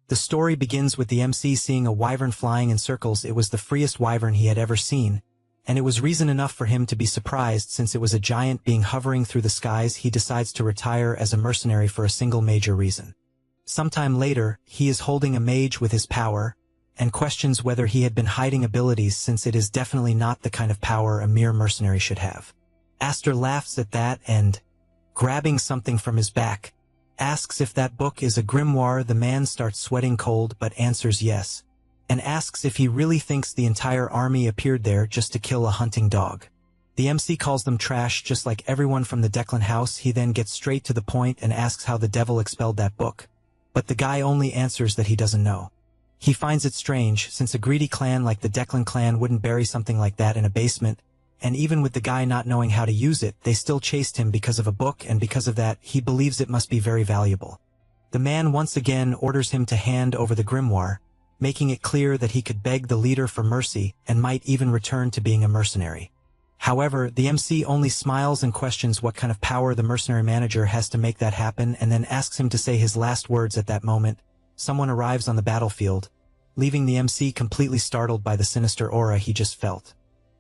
The story begins with the MC seeing a wyvern flying in circles. It was the freest wyvern he had ever seen, and it was reason enough for him to be surprised. Since it was a giant being hovering through the skies, he decides to retire as a mercenary for a single major reason. Sometime later, he is holding a mage with his power, and questions whether he had been hiding abilities, since it is definitely not the kind of power a mere mercenary should have. Aster laughs at that and, grabbing something from his back, asks if that book is a grimoire. The man starts sweating cold but answers yes, and asks if he really thinks the entire army appeared there just to kill a hunting dog. The MC calls them trash just like everyone from the Declan house. He then gets straight to the point and asks how the devil expelled that book, but the guy only answers that he doesn't know. He finds it strange, since a greedy clan like the Declan clan wouldn't bury something like that in a basement, and even with the guy not knowing how to use it, they still chased him because of a book, and because of that, he believes it must be very valuable. The man once again orders him to hand over the grimoire, making it clear that he could beg the leader for mercy and might even return to being a mercenary. However, the MC only smiles and questions what kind of power the mercenary manager has to make that happen, and then asks him to say his last words. At that moment, someone arrives on the battlefield, leaving the MC completely startled by the sinister aura he just felt.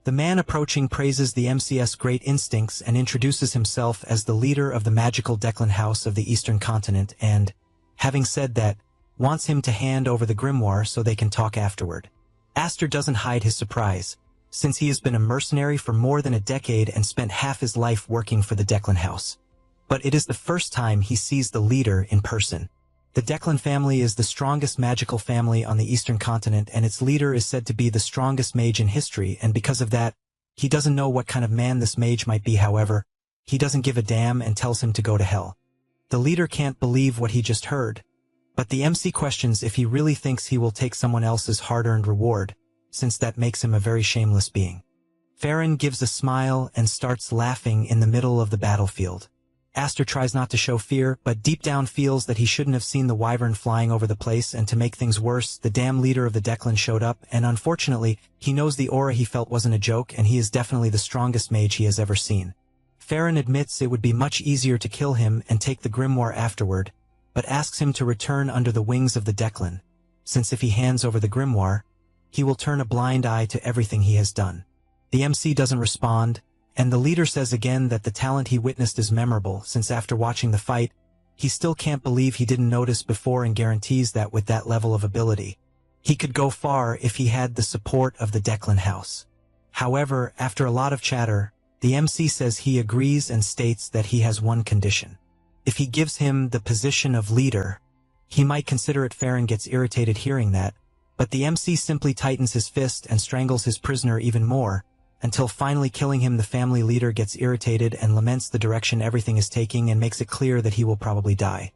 The man approaching praises the MC's great instincts and introduces himself as the leader of the magical Declan house of the Eastern Continent and, having said that, wants him to hand over the grimoire so they can talk afterward. Aster doesn't hide his surprise, since he has been a mercenary for more than a decade and spent half his life working for the Declan house. But it is the first time he sees the leader in person. The Declan family is the strongest magical family on the Eastern Continent, and its leader is said to be the strongest mage in history, and because of that, he doesn't know what kind of man this mage might be. However, he doesn't give a damn and tells him to go to hell. The leader can't believe what he just heard, but the MC questions if he really thinks he will take someone else's hard-earned reward, since that makes him a very shameless being. Farron gives a smile and starts laughing in the middle of the battlefield. Aster tries not to show fear, but deep down feels that he shouldn't have seen the wyvern flying over the place, and to make things worse, the damn leader of the Declan showed up, and unfortunately, he knows the aura he felt wasn't a joke, and he is definitely the strongest mage he has ever seen. Farron admits it would be much easier to kill him and take the grimoire afterward, but asks him to return under the wings of the Declan, since if he hands over the grimoire, he will turn a blind eye to everything he has done. The MC doesn't respond, and the leader says again that the talent he witnessed is memorable, since after watching the fight, he still can't believe he didn't notice before, and guarantees that with that level of ability, he could go far if he had the support of the Declan house. However, after a lot of chatter, the MC says he agrees and states that he has one condition. If he gives him the position of leader, he might consider it. Farron gets irritated hearing that, but the MC simply tightens his fist and strangles his prisoner even more, until finally killing him. The family leader gets irritated and laments the direction everything is taking and makes it clear that he will probably die.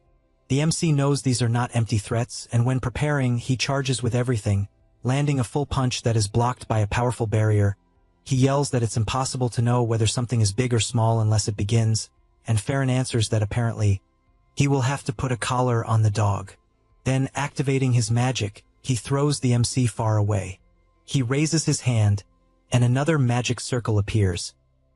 The MC knows these are not empty threats, and when preparing, he charges with everything, landing a full punch that is blocked by a powerful barrier. He yells that it's impossible to know whether something is big or small unless it begins, and Farron answers that apparently, he will have to put a collar on the dog. Then, activating his magic, he throws the MC far away. He raises his hand, and another magic circle appears,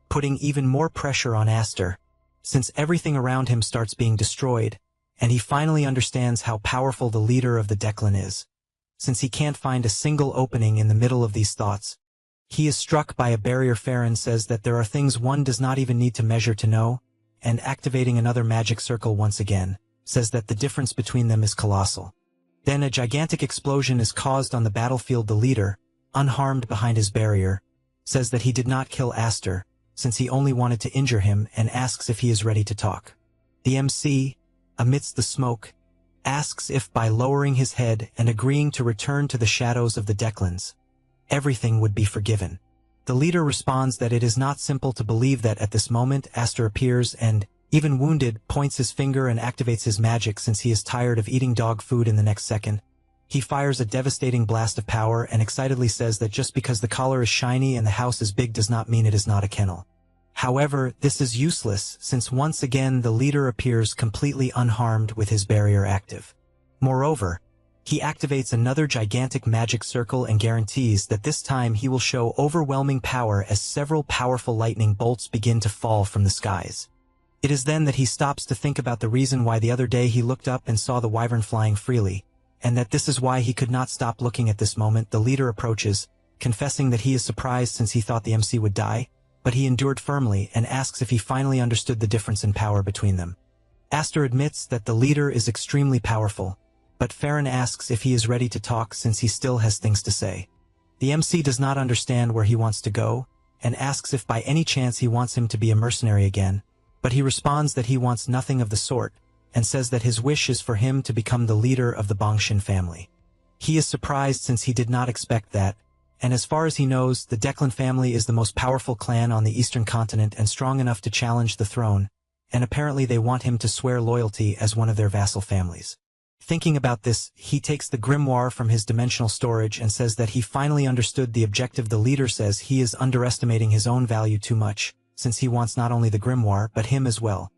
putting even more pressure on Aster, since everything around him starts being destroyed, and he finally understands how powerful the leader of the Declan is. Since he can't find a single opening in the middle of these thoughts, he is struck by a barrier. Farron says that there are things one does not even need to measure to know, and activating another magic circle once again, says that the difference between them is colossal. Then a gigantic explosion is caused on the battlefield. The leader, unharmed behind his barrier, says that he did not kill Aster, since he only wanted to injure him, and asks if he is ready to talk. The MC, amidst the smoke, asks if by lowering his head and agreeing to return to the shadows of the Declans, everything would be forgiven. The leader responds that it is not simple to believe that. At this moment, Aster appears and, even wounded, points his finger and activates his magic. Since he is tired of eating dog food in the next second, he fires a devastating blast of power and excitedly says that just because the collar is shiny and the house is big does not mean it is not a kennel. However, this is useless, since once again the leader appears completely unharmed with his barrier active. Moreover, he activates another gigantic magic circle and guarantees that this time he will show overwhelming power as several powerful lightning bolts begin to fall from the skies. It is then that he stops to think about the reason why the other day he looked up and saw the wyvern flying freely, and that this is why he could not stop looking at this moment. The leader approaches, confessing that he is surprised since he thought the MC would die, but he endured firmly and asks if he finally understood the difference in power between them. Aster admits that the leader is extremely powerful, but Farron asks if he is ready to talk since he still has things to say. The MC does not understand where he wants to go, and asks if by any chance he wants him to be a mercenary again, but he responds that he wants nothing of the sort, and says that his wish is for him to become the leader of the Bongshin family. He is surprised since he did not expect that, and as far as he knows, the Declan family is the most powerful clan on the eastern continent and strong enough to challenge the throne, and apparently they want him to swear loyalty as one of their vassal families. Thinking about this, he takes the grimoire from his dimensional storage and says that he finally understood the objective. The leader says he is underestimating his own value too much, since he wants not only the grimoire but him as well.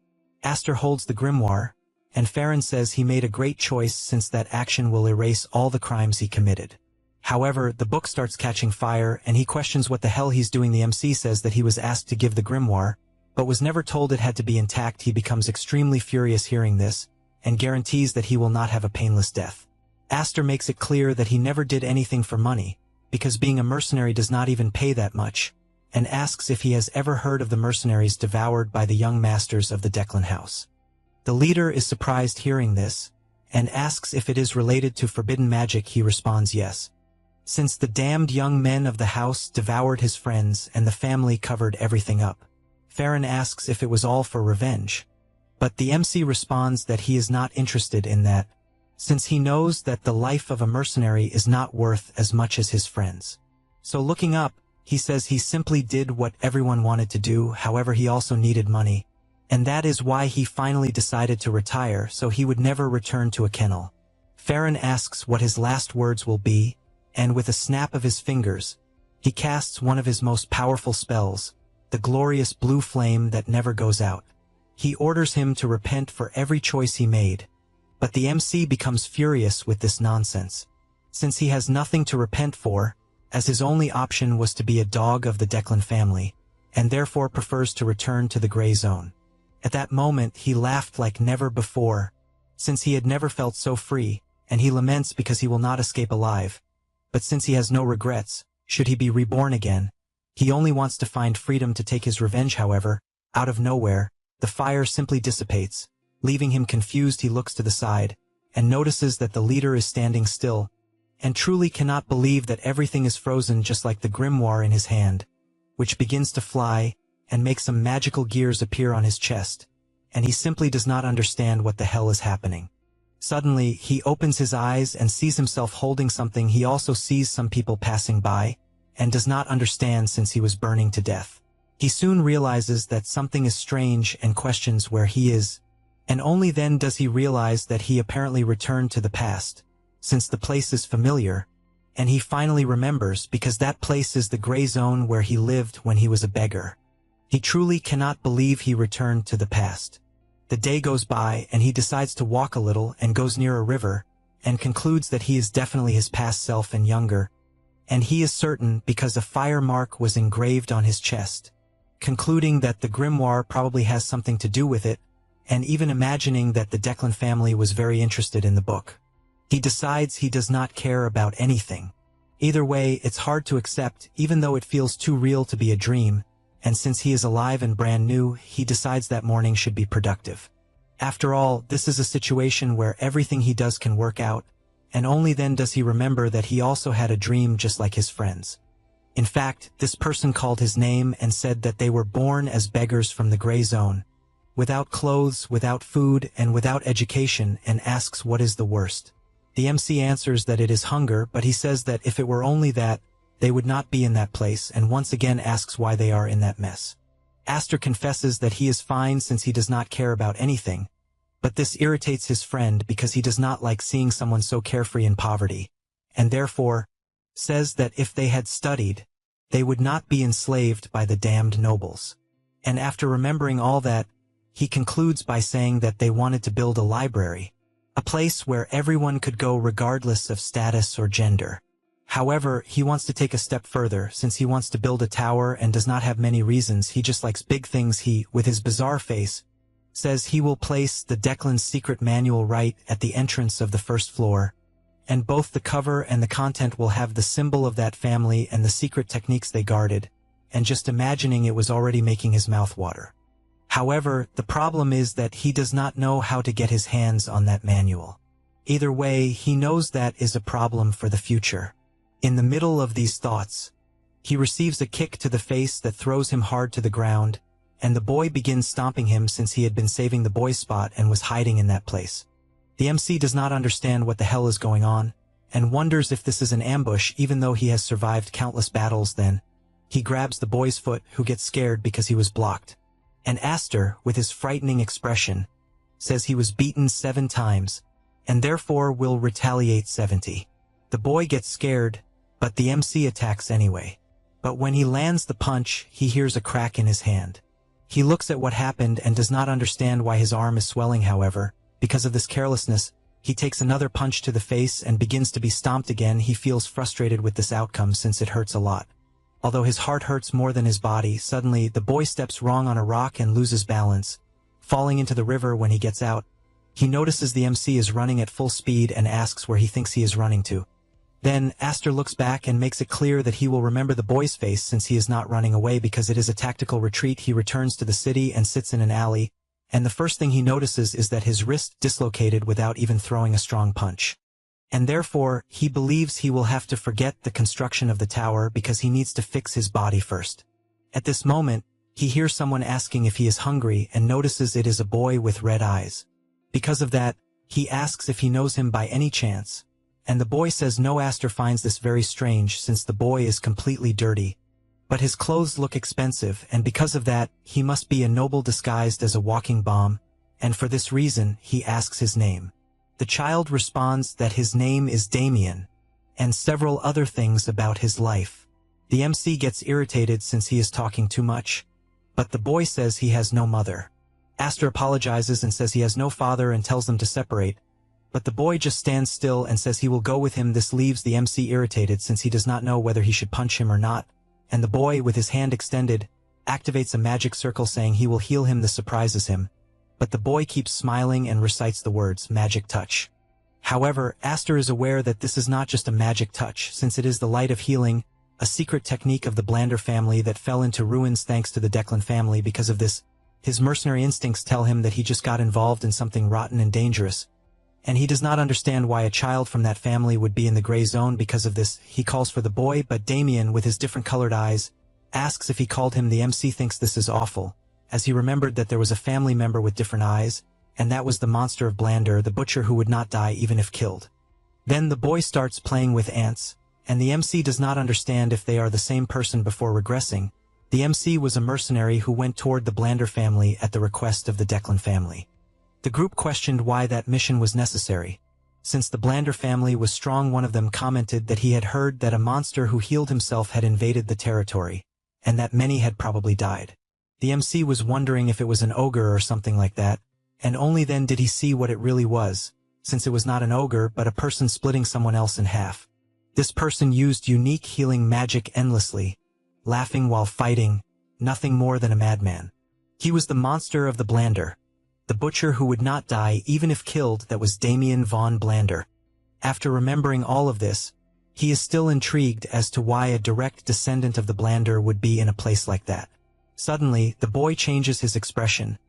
Aster holds the grimoire, and Farron says he made a great choice since that action will erase all the crimes he committed. However, the book starts catching fire and he questions what the hell he's doing. The MC says that he was asked to give the grimoire, but was never told it had to be intact. He becomes extremely furious hearing this, and guarantees that he will not have a painless death. Aster makes it clear that he never did anything for money, because being a mercenary does not even pay that much, and asks if he has ever heard of the mercenaries devoured by the young masters of the Declan house. The leader is surprised hearing this, and asks if it is related to forbidden magic. He responds yes, since the damned young men of the house devoured his friends and the family covered everything up. Farron asks if it was all for revenge, but the MC responds that he is not interested in that, since he knows that the life of a mercenary is not worth as much as his friends. So looking up, he says he simply did what everyone wanted to do. However, he also needed money, and that is why he finally decided to retire so he would never return to a kennel. Farron asks what his last words will be, and with a snap of his fingers, he casts one of his most powerful spells, the glorious blue flame that never goes out. He orders him to repent for every choice he made, but the MC becomes furious with this nonsense, since he has nothing to repent for, as his only option was to be a dog of the Declan family, and therefore prefers to return to the gray zone. At that moment he laughed like never before, since he had never felt so free, and he laments because he will not escape alive. But since he has no regrets, should he be reborn again, he only wants to find freedom to take his revenge. However, out of nowhere, the fire simply dissipates, leaving him confused. He looks to the side, and notices that the leader is standing still, and truly cannot believe that everything is frozen just like the grimoire in his hand, which begins to fly, and make some magical gears appear on his chest, and he simply does not understand what the hell is happening. Suddenly, he opens his eyes and sees himself holding something. He also sees some people passing by, and does not understand since he was burning to death. He soon realizes that something is strange and questions where he is, and only then does he realize that he apparently returned to the past, since the place is familiar, and he finally remembers because that place is the gray zone where he lived when he was a beggar. He truly cannot believe he returned to the past. The day goes by and he decides to walk a little and goes near a river, and concludes that he is definitely his past self and younger, and he is certain because a fire mark was engraved on his chest, concluding that the grimoire probably has something to do with it, and even imagining that the Declan family was very interested in the book. He decides he does not care about anything. Either way, it's hard to accept, even though it feels too real to be a dream, and since he is alive and brand new, he decides that morning should be productive. After all, this is a situation where everything he does can work out, and only then does he remember that he also had a dream just like his friends. In fact, this person called his name and said that they were born as beggars from the gray zone, without clothes, without food, and without education, and asks what is the worst. The MC answers that it is hunger, but he says that if it were only that, they would not be in that place, and once again asks why they are in that mess. Aster confesses that he is fine since he does not care about anything, but this irritates his friend because he does not like seeing someone so carefree in poverty, and therefore says that if they had studied, they would not be enslaved by the damned nobles. And after remembering all that, he concludes by saying that they wanted to build a library, a place where everyone could go regardless of status or gender. However, he wants to take a step further since he wants to build a tower and does not have many reasons. He just likes big things. He, with his bizarre face, says he will place the Declan's secret manual right at the entrance of the first floor, and both the cover and the content will have the symbol of that family and the secret techniques they guarded, and just imagining it was already making his mouth water. However, the problem is that he does not know how to get his hands on that manual. Either way, he knows that is a problem for the future. In the middle of these thoughts, he receives a kick to the face that throws him hard to the ground, and the boy begins stomping him since he had been saving the boy's spot and was hiding in that place. The MC does not understand what the hell is going on, and wonders if this is an ambush even though he has survived countless battles. Then he grabs the boy's foot, who gets scared because he was blocked. And Aster, with his frightening expression, says he was beaten 7 times, and therefore will retaliate 70. The boy gets scared, but the MC attacks anyway. But when he lands the punch, he hears a crack in his hand. He looks at what happened and does not understand why his arm is swelling. However, because of this carelessness, he takes another punch to the face and begins to be stomped again. He feels frustrated with this outcome since it hurts a lot. Although his heart hurts more than his body, suddenly the boy steps wrong on a rock and loses balance, falling into the river. When he gets out, he notices the MC is running at full speed and asks where he thinks he is running to. Then Aster looks back and makes it clear that he will remember the boy's face since he is not running away because it is a tactical retreat. He returns to the city and sits in an alley, and the first thing he notices is that his wrist dislocated without even throwing a strong punch. And therefore, he believes he will have to forget the construction of the tower because he needs to fix his body first. At this moment, he hears someone asking if he is hungry and notices it is a boy with red eyes. Because of that, he asks if he knows him by any chance, and the boy says no. Aster finds this very strange since the boy is completely dirty, but his clothes look expensive, and because of that, he must be a noble disguised as a walking bomb, and for this reason, he asks his name. The child responds that his name is Damien, and several other things about his life. The MC gets irritated since he is talking too much, but the boy says he has no mother. Aster apologizes and says he has no father and tells them to separate, but the boy just stands still and says he will go with him. This leaves the MC irritated since he does not know whether he should punch him or not, and the boy, with his hand extended, activates a magic circle saying he will heal him. This surprises him, but the boy keeps smiling and recites the words magic touch. However, Aster is aware that this is not just a magic touch since it is the light of healing, a secret technique of the Blander family that fell into ruins thanks to the Declan family. Because of this, his mercenary instincts tell him that he just got involved in something rotten and dangerous, and he does not understand why a child from that family would be in the gray zone. Because of this, he calls for the boy, but Damien, with his different colored eyes, asks if he called him. The MC thinks this is awful, as he remembered that there was a family member with different eyes, and that was the monster of Blander, the butcher who would not die even if killed. Then the boy starts playing with ants, and the MC does not understand if they are the same person. Before regressing, the MC was a mercenary who went toward the Blander family at the request of the Declan family. The group questioned why that mission was necessary. Since the Blander family was strong, one of them commented that he had heard that a monster who healed himself had invaded the territory, and that many had probably died. The MC was wondering if it was an ogre or something like that, and only then did he see what it really was, since it was not an ogre but a person splitting someone else in half. This person used unique healing magic endlessly, laughing while fighting, nothing more than a madman. He was the monster of the Blander, the butcher who would not die even if killed. That was Damien von Blander. After remembering all of this, he is still intrigued as to why a direct descendant of the Blander would be in a place like that. Suddenly, the boy changes his expression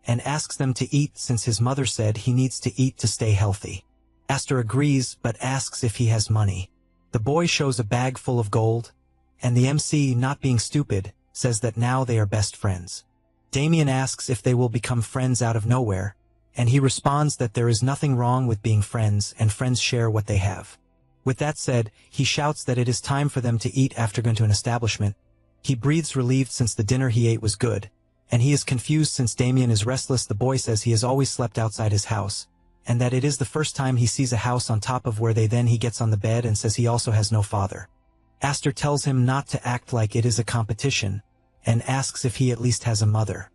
and asks them to eat since his mother said he needs to eat to stay healthy. Aster agrees but asks if he has money. The boy shows a bag full of gold, and the MC, not being stupid, says that now they are best friends. Damien asks if they will become friends out of nowhere, and he responds that there is nothing wrong with being friends and friends share what they have. With that said, he shouts that it is time for them to eat after going to an establishment. He breathes relieved since the dinner he ate was good, and he is confused since Damien is restless. The boy says he has always slept outside his house, and that it is the first time he sees a house on top of where they. Then he gets on the bed and says he also has no father. Aster tells him not to act like it is a competition, and asks if he at least has a mother.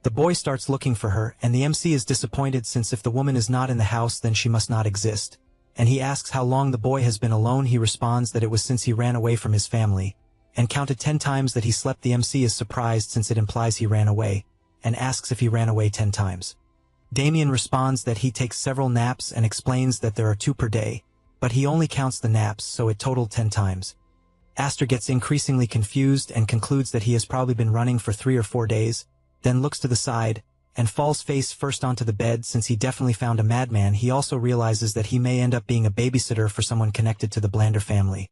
The boy starts looking for her, and the MC is disappointed since if the woman is not in the house then she must not exist, and he asks how long the boy has been alone. He responds that it was since he ran away from his family, and counted 10 times that he slept. The MC is surprised since it implies he ran away, and asks if he ran away 10 times. Damien responds that he takes several naps and explains that there are 2 per day, but he only counts the naps, so it totaled 10 times. Aster gets increasingly confused and concludes that he has probably been running for 3 or 4 days, then looks to the side, and falls face first onto the bed. Since he definitely found a madman, he also realizes that he may end up being a babysitter for someone connected to the Blander family,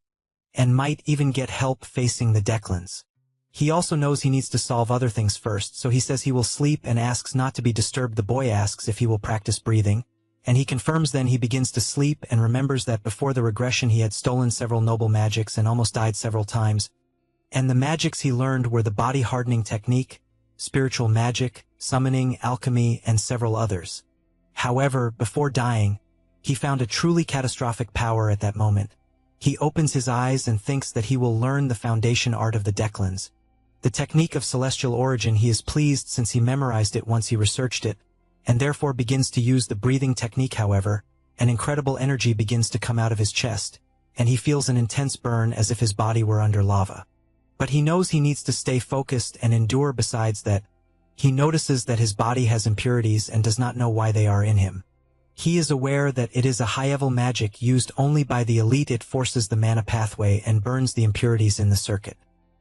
and might even get help facing the Declans. He also knows he needs to solve other things first, so he says he will sleep and asks not to be disturbed. The boy asks if he will practice breathing, and he confirms. Then he begins to sleep and remembers that before the regression he had stolen several noble magics and almost died several times, and the magics he learned were the body hardening technique, spiritual magic, summoning, alchemy, and several others. However, before dying, he found a truly catastrophic power at that moment. He opens his eyes and thinks that he will learn the foundation art of the Declans, the technique of celestial origin. He is pleased since he memorized it once he researched it, and therefore begins to use the breathing technique. However, an incredible energy begins to come out of his chest, and he feels an intense burn as if his body were under lava. But he knows he needs to stay focused and endure. Besides that, he notices that his body has impurities and does not know why they are in him. He is aware that it is a high-level magic used only by the elite. It forces the mana pathway and burns the impurities in the circuit.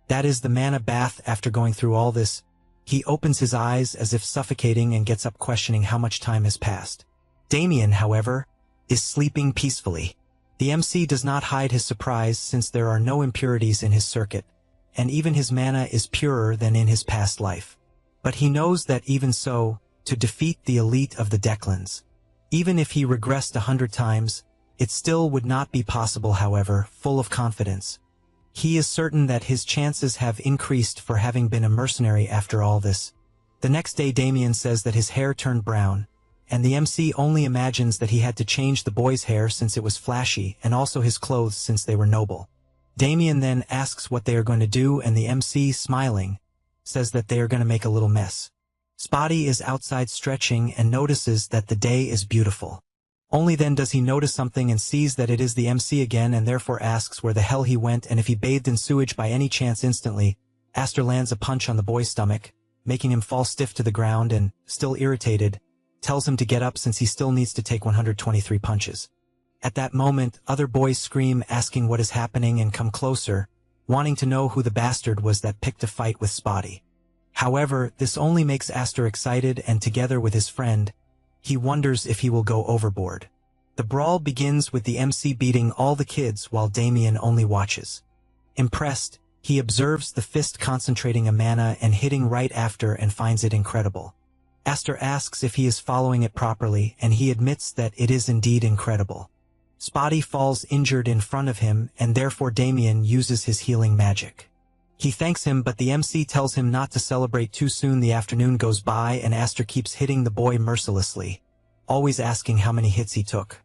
That is the mana bath. After going through all this, he opens his eyes as if suffocating and gets up questioning how much time has passed. Damien, however, is sleeping peacefully. The MC does not hide his surprise since there are no impurities in his circuit, and even his mana is purer than in his past life. But he knows that even so, to defeat the elite of the Declans, even if he regressed 100 times, it still would not be possible. However, full of confidence, he is certain that his chances have increased for having been a mercenary after all this. The next day Damien says that his hair turned brown, and the MC only imagines that he had to change the boy's hair since it was flashy, and also his clothes since they were noble. Damien then asks what they are going to do, and the MC, smiling, says that they are going to make a little mess. Spotty is outside stretching and notices that the day is beautiful. Only then does he notice something and sees that it is the MC again, and therefore asks where the hell he went and if he bathed in sewage by any chance. Instantly, Aster lands a punch on the boy's stomach, making him fall stiff to the ground, and, still irritated, tells him to get up since he still needs to take 123 punches. At that moment, other boys scream, asking what is happening, and come closer, wanting to know who the bastard was that picked a fight with Spotty. However, this only makes Aster excited, and together with his friend, he wonders if he will go overboard. The brawl begins with the MC beating all the kids while Damien only watches. Impressed, he observes the fist concentrating a mana and hitting right after and finds it incredible. Aster asks if he is following it properly, and he admits that it is indeed incredible. Spotty falls injured in front of him, and therefore Damien uses his healing magic. He thanks him, but the MC tells him not to celebrate too soon. The afternoon goes by and Aster keeps hitting the boy mercilessly, always asking how many hits he took.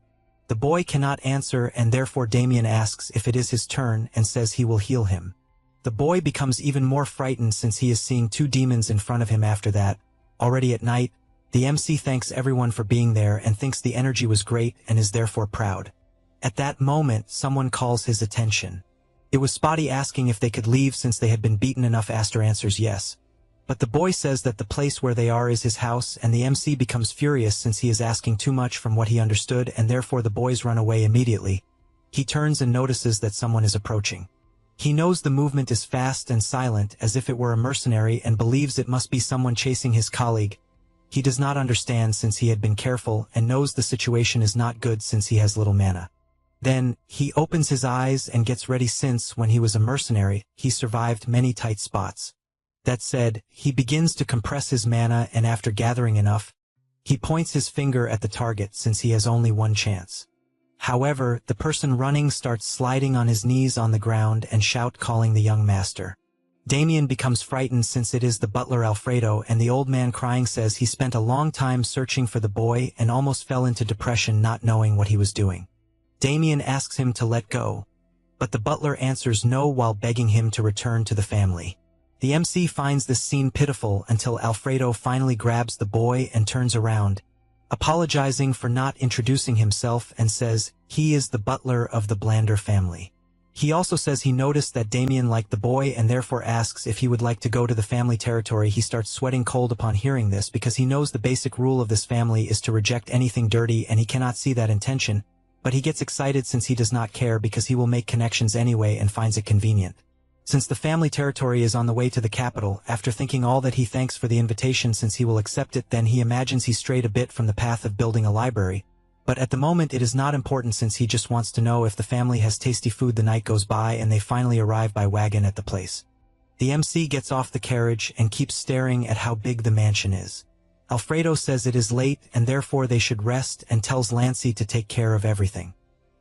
The boy cannot answer, and therefore Damien asks if it is his turn and says he will heal him. The boy becomes even more frightened since he is seeing 2 demons in front of him. After that, already at night, the MC thanks everyone for being there and thinks the energy was great and is therefore proud. At that moment, someone calls his attention. It was Spotty asking if they could leave since they had been beaten enough. Aster answers yes. But the boy says that the place where they are is his house, and the MC becomes furious since he is asking too much from what he understood, and therefore the boys run away immediately. He turns and notices that someone is approaching. He knows the movement is fast and silent as if it were a mercenary, and believes it must be someone chasing his colleague. He does not understand since he had been careful and knows the situation is not good since he has little mana. Then, he opens his eyes and gets ready since, when he was a mercenary, he survived many tight spots. That said, he begins to compress his mana, and after gathering enough, he points his finger at the target since he has only one chance. However, the person running starts sliding on his knees on the ground and calling the young master. Damien becomes frightened since it is the butler Alfredo, and the old man crying says he spent a long time searching for the boy and almost fell into depression not knowing what he was doing. Damien asks him to let go, but the butler answers no while begging him to return to the family. The MC finds this scene pitiful until Alfredo finally grabs the boy and turns around, apologizing for not introducing himself, and says he is the butler of the Blander family. He also says he noticed that Damien liked the boy and therefore asks if he would like to go to the family territory. He starts sweating cold upon hearing this because he knows the basic rule of this family is to reject anything dirty, and he cannot see that intention, but he gets excited since he does not care because he will make connections anyway and finds it convenient. Since the family territory is on the way to the capital, after thinking all that he thanks for the invitation since he will accept it, then he imagines he strayed a bit from the path of building a library. But at the moment it is not important since he just wants to know if the family has tasty food. The night goes by and they finally arrive by wagon at the place. The MC gets off the carriage and keeps staring at how big the mansion is. Alfredo says it is late and therefore they should rest and tells Lancy to take care of everything.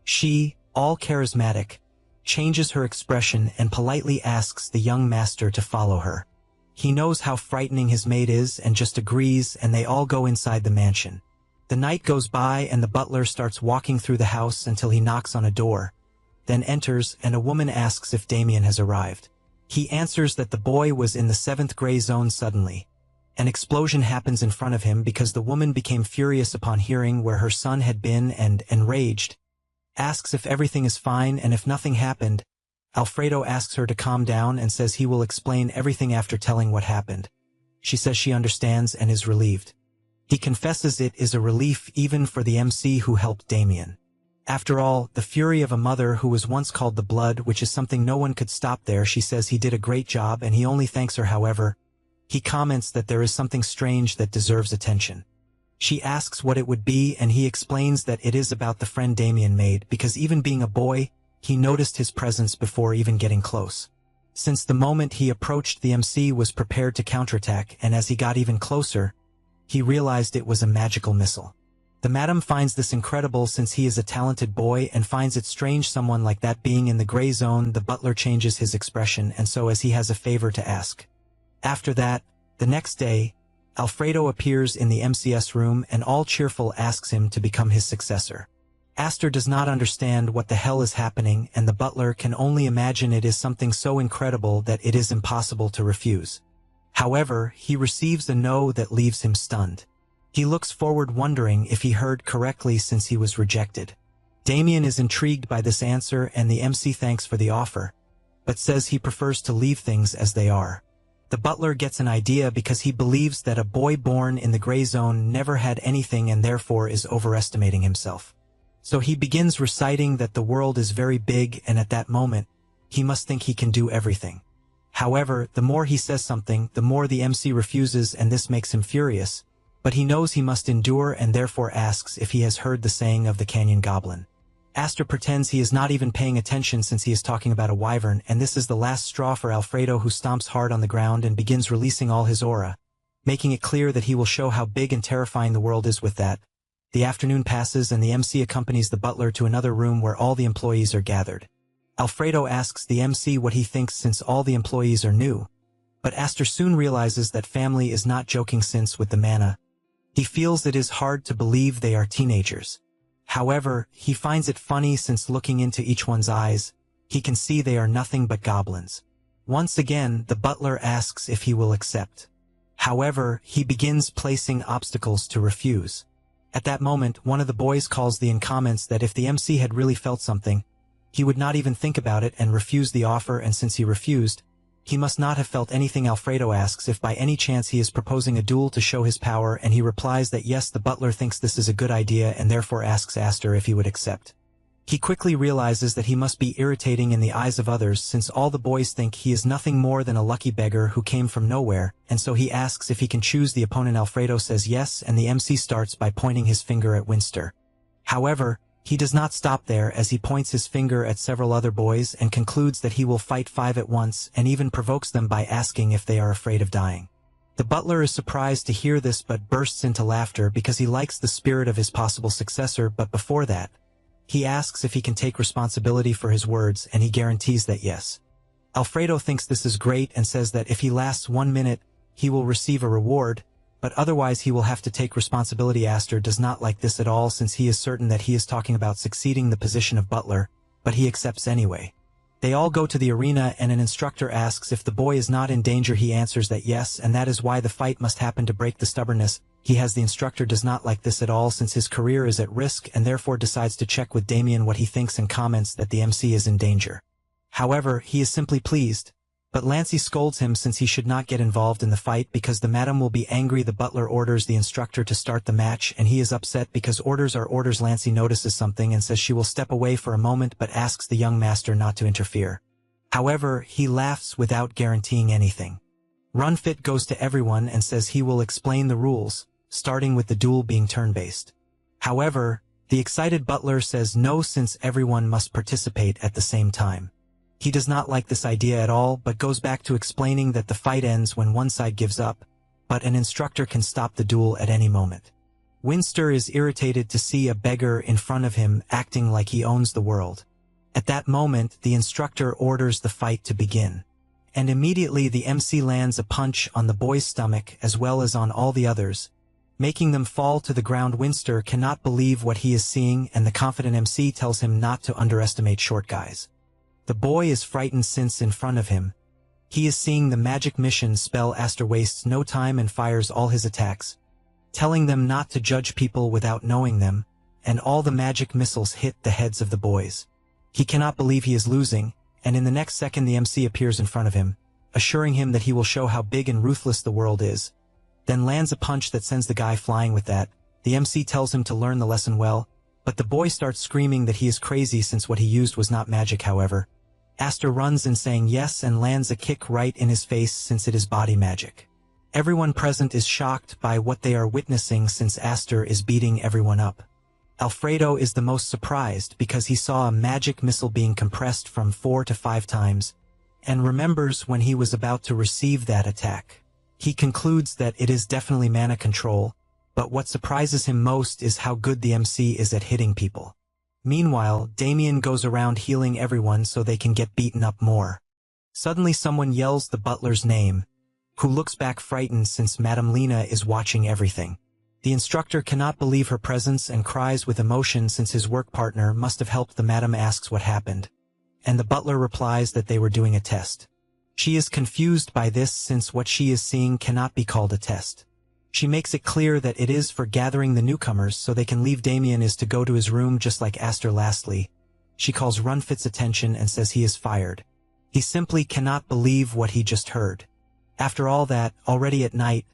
She, all charismatic, changes her expression and politely asks the young master to follow her. He knows how frightening his maid is and just agrees, and they all go inside the mansion. The night goes by and the butler starts walking through the house until he knocks on a door, then enters, and a woman asks if Damien has arrived. He answers that the boy was in the 7th gray zone. Suddenly, an explosion happens in front of him because the woman became furious upon hearing where her son had been and, enraged, asks if everything is fine and if nothing happened. Alfredo asks her to calm down and says he will explain everything after telling what happened. She says she understands and is relieved. He confesses it is a relief even for the MC who helped Damien. After all, the fury of a mother who was once called the blood, which is something no one could stop there. She says he did a great job and he only thanks her. However, he comments that there is something strange that deserves attention. She asks what it would be and he explains that it is about the friend Damien made because even being a boy, he noticed his presence before even getting close. Since the moment he approached, the MC was prepared to counterattack, and as he got even closer, he realized it was a magical missile. The madam finds this incredible since he is a talented boy and finds it strange someone like that being in the gray zone. The butler changes his expression and so as he has a favor to ask. After that, the next day, Alfredo appears in the MCS room and all cheerful asks him to become his successor. Aster does not understand what the hell is happening and the butler can only imagine it is something so incredible that it is impossible to refuse. However, he receives a no that leaves him stunned. He looks forward wondering if he heard correctly since he was rejected. Damien is intrigued by this answer and the MC thanks for the offer, but says he prefers to leave things as they are. The butler gets an idea because he believes that a boy born in the gray zone never had anything and therefore is overestimating himself. So he begins reciting that the world is very big and at that moment, he must think he can do everything. However, the more he says something, the more the MC refuses and this makes him furious, but he knows he must endure and therefore asks if he has heard the saying of the canyon goblin. Aster pretends he is not even paying attention since he is talking about a wyvern, and this is the last straw for Alfredo, who stomps hard on the ground and begins releasing all his aura, making it clear that he will show how big and terrifying the world is with that. The afternoon passes and the MC accompanies the butler to another room where all the employees are gathered. Alfredo asks the MC what he thinks since all the employees are new, but Aster soon realizes that family is not joking since with the mana. He feels it is hard to believe they are teenagers. However, he finds it funny since looking into each one's eyes, he can see they are nothing but goblins. Once again, the butler asks if he will accept. However, he begins placing obstacles to refuse. At that moment, one of the boys calls and comments that if the MC had really felt something, he would not even think about it and refuse the offer, and since he refused, he must not have felt anything. Alfredo asks if by any chance he is proposing a duel to show his power, and he replies that yes. The butler thinks this is a good idea and therefore asks Aster if he would accept. He quickly realizes that he must be irritating in the eyes of others since all the boys think he is nothing more than a lucky beggar who came from nowhere, and so he asks if he can choose the opponent. Alfredo says yes, and the MC starts by pointing his finger at Winster. However, he does not stop there as he points his finger at several other boys and concludes that he will fight 5 at once and even provokes them by asking if they are afraid of dying. The butler is surprised to hear this but bursts into laughter because he likes the spirit of his possible successor, but before that, he asks if he can take responsibility for his words and he guarantees that yes. Alfredo thinks this is great and says that if he lasts 1 minute, he will receive a reward, but otherwise he will have to take responsibility. Aster does not like this at all since he is certain that he is talking about succeeding the position of butler, but he accepts anyway. They all go to the arena and an instructor asks if the boy is not in danger. He answers that yes, and that is why the fight must happen to break the stubbornness. The instructor does not like this at all since his career is at risk and therefore decides to check with Damien what he thinks and comments that the MC is in danger. However, he is simply pleased, But Lancey scolds him since he should not get involved in the fight because the madam will be angry. The butler orders the instructor to start the match and he is upset because orders are orders. Lancey notices something and says she will step away for a moment but asks the young master not to interfere. However, he laughs without guaranteeing anything. Runfit goes to everyone and says he will explain the rules, starting with the duel being turn-based. However, the excited butler says no since everyone must participate at the same time. He does not like this idea at all but goes back to explaining that the fight ends when one side gives up, but an instructor can stop the duel at any moment. Winster is irritated to see a beggar in front of him acting like he owns the world. At that moment, the instructor orders the fight to begin. And immediately the MC lands a punch on the boy's stomach as well as on all the others, making them fall to the ground. Winster cannot believe what he is seeing and the confident MC tells him not to underestimate short guys. The boy is frightened since in front of him, he is seeing the magic mission spell. Aster wastes no time and fires all his attacks, telling them not to judge people without knowing them, and all the magic missiles hit the heads of the boys. He cannot believe he is losing, and in the next second the MC appears in front of him, assuring him that he will show how big and ruthless the world is, then lands a punch that sends the guy flying. With that, the MC tells him to learn the lesson well, but the boy starts screaming that he is crazy since what he used was not magic. However, Aster runs in saying yes and lands a kick right in his face since it is body magic. Everyone present is shocked by what they are witnessing since Aster is beating everyone up. Alfredo is the most surprised because he saw a magic missile being compressed from 4 to 5 times, and remembers when he was about to receive that attack. He concludes that it is definitely mana control, but what surprises him most is how good the MC is at hitting people. Meanwhile, Damien goes around healing everyone so they can get beaten up more. Suddenly someone yells the butler's name, who looks back frightened since Madame Lena is watching everything. The instructor cannot believe her presence and cries with emotion since his work partner must have helped. The madam asks what happened, and the butler replies that they were doing a test. She is confused by this since what she is seeing cannot be called a test. She makes it clear that it is for gathering the newcomers so they can leave. Damien is to go to his room just like Aster. Lastly, she calls Runfit's attention and says he is fired. He simply cannot believe what he just heard. After all that, already at night,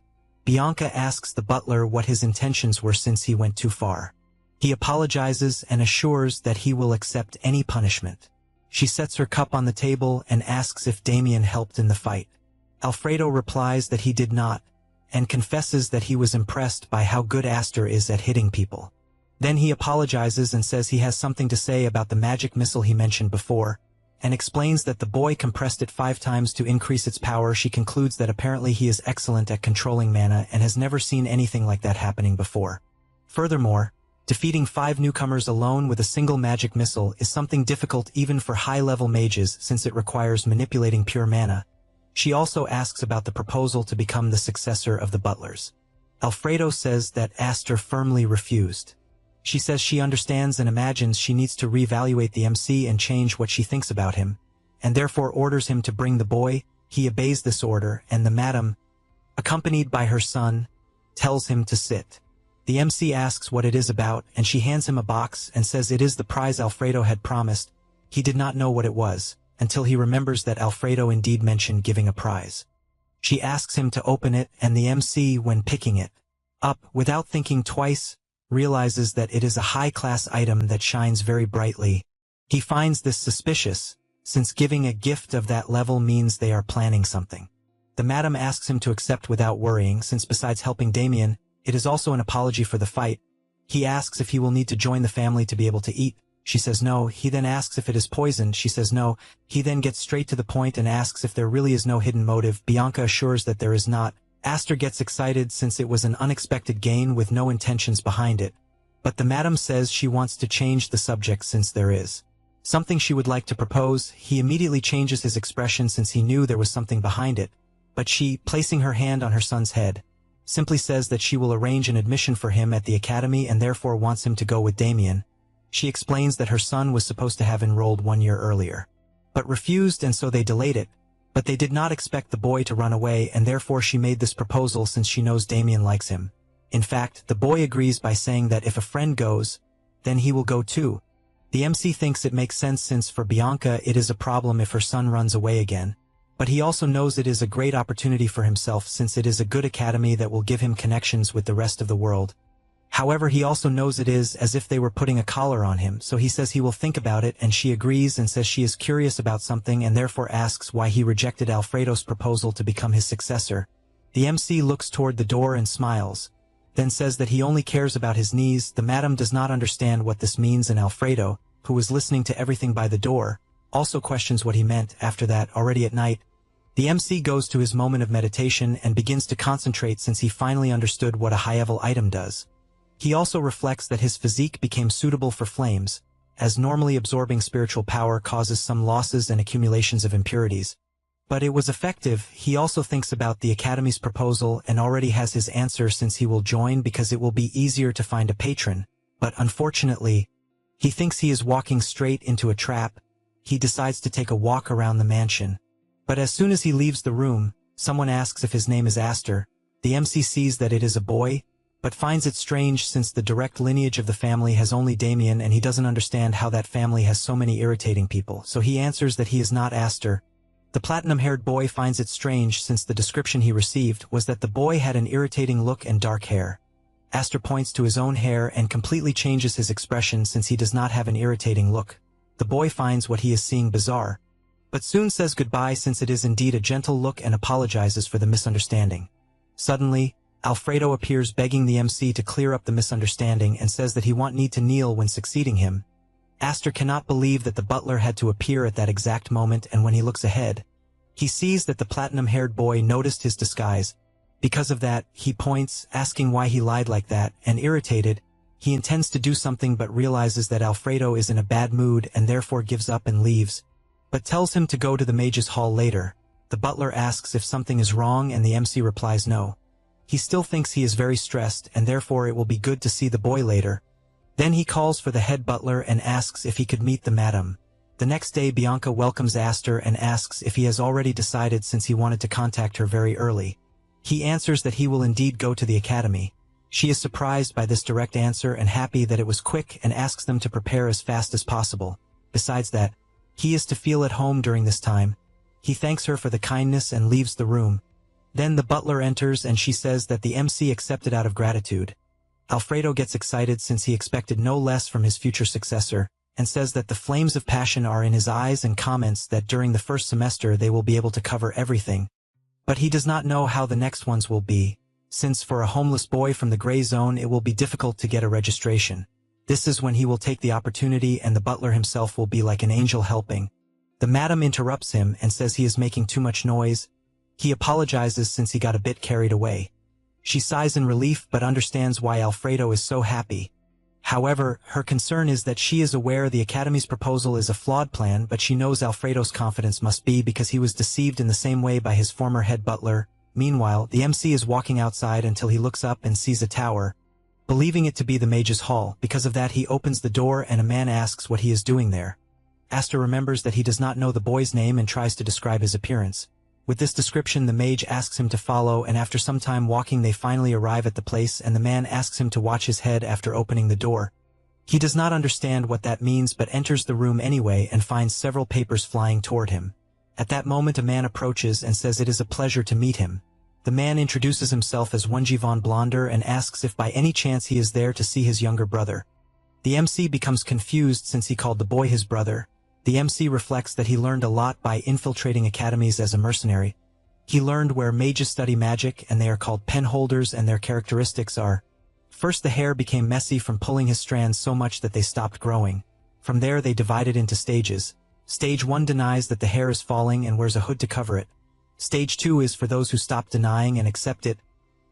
Bianca asks the butler what his intentions were since he went too far. He apologizes and assures that he will accept any punishment. She sets her cup on the table and asks if Damien helped in the fight. Alfredo replies that he did not, and confesses that he was impressed by how good Aster is at hitting people. Then he apologizes and says he has something to say about the magic missile he mentioned before, and explains that the boy compressed it 5 times to increase its power. She concludes that apparently he is excellent at controlling mana and has never seen anything like that happening before. Furthermore, defeating 5 newcomers alone with a single magic missile is something difficult even for high-level mages since it requires manipulating pure mana. She also asks about the proposal to become the successor of the butlers. Alfredo says that Aster firmly refused. She says she understands and imagines she needs to reevaluate the MC and change what she thinks about him, and therefore orders him to bring the boy. He obeys this order, and the madam, accompanied by her son, tells him to sit. The MC asks what it is about, and she hands him a box and says it is the prize Alfredo had promised. He did not know what it was, until he remembers that Alfredo indeed mentioned giving a prize. She asks him to open it, and the MC, when picking it up, without thinking twice, realizes that it is a high-class item that shines very brightly. He finds this suspicious, since giving a gift of that level means they are planning something. The madam asks him to accept without worrying, since besides helping Damien, it is also an apology for the fight. He asks if he will need to join the family to be able to eat. She says no. He then asks if it is poison. She says no. He then gets straight to the point and asks if there really is no hidden motive. Bianca assures that there is not. Aster gets excited since it was an unexpected gain with no intentions behind it. But the madam says she wants to change the subject since there is something she would like to propose. He immediately changes his expression since he knew there was something behind it. But she, placing her hand on her son's head, simply says that she will arrange an admission for him at the academy and therefore wants him to go with Damien. She explains that her son was supposed to have enrolled 1 year earlier, but refused, and so they delayed it. But they did not expect the boy to run away, and therefore she made this proposal since she knows Damien likes him. In fact, the boy agrees by saying that if a friend goes, then he will go too. The MC thinks it makes sense since for Bianca it is a problem if her son runs away again, But he also knows it is a great opportunity for himself since it is a good academy that will give him connections with the rest of the world. However, he also knows it is as if they were putting a collar on him, so he says he will think about it, and she agrees and says she is curious about something and therefore asks why he rejected Alfredo's proposal to become his successor. The MC looks toward the door and smiles, then says that he only cares about his knees. The madam does not understand what this means, and Alfredo, who was listening to everything by the door, also questions what he meant. After that, already at night, the MC goes to his moment of meditation and begins to concentrate since he finally understood what a high-level item does. He also reflects that his physique became suitable for flames, as normally absorbing spiritual power causes some losses and accumulations of impurities. But it was effective. He also thinks about the Academy's proposal and already has his answer since he will join because it will be easier to find a patron. But unfortunately, he thinks he is walking straight into a trap. He decides to take a walk around the mansion. But as soon as he leaves the room, someone asks if his name is Aster. The MC sees that it is a boy, but finds it strange since the direct lineage of the family has only Damien and he doesn't understand how that family has so many irritating people, so he answers that he is not Aster. The platinum-haired boy finds it strange since the description he received was that the boy had an irritating look and dark hair. Aster points to his own hair and completely changes his expression since he does not have an irritating look. The boy finds what he is seeing bizarre, but soon says goodbye since it is indeed a gentle look and apologizes for the misunderstanding. Suddenly, Alfredo appears begging the MC to clear up the misunderstanding and says that he won't need to kneel when succeeding him. Aster cannot believe that the butler had to appear at that exact moment, and when he looks ahead, he sees that the platinum-haired boy noticed his disguise. Because of that, he points, asking why he lied like that, and irritated, he intends to do something but realizes that Alfredo is in a bad mood and therefore gives up and leaves, but tells him to go to the mage's hall later. The butler asks if something is wrong and the MC replies no. He still thinks he is very stressed and therefore it will be good to see the boy later. Then he calls for the head butler and asks if he could meet the madam. The next day Bianca welcomes Aster and asks if he has already decided since he wanted to contact her very early. He answers that he will indeed go to the academy. She is surprised by this direct answer and happy that it was quick and asks them to prepare as fast as possible. Besides that, he is to feel at home during this time. He thanks her for the kindness and leaves the room. Then the butler enters and she says that the MC accepted out of gratitude. Alfredo gets excited since he expected no less from his future successor, and says that the flames of passion are in his eyes and comments that during the first semester they will be able to cover everything. But he does not know how the next ones will be, since for a homeless boy from the gray zone it will be difficult to get a registration. This is when he will take the opportunity and the butler himself will be like an angel helping. The madam interrupts him and says he is making too much noise. He apologizes since he got a bit carried away. She sighs in relief but understands why Alfredo is so happy. However, her concern is that she is aware the Academy's proposal is a flawed plan, but she knows Alfredo's confidence must be because he was deceived in the same way by his former head butler. Meanwhile, the MC is walking outside until he looks up and sees a tower, believing it to be the mage's hall. Because of that, he opens the door and a man asks what he is doing there. Aster remembers that he does not know the boy's name and tries to describe his appearance. With this description, the mage asks him to follow, and after some time walking they finally arrive at the place and the man asks him to watch his head after opening the door. He does not understand what that means but enters the room anyway and finds several papers flying toward him. At that moment a man approaches and says it is a pleasure to meet him. The man introduces himself as Wenji von Blonder and asks if by any chance he is there to see his younger brother. The MC becomes confused since he called the boy his brother. The MC reflects that he learned a lot by infiltrating academies as a mercenary. He learned where mages study magic and they are called penholders and their characteristics are: first, the hair became messy from pulling his strands so much that they stopped growing. From there they divided into stages. Stage 1 denies that the hair is falling and wears a hood to cover it. Stage 2 is for those who stop denying and accept it.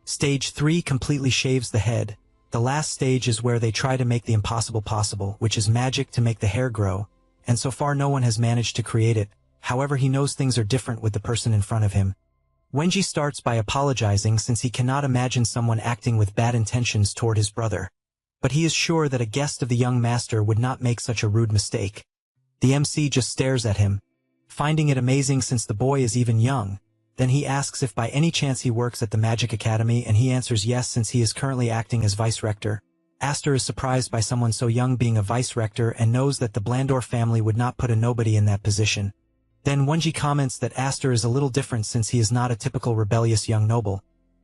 Stage 3 completely shaves the head. The last stage is where they try to make the impossible possible, which is magic to make the hair grow, and so far no one has managed to create it. However, he knows things are different with the person in front of him. Wenji starts by apologizing since he cannot imagine someone acting with bad intentions toward his brother. But he is sure that a guest of the young master would not make such a rude mistake. The MC just stares at him, finding it amazing since the boy is even young. Then he asks if by any chance he works at the Magic Academy and he answers yes since he is currently acting as vice-rector. Aster is surprised by someone so young being a vice-rector and knows that the Blandor family would not put a nobody in that position. Then Wenji comments that Aster is a little different since he is not a typical rebellious young noble.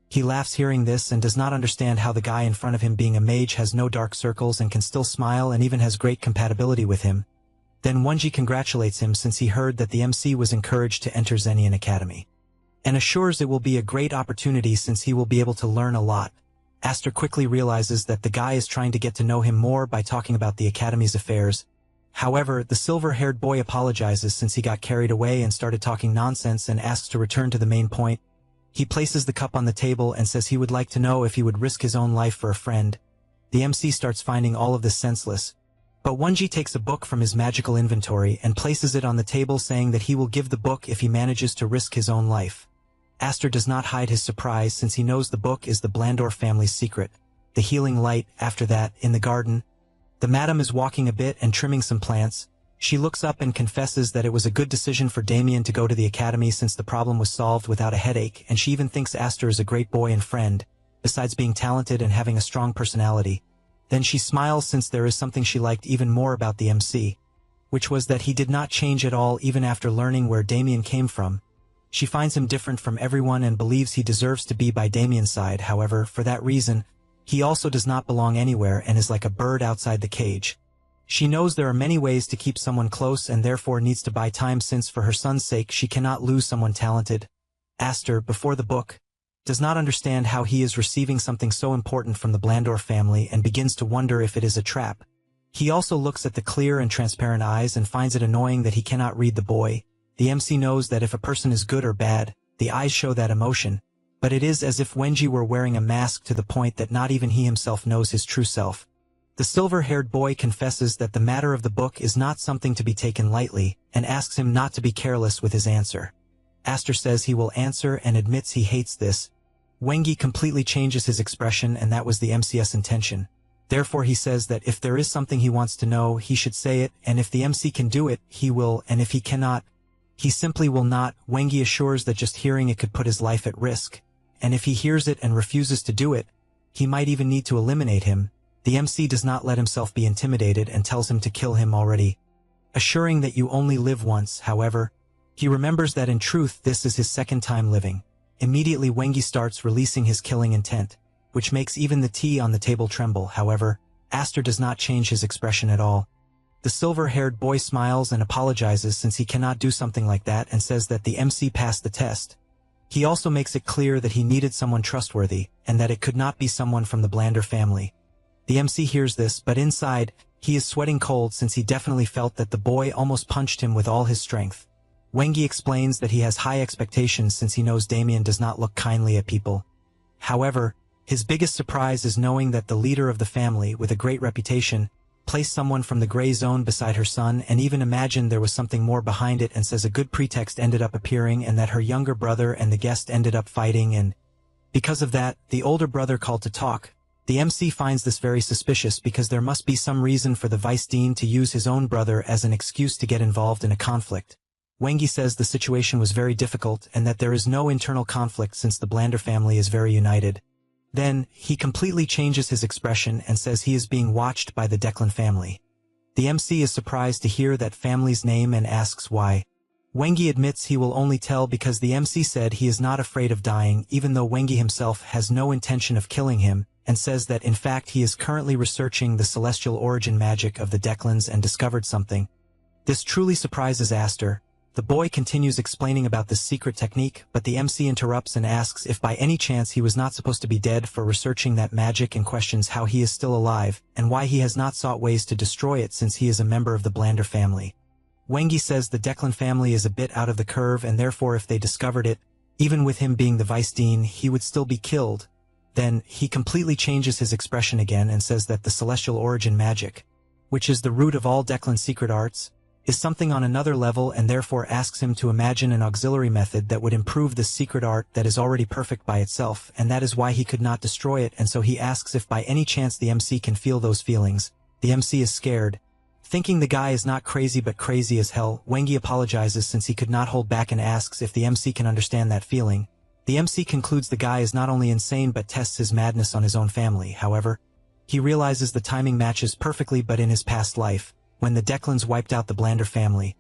He laughs hearing this and does not understand how the guy in front of him being a mage has no dark circles and can still smile and even has great compatibility with him. Then Wenji congratulates him since he heard that the MC was encouraged to enter Zenian Academy, and assures it will be a great opportunity since he will be able to learn a lot. Aster quickly realizes that the guy is trying to get to know him more by talking about the Academy's affairs. However, the silver-haired boy apologizes since he got carried away and started talking nonsense and asks to return to the main point. He places the cup on the table and says he would like to know if he would risk his own life for a friend. The MC starts finding all of this senseless, but Wenji takes a book from his magical inventory and places it on the table saying that he will give the book if he manages to risk his own life. Aster does not hide his surprise since he knows the book is the Blandor family's secret, the healing light. After that, in the garden, the madam is walking a bit and trimming some plants. She looks up and confesses that it was a good decision for Damien to go to the academy since the problem was solved without a headache, and she even thinks Aster is a great boy and friend, besides being talented and having a strong personality. Then she smiles since there is something she liked even more about the MC, which was that he did not change at all even after learning where Damien came from. She finds him different from everyone and believes he deserves to be by Damien's side. However, for that reason, he also does not belong anywhere and is like a bird outside the cage. She knows there are many ways to keep someone close and therefore needs to buy time since for her son's sake she cannot lose someone talented. Aster, before the book, does not understand how he is receiving something so important from the Blandor family and begins to wonder if it is a trap. He also looks at the clear and transparent eyes and finds it annoying that he cannot read the boy. The MC knows that if a person is good or bad, the eyes show that emotion, but it is as if Wenji were wearing a mask to the point that not even he himself knows his true self. The silver-haired boy confesses that the matter of the book is not something to be taken lightly, and asks him not to be careless with his answer. Aster says he will answer and admits he hates this. Wengi completely changes his expression and that was the MC's intention. Therefore he says that if there is something he wants to know, he should say it, and if the MC can do it, he will, and if he cannot, he simply will not. Wengi assures that just hearing it could put his life at risk, and if he hears it and refuses to do it, he might even need to eliminate him. The MC does not let himself be intimidated and tells him to kill him already, assuring that you only live once. However, he remembers that in truth this is his second time living. Immediately Wengi starts releasing his killing intent, which makes even the tea on the table tremble. However, Aster does not change his expression at all. The silver-haired boy smiles and apologizes since he cannot do something like that and says that the MC passed the test. He also makes it clear that he needed someone trustworthy, and that it could not be someone from the Blandor family. The MC hears this, but inside, he is sweating cold since he definitely felt that the boy almost punched him with all his strength. Wengi explains that he has high expectations since he knows Damien does not look kindly at people. However, his biggest surprise is knowing that the leader of the family, with a great reputation, placed someone from the gray zone beside her son and even imagined there was something more behind it, and says a good pretext ended up appearing and that her younger brother and the guest ended up fighting, and because of that, the older brother called to talk. The MC finds this very suspicious because there must be some reason for the vice dean to use his own brother as an excuse to get involved in a conflict. Wengi says the situation was very difficult and that there is no internal conflict since the Blandor family is very united. Then, he completely changes his expression and says he is being watched by the Declan family. The MC is surprised to hear that family's name and asks why. Wengi admits he will only tell because the MC said he is not afraid of dying, even though Wengi himself has no intention of killing him, and says that in fact he is currently researching the celestial origin magic of the Declans and discovered something. This truly surprises Aster. The boy continues explaining about this secret technique, but the MC interrupts and asks if by any chance he was not supposed to be dead for researching that magic, and questions how he is still alive, and why he has not sought ways to destroy it since he is a member of the Blandor family. Wengi says the Declan family is a bit out of the curve and therefore if they discovered it, even with him being the vice dean, he would still be killed. Then, he completely changes his expression again and says that the celestial origin magic, which is the root of all Declan's secret arts, is something on another level, and therefore asks him to imagine an auxiliary method that would improve this secret art that is already perfect by itself, and that is why he could not destroy it, and so he asks if by any chance the MC can feel those feelings. The MC is scared, thinking the guy is not crazy but crazy as hell. Wengi apologizes since he could not hold back and asks if the MC can understand that feeling. The MC concludes the guy is not only insane but tests his madness on his own family. However, he realizes the timing matches perfectly, but in his past life, when the Declans wiped out the Blandor family,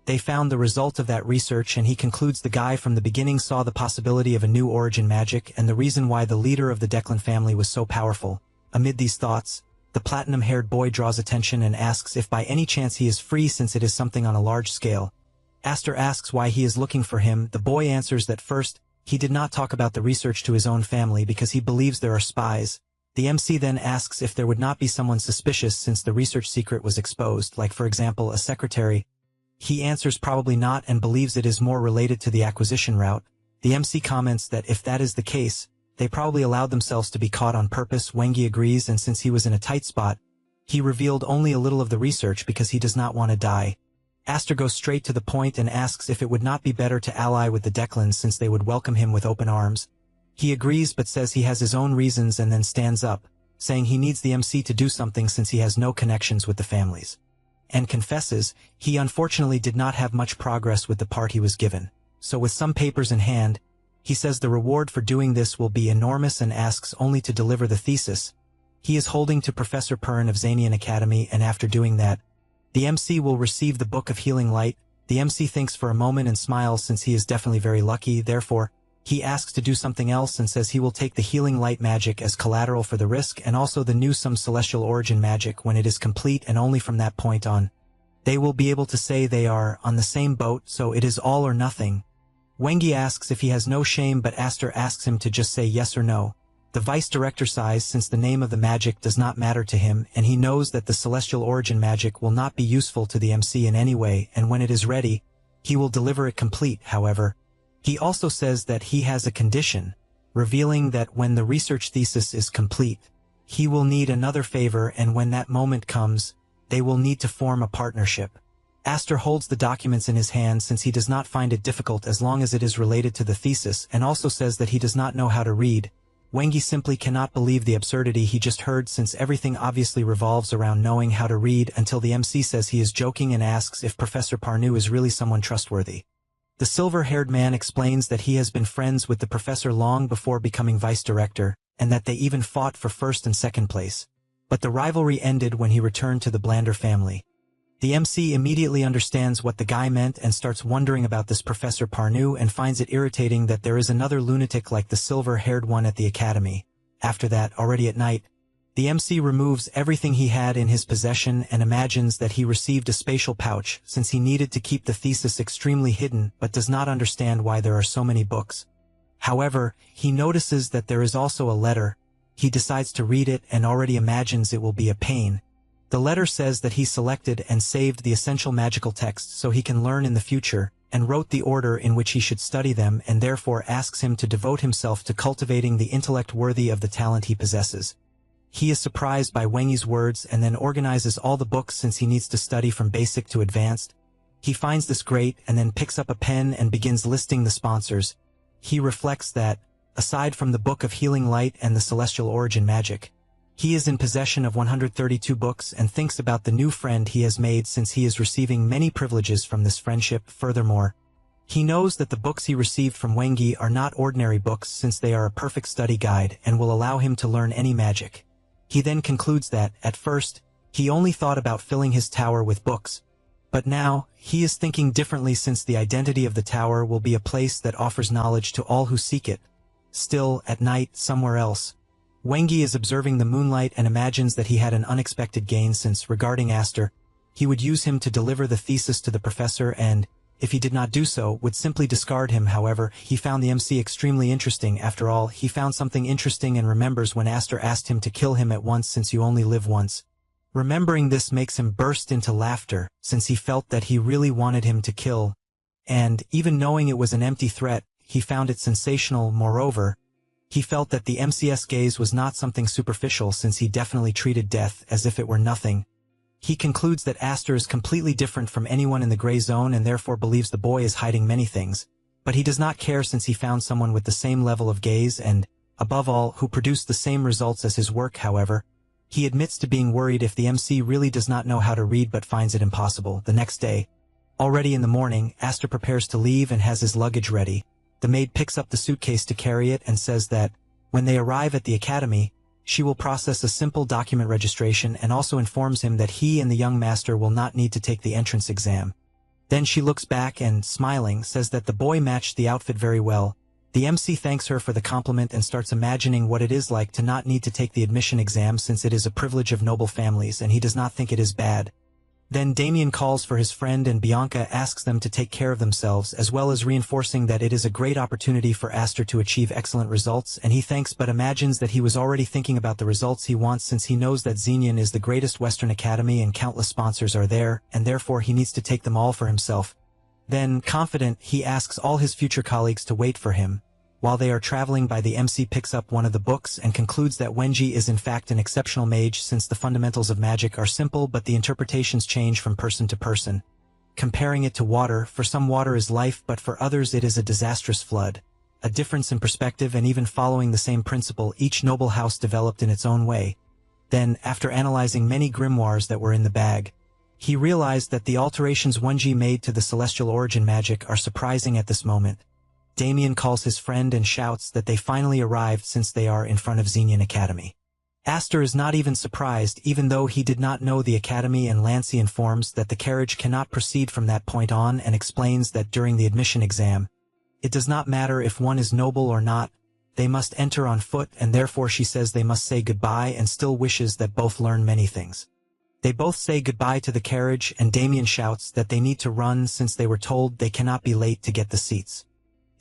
They found the result of that research, and he concludes the guy from the beginning saw the possibility of a new origin magic and the reason why the leader of the Declan family was so powerful. Amid these thoughts, the platinum-haired boy draws attention and asks if by any chance he is free, since it is something on a large scale. Aster asks why he is looking for him. The boy answers that first, he did not talk about the research to his own family because he believes there are spies. The MC then asks if there would not be someone suspicious since the research secret was exposed, like for example a secretary. He answers probably not and believes it is more related to the acquisition route. The MC comments that if that is the case, they probably allowed themselves to be caught on purpose. Wengi agrees, and since he was in a tight spot, he revealed only a little of the research because he does not want to die. Aster goes straight to the point and asks if it would not be better to ally with the Declans since they would welcome him with open arms. He agrees but says he has his own reasons and then stands up, saying he needs the MC to do something since he has no connections with the families. And confesses he unfortunately did not have much progress with the part he was given. So with some papers in hand, he says the reward for doing this will be enormous and asks only to deliver the thesis he is holding to Professor Pern of Zanian Academy, and after doing that, the MC will receive the Book of Healing Light. The MC thinks for a moment and smiles since he is definitely very lucky. Therefore, he asks to do something else and says he will take the Healing Light magic as collateral for the risk and also the new some celestial origin magic when it is complete, and only from that point on, they will be able to say they are on the same boat, so it is all or nothing. Wengi asks if he has no shame, but Aster asks him to just say yes or no. The vice director sighs since the name of the magic does not matter to him, and he knows that the celestial origin magic will not be useful to the MC in any way, and when it is ready, he will deliver it complete. However, he also says that he has a condition, revealing that when the research thesis is complete, he will need another favor, and when that moment comes, they will need to form a partnership. Aster holds the documents in his hand since he does not find it difficult as long as it is related to the thesis, and also says that he does not know how to read. Wengi simply cannot believe the absurdity he just heard since everything obviously revolves around knowing how to read, until the MC says he is joking and asks if Professor Parnu is really someone trustworthy. The silver-haired man explains that he has been friends with the professor long before becoming vice director, and that they even fought for first and second place. But the rivalry ended when he returned to the Blander family. The MC immediately understands what the guy meant and starts wondering about this Professor Parnu and finds it irritating that there is another lunatic like the silver-haired one at the academy. After that, already at night, the MC removes everything he had in his possession and imagines that he received a spatial pouch since he needed to keep the thesis extremely hidden but does not understand why there are so many books. However, he notices that there is also a letter. He decides to read it and already imagines it will be a pain. The letter says that he selected and saved the essential magical texts so he can learn in the future, and wrote the order in which he should study them, and therefore asks him to devote himself to cultivating the intellect worthy of the talent he possesses. He is surprised by Wengi's words and then organizes all the books since he needs to study from basic to advanced. He finds this great and then picks up a pen and begins listing the sponsors. He reflects that, aside from the Book of Healing Light and the Celestial Origin Magic, he is in possession of 132 books and thinks about the new friend he has made since he is receiving many privileges from this friendship. Furthermore, he knows that the books he received from Wengi are not ordinary books since they are a perfect study guide and will allow him to learn any magic. He then concludes that, at first, he only thought about filling his tower with books, but now, he is thinking differently since the identity of the tower will be a place that offers knowledge to all who seek it. Still, at night, somewhere else, Wengi is observing the moonlight and imagines that he had an unexpected gain since, regarding Aster, he would use him to deliver the thesis to the professor and, if he did not do so, would simply discard him. However, he found the MC extremely interesting. After all, he found something interesting and remembers when Aster asked him to kill him at once since you only live once. Remembering this makes him burst into laughter, since he felt that he really wanted him to kill. And, even knowing it was an empty threat, he found it sensational. Moreover, he felt that the MC's gaze was not something superficial since he definitely treated death as if it were nothing. He concludes that Aster is completely different from anyone in the gray zone and therefore believes the boy is hiding many things, but he does not care since he found someone with the same level of gaze and, above all, who produced the same results as his work. However, he admits to being worried if the MC really does not know how to read but finds it impossible. The next day, already in the morning, Aster prepares to leave and has his luggage ready. The maid picks up the suitcase to carry it and says that, when they arrive at the academy, she will process a simple document registration and also informs him that he and the young master will not need to take the entrance exam. Then she looks back and, smiling, says that the boy matched the outfit very well. The MC thanks her for the compliment and starts imagining what it is like to not need to take the admission exam since it is a privilege of noble families and he does not think it is bad. Then Damien calls for his friend and Bianca asks them to take care of themselves as well as reinforcing that it is a great opportunity for Aster to achieve excellent results and he thanks but imagines that he was already thinking about the results he wants since he knows that Xenion is the greatest Western academy and countless sponsors are there and therefore he needs to take them all for himself. Then, confident, he asks all his future colleagues to wait for him. While they are traveling by, the MC picks up one of the books and concludes that Wenji is in fact an exceptional mage since the fundamentals of magic are simple but the interpretations change from person to person. Comparing it to water, for some water is life but for others it is a disastrous flood. A difference in perspective and even following the same principle each noble house developed in its own way. Then, after analyzing many grimoires that were in the bag, he realized that the alterations Wenji made to the celestial origin magic are surprising at this moment. Damien calls his friend and shouts that they finally arrived since they are in front of Xenion Academy. Aster is not even surprised even though he did not know the academy and Lancy informs that the carriage cannot proceed from that point on and explains that during the admission exam, it does not matter if one is noble or not, they must enter on foot and therefore she says they must say goodbye and still wishes that both learn many things. They both say goodbye to the carriage and Damien shouts that they need to run since they were told they cannot be late to get the seats.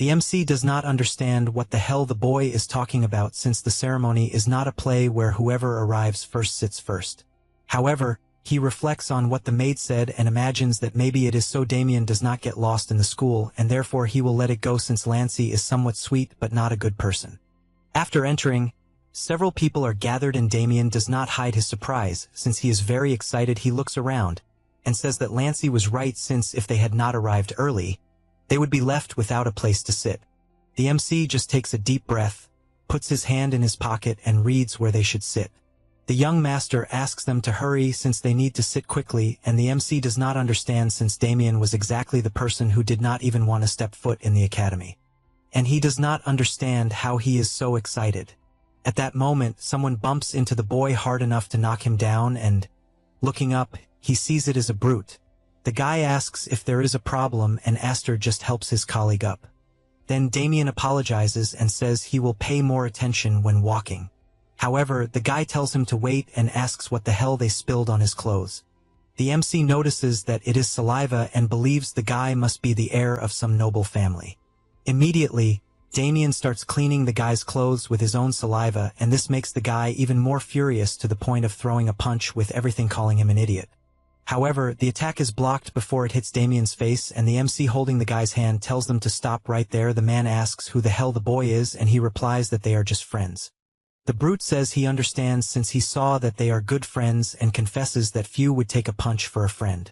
The MC does not understand what the hell the boy is talking about since the ceremony is not a play where whoever arrives first sits first. However, he reflects on what the maid said and imagines that maybe it is so Damien does not get lost in the school and therefore he will let it go since Lancy is somewhat sweet but not a good person. After entering, several people are gathered and Damien does not hide his surprise since he is very excited. He looks around and says that Lancy was right since if they had not arrived early, they would be left without a place to sit. The MC just takes a deep breath, puts his hand in his pocket and reads where they should sit. The young master asks them to hurry since they need to sit quickly and the MC does not understand since Damien was exactly the person who did not even want to step foot in the academy. And he does not understand how he is so excited. At that moment, someone bumps into the boy hard enough to knock him down and, looking up, he sees it as a brute. The guy asks if there is a problem and Aster just helps his colleague up. Then Damien apologizes and says he will pay more attention when walking. However, the guy tells him to wait and asks what the hell they spilled on his clothes. The MC notices that it is saliva and believes the guy must be the heir of some noble family. Immediately, Damien starts cleaning the guy's clothes with his own saliva and this makes the guy even more furious to the point of throwing a punch with everything calling him an idiot. However, the attack is blocked before it hits Damien's face and the MC holding the guy's hand tells them to stop right there. The man asks who the hell the boy is and he replies that they are just friends. The brute says he understands since he saw that they are good friends and confesses that few would take a punch for a friend.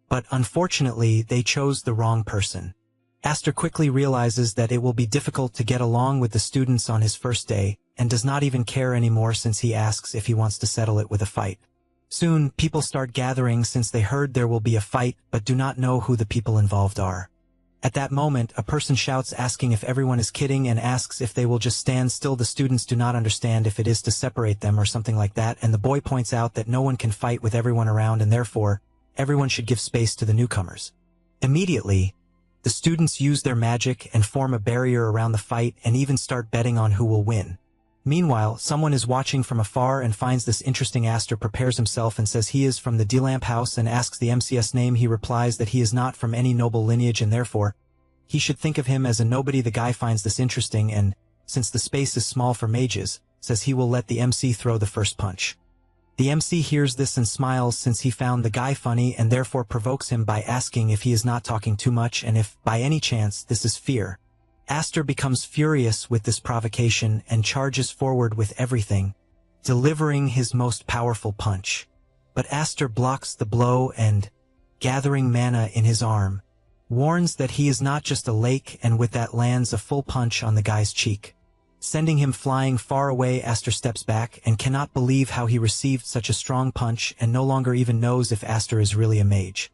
But unfortunately, they chose the wrong person. Aster quickly realizes that it will be difficult to get along with the students on his first day and does not even care anymore since he asks if he wants to settle it with a fight. Soon, people start gathering since they heard there will be a fight but do not know who the people involved are. At that moment, a person shouts asking if everyone is kidding and asks if they will just stand still. The students do not understand if it is to separate them or something like that and the boy points out that no one can fight with everyone around and therefore, everyone should give space to the newcomers. Immediately, the students use their magic and form a barrier around the fight and even start betting on who will win. Meanwhile, someone is watching from afar and finds this interesting. Aster prepares himself and says he is from the D-Lamp house and asks the MC's name. He replies that he is not from any noble lineage and therefore, he should think of him as a nobody. The guy finds this interesting and, since the space is small for mages, says he will let the MC throw the first punch. The MC hears this and smiles since he found the guy funny and therefore provokes him by asking if he is not talking too much and if, by any chance, this is fear. Aster becomes furious with this provocation and charges forward with everything, delivering his most powerful punch. But Aster blocks the blow and, gathering mana in his arm, warns that he is not just a lake and with that lands a full punch on the guy's cheek. Sending him flying far away, Aster steps back and cannot believe how he received such a strong punch and no longer even knows if Aster is really a mage.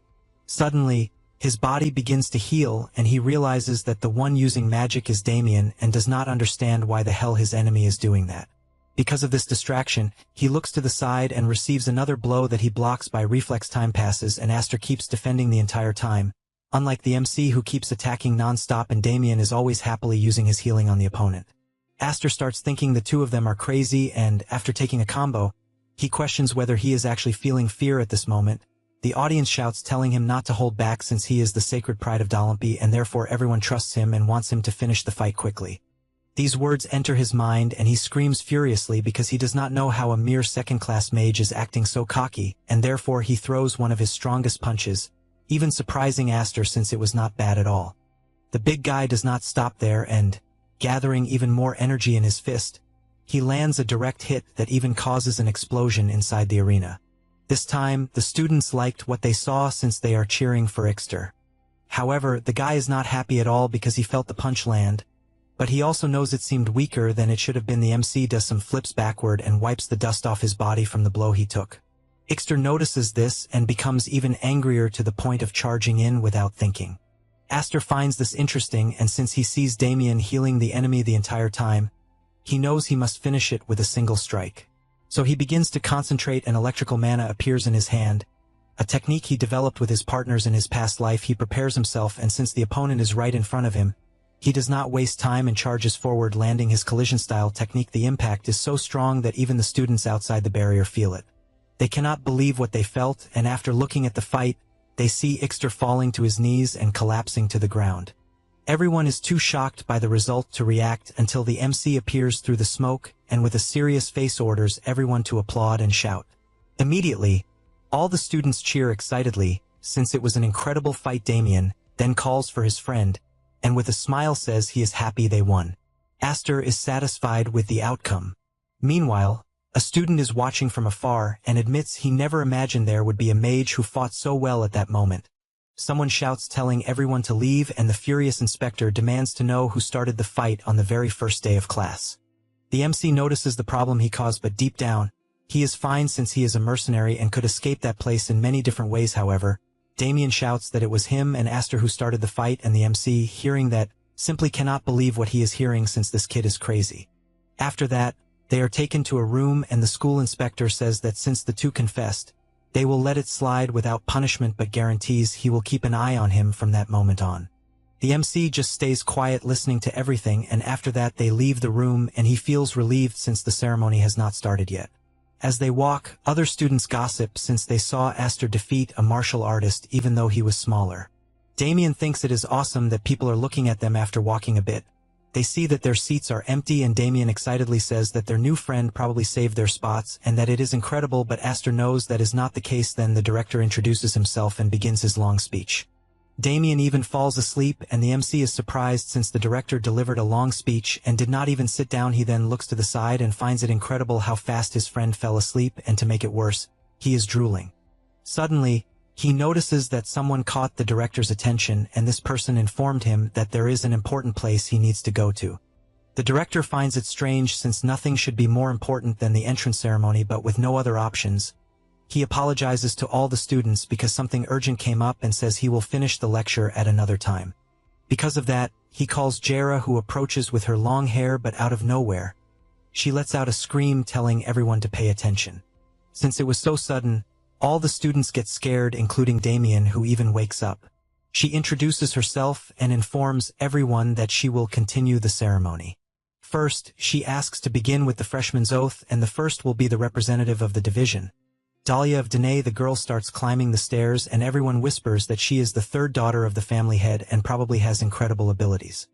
Suddenly, his body begins to heal and he realizes that the one using magic is Damien and does not understand why the hell his enemy is doing that. Because of this distraction, he looks to the side and receives another blow that he blocks by reflex. Time passes and Aster keeps defending the entire time, unlike the MC who keeps attacking non-stop, and Damien is always happily using his healing on the opponent. Aster starts thinking the two of them are crazy, and after taking a combo, he questions whether he is actually feeling fear at this moment. The audience shouts, telling him not to hold back since he is the sacred pride of Dalampi, and therefore everyone trusts him and wants him to finish the fight quickly. These words enter his mind and he screams furiously because he does not know how a mere second-class mage is acting so cocky, and therefore he throws one of his strongest punches, even surprising Aster since it was not bad at all. The big guy does not stop there and, gathering even more energy in his fist, he lands a direct hit that even causes an explosion inside the arena. This time, the students liked what they saw since they are cheering for Ixter. However, the guy is not happy at all because he felt the punch land, but he also knows it seemed weaker than it should have been. The MC does some flips backward and wipes the dust off his body from the blow he took. Ixter notices this and becomes even angrier to the point of charging in without thinking. Aster finds this interesting, and since he sees Damien healing the enemy the entire time, he knows he must finish it with a single strike. So he begins to concentrate and electrical mana appears in his hand, a technique he developed with his partners in his past life. He prepares himself, and since the opponent is right in front of him, he does not waste time and charges forward, landing his collision-style technique. The impact is so strong that even the students outside the barrier feel it. They cannot believe what they felt, and after looking at the fight, they see Ixter falling to his knees and collapsing to the ground. Everyone is too shocked by the result to react until the MC appears through the smoke and with a serious face orders everyone to applaud and shout. Immediately, all the students cheer excitedly, since it was an incredible fight. Damien then calls for his friend, and with a smile says he is happy they won. Aster is satisfied with the outcome. Meanwhile, a student is watching from afar and admits he never imagined there would be a mage who fought so well at that moment. Someone shouts, telling everyone to leave, and the furious inspector demands to know who started the fight on the very first day of class. The MC notices the problem he caused, but deep down, he is fine since he is a mercenary and could escape that place in many different ways. However, Damien shouts that it was him and Aster who started the fight, and the MC, hearing that, simply cannot believe what he is hearing since this kid is crazy. After that, they are taken to a room, and the school inspector says that since the two confessed, they will let it slide without punishment, but guarantees he will keep an eye on him from that moment on. The MC just stays quiet listening to everything, and after that they leave the room, and he feels relieved since the ceremony has not started yet. As they walk, other students gossip since they saw Aster defeat a martial artist even though he was smaller. Damien thinks it is awesome that people are looking at them. After walking a bit, they see that their seats are empty, and Damien excitedly says that their new friend probably saved their spots and that it is incredible, but Aster knows that is not the case. Then the director introduces himself and begins his long speech. Damien even falls asleep, and the MC is surprised since the director delivered a long speech and did not even sit down. He then looks to the side and finds it incredible how fast his friend fell asleep, and to make it worse, he is drooling. Suddenly, he notices that someone caught the director's attention, and this person informed him that there is an important place he needs to go to. The director finds it strange since nothing should be more important than the entrance ceremony, but with no other options, he apologizes to all the students because something urgent came up and says he will finish the lecture at another time. Because of that, he calls Jera, who approaches with her long hair, but out of nowhere, she lets out a scream telling everyone to pay attention. Since it was so sudden, all the students get scared, including Damien, who even wakes up. She introduces herself and informs everyone that she will continue the ceremony. First, she asks to begin with the freshman's oath, and the first will be the representative of the division. Dahlia of Danae. The girl starts climbing the stairs, and everyone whispers that she is the third daughter of the family head and probably has incredible abilities.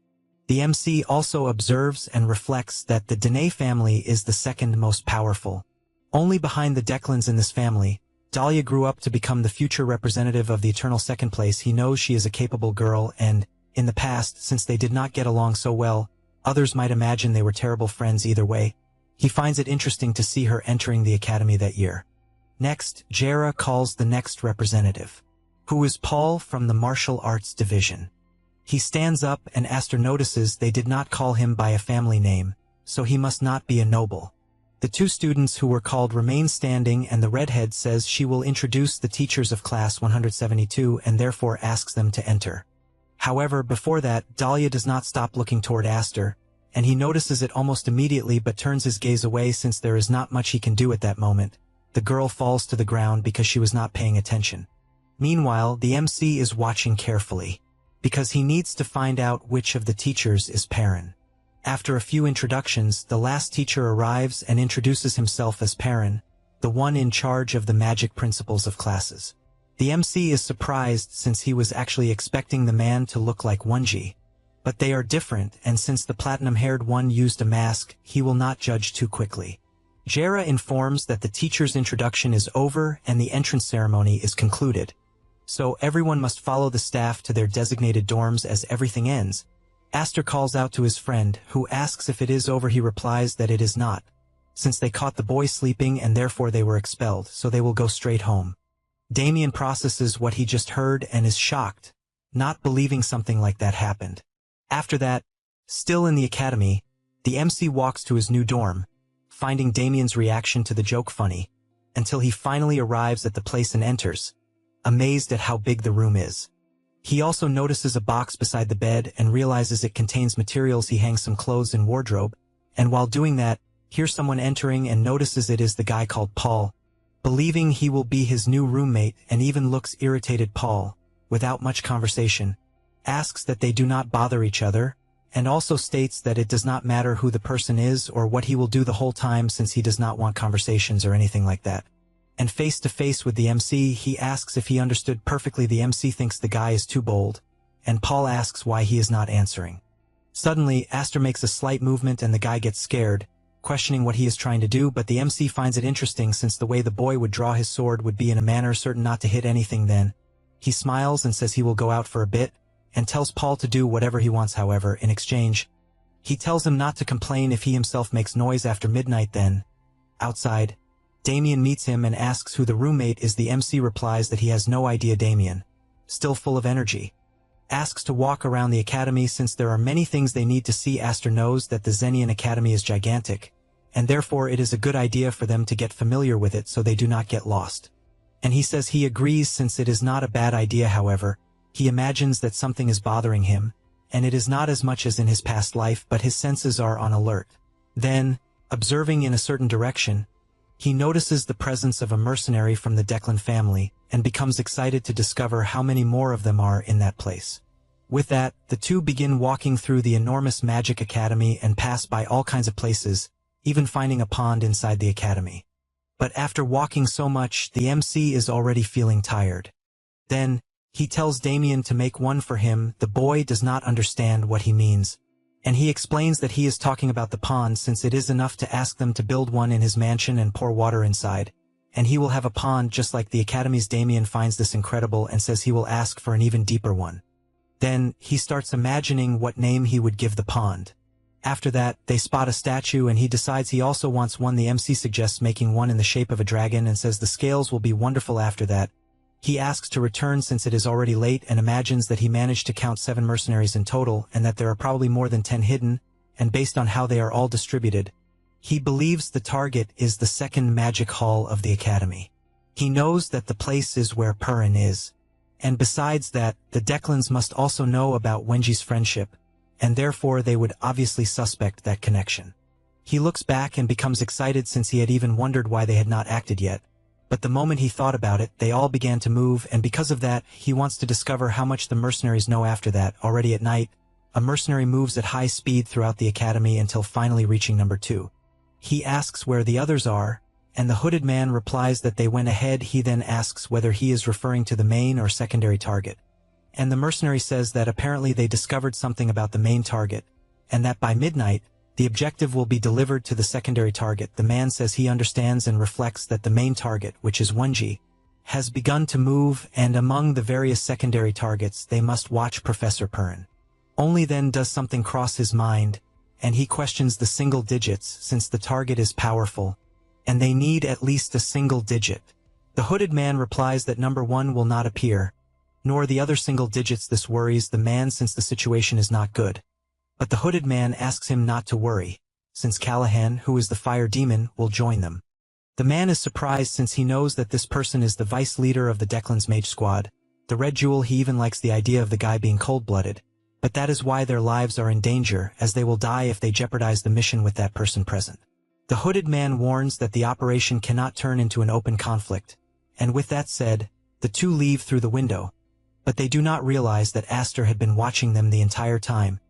The MC also observes and reflects that the Danae family is the second most powerful. Only behind the Declans in this family, Dahlia grew up to become the future representative of the eternal second place. He knows she is a capable girl, and, in the past, since they did not get along so well, others might imagine they were terrible friends. Either way, he finds it interesting to see her entering the academy that year. Next, Jera calls the next representative, who is Paul from the martial arts division. He stands up, and Aster notices they did not call him by a family name, so he must not be a noble. The two students who were called remain standing, and the redhead says she will introduce the teachers of class 172 and therefore asks them to enter. However, before that, Dahlia does not stop looking toward Aster, and he notices it almost immediately but turns his gaze away since there is not much he can do at that moment. The girl falls to the ground because she was not paying attention. Meanwhile, the MC is watching carefully, because he needs to find out which of the teachers is Perrin. After a few introductions, the last teacher arrives and introduces himself as Perrin, the one in charge of the magic principles of classes. The MC is surprised since he was actually expecting the man to look like Wonji. But they are different, and since the platinum-haired one used a mask, he will not judge too quickly. Jera informs that the teacher's introduction is over and the entrance ceremony is concluded. So everyone must follow the staff to their designated dorms as everything ends. Aster calls out to his friend, who asks if it is over. He replies that it is not, since they caught the boy sleeping and therefore they were expelled, so they will go straight home. Damien processes what he just heard and is shocked, not believing something like that happened. After that, still in the academy, the MC walks to his new dorm, finding Damien's reaction to the joke funny, until he finally arrives at the place and enters, amazed at how big the room is. He also notices a box beside the bed and realizes it contains materials. He hangs some clothes in wardrobe, and while doing that, hears someone entering and notices it is the guy called Paul. Believing he will be his new roommate and even looks irritated, Paul, without much conversation, asks that they do not bother each other, and also states that it does not matter who the person is or what he will do the whole time since he does not want conversations or anything like that. And face to face with the MC, he asks if he understood perfectly. The MC thinks the guy is too bold, and Paul asks why he is not answering. Suddenly, Aster makes a slight movement and the guy gets scared, questioning what he is trying to do, but the MC finds it interesting since the way the boy would draw his sword would be in a manner certain not to hit anything. Then, he smiles and says he will go out for a bit, and tells Paul to do whatever he wants. However, in exchange, he tells him not to complain if he himself makes noise after midnight. Then, outside, Damien meets him and asks who the roommate is. The MC replies that he has no idea. Damien, still full of energy, asks to walk around the academy since there are many things they need to see. Aster knows that the Zenian Academy is gigantic, and therefore it is a good idea for them to get familiar with it so they do not get lost. And he says he agrees since it is not a bad idea. However, he imagines that something is bothering him, and it is not as much as in his past life, but his senses are on alert. Then, observing in a certain direction, he notices the presence of a mercenary from the Declan family, and becomes excited to discover how many more of them are in that place. With that, the two begin walking through the enormous magic academy and pass by all kinds of places, even finding a pond inside the academy. But after walking so much, the MC is already feeling tired. Then, he tells Damien to make one for him. The boy does not understand what he means, and he explains that he is talking about the pond since it is enough to ask them to build one in his mansion and pour water inside, and he will have a pond just like the academy's. Damien finds this incredible and says he will ask for an even deeper one. Then, he starts imagining what name he would give the pond. After that, they spot a statue and he decides he also wants one. The MC suggests making one in the shape of a dragon and says the scales will be wonderful. After that, he asks to return since it is already late and imagines that he managed to count 7 mercenaries in total and that there are probably more than 10 hidden, and based on how they are all distributed, he believes the target is the second magic hall of the academy. He knows that the place is where Perrin is, and besides that, the Declans must also know about Wenji's friendship, and therefore they would obviously suspect that connection. He looks back and becomes excited since he had even wondered why they had not acted yet. But the moment he thought about it, they all began to move, and because of that, he wants to discover how much the mercenaries know. After that, already at night, a mercenary moves at high speed throughout the academy until finally reaching number 2. He asks where the others are, and the hooded man replies that they went ahead. He then asks whether he is referring to the main or secondary target. And the mercenary says that apparently they discovered something about the main target, and that by midnight, the objective will be delivered to the secondary target. The man says he understands and reflects that the main target, which is Wenji, has begun to move, and among the various secondary targets they must watch Professor Perrin. Only then does something cross his mind, and he questions the single digits since the target is powerful, and they need at least a single digit. The hooded man replies that number 1 will not appear, nor the other single digits. This worries the man since the situation is not good. But the hooded man asks him not to worry, since Callahan, who is the fire demon, will join them. The man is surprised since he knows that this person is the vice leader of the Declan's mage squad. The red jewel, he even likes the idea of the guy being cold-blooded, but that is why their lives are in danger, as they will die if they jeopardize the mission with that person present. The hooded man warns that the operation cannot turn into an open conflict, and with that said, The two leave through the window, but they do not realize that Aster had been watching them the entire time,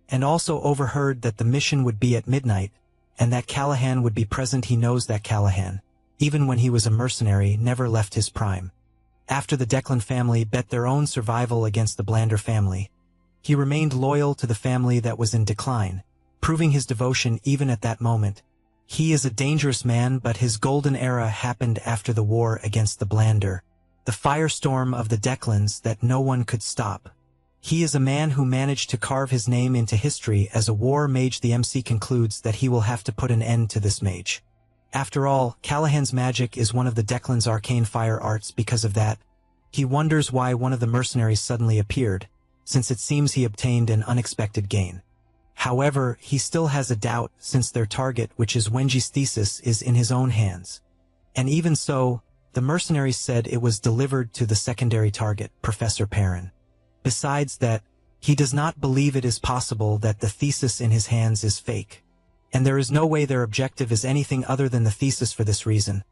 and also overheard that the mission would be at midnight, and that Callahan would be present. He knows that Callahan, even when he was a mercenary, never left his prime. After the Declan family bet their own survival against the Blander family, he remained loyal to the family that was in decline, proving his devotion even at that moment. He is a dangerous man, but his golden era happened after the war against the Blander, the firestorm of the Declans that no one could stop. He is a man who managed to carve his name into history as a war mage. The MC concludes that he will have to put an end to this mage. After all, Callahan's magic is one of the Declan's arcane fire arts. Because of that, he wonders why one of the mercenaries suddenly appeared, since it seems he obtained an unexpected gain. However, he still has a doubt, since their target, which is Wenji's thesis, is in his own hands. And even so, the mercenaries said it was delivered to the secondary target, Professor Perrin. Besides that, he does not believe it is possible that the thesis in his hands is fake. And there is no way their objective is anything other than the thesis. For this reason,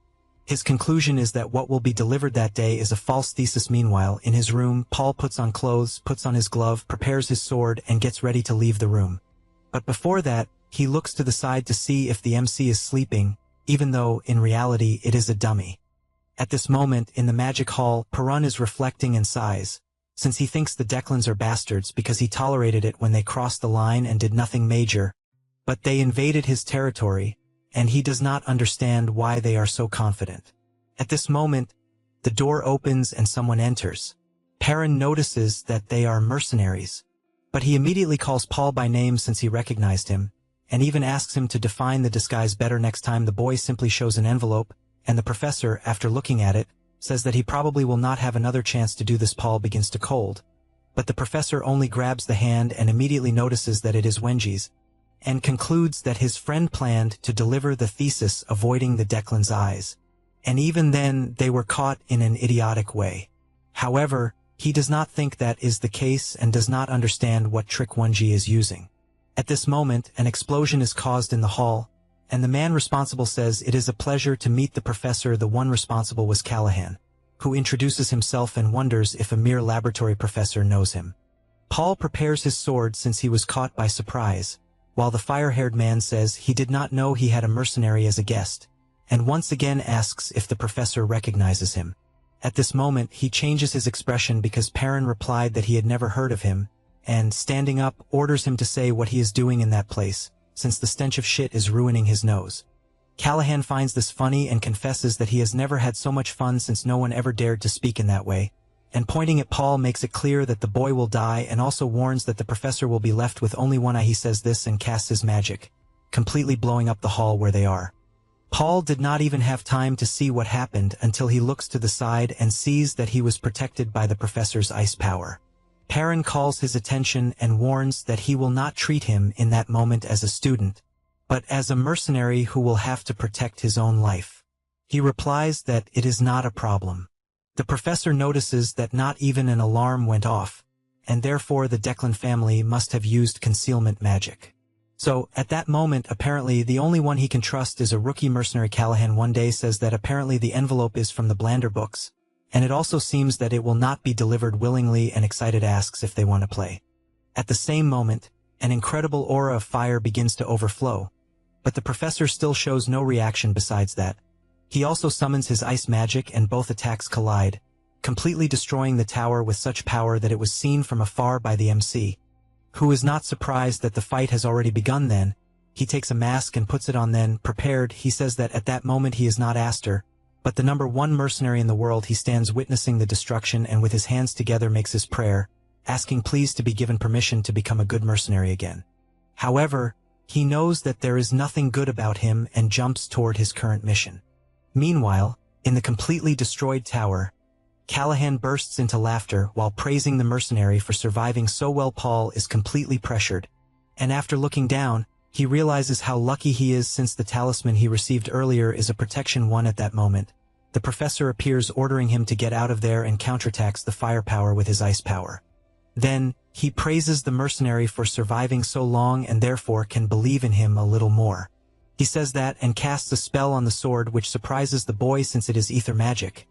his conclusion is that what will be delivered that day is a false thesis. Meanwhile, in his room, Paul puts on clothes, puts on his glove, prepares his sword, and gets ready to leave the room. But before that, he looks to the side to see if the MC is sleeping, even though, in reality, it is a dummy. At this moment, in the magic hall, Perrin is reflecting and sighs, since he thinks the Declans are bastards because he tolerated it when they crossed the line and did nothing major. But they invaded his territory, and he does not understand why they are so confident. At this moment, the door opens and someone enters. Perrin notices that they are mercenaries, but he immediately calls Paul by name since he recognized him, and even asks him to define the disguise better next time. The boy simply shows an envelope, and the professor, after looking at it, says that he probably will not have another chance to do this. Paul begins to cold, but the professor only grabs the hand and immediately notices that it is Wenji's, and concludes that his friend planned to deliver the thesis avoiding the Declan's eyes. And even then, they were caught in an idiotic way. However, he does not think that is the case and does not understand what trick Wenji is using. At this moment, an explosion is caused in the hall, and the man responsible says it is a pleasure to meet the professor. The one responsible was Callahan, who introduces himself and wonders if a mere laboratory professor knows him. Paul prepares his sword since he was caught by surprise, while the fire-haired man says he did not know he had a mercenary as a guest, and once again asks if the professor recognizes him. At this moment, he changes his expression because Perrin replied that he had never heard of him, and, standing up, orders him to say what he is doing in that place, since the stench of shit is ruining his nose. Callahan finds this funny and confesses that he has never had so much fun since no one ever dared to speak in that way, and pointing at Paul makes it clear that the boy will die and also warns that the professor will be left with only one eye. He says this and casts his magic, completely blowing up the hall where they are. Paul did not even have time to see what happened until he looks to the side and sees that he was protected by the professor's ice power. Perrin calls his attention and warns that he will not treat him in that moment as a student, but as a mercenary who will have to protect his own life. He replies that it is not a problem. The professor notices that not even an alarm went off, and therefore the Declan family must have used concealment magic. So, at that moment, apparently the only one he can trust is a rookie mercenary. Callahan one day says that apparently the envelope is from the Blander books, and it also seems that it will not be delivered willingly, and excited asks if they want to play. At the same moment, an incredible aura of fire begins to overflow, but the professor still shows no reaction. Besides that, he also summons his ice magic and both attacks collide, completely destroying the tower with such power that it was seen from afar by the MC, who is not surprised that the fight has already begun. Then, he takes a mask and puts it on. Then, prepared, he says that at that moment he is not Aster, but the number one mercenary in the world. He stands witnessing the destruction and with his hands together makes his prayer, asking please to be given permission to become a good mercenary again. However, he knows that there is nothing good about him and jumps toward his current mission. Meanwhile, in the completely destroyed tower, Callahan bursts into laughter while praising the mercenary for surviving so well. Paul is completely pressured, and after looking down, he realizes how lucky he is since the talisman he received earlier is a protection one. At that moment, the professor appears ordering him to get out of there and counterattacks the firepower with his ice power. Then, he praises the mercenary for surviving so long and therefore can believe in him a little more. He says that and casts a spell on the sword which surprises the boy since it is ether magic,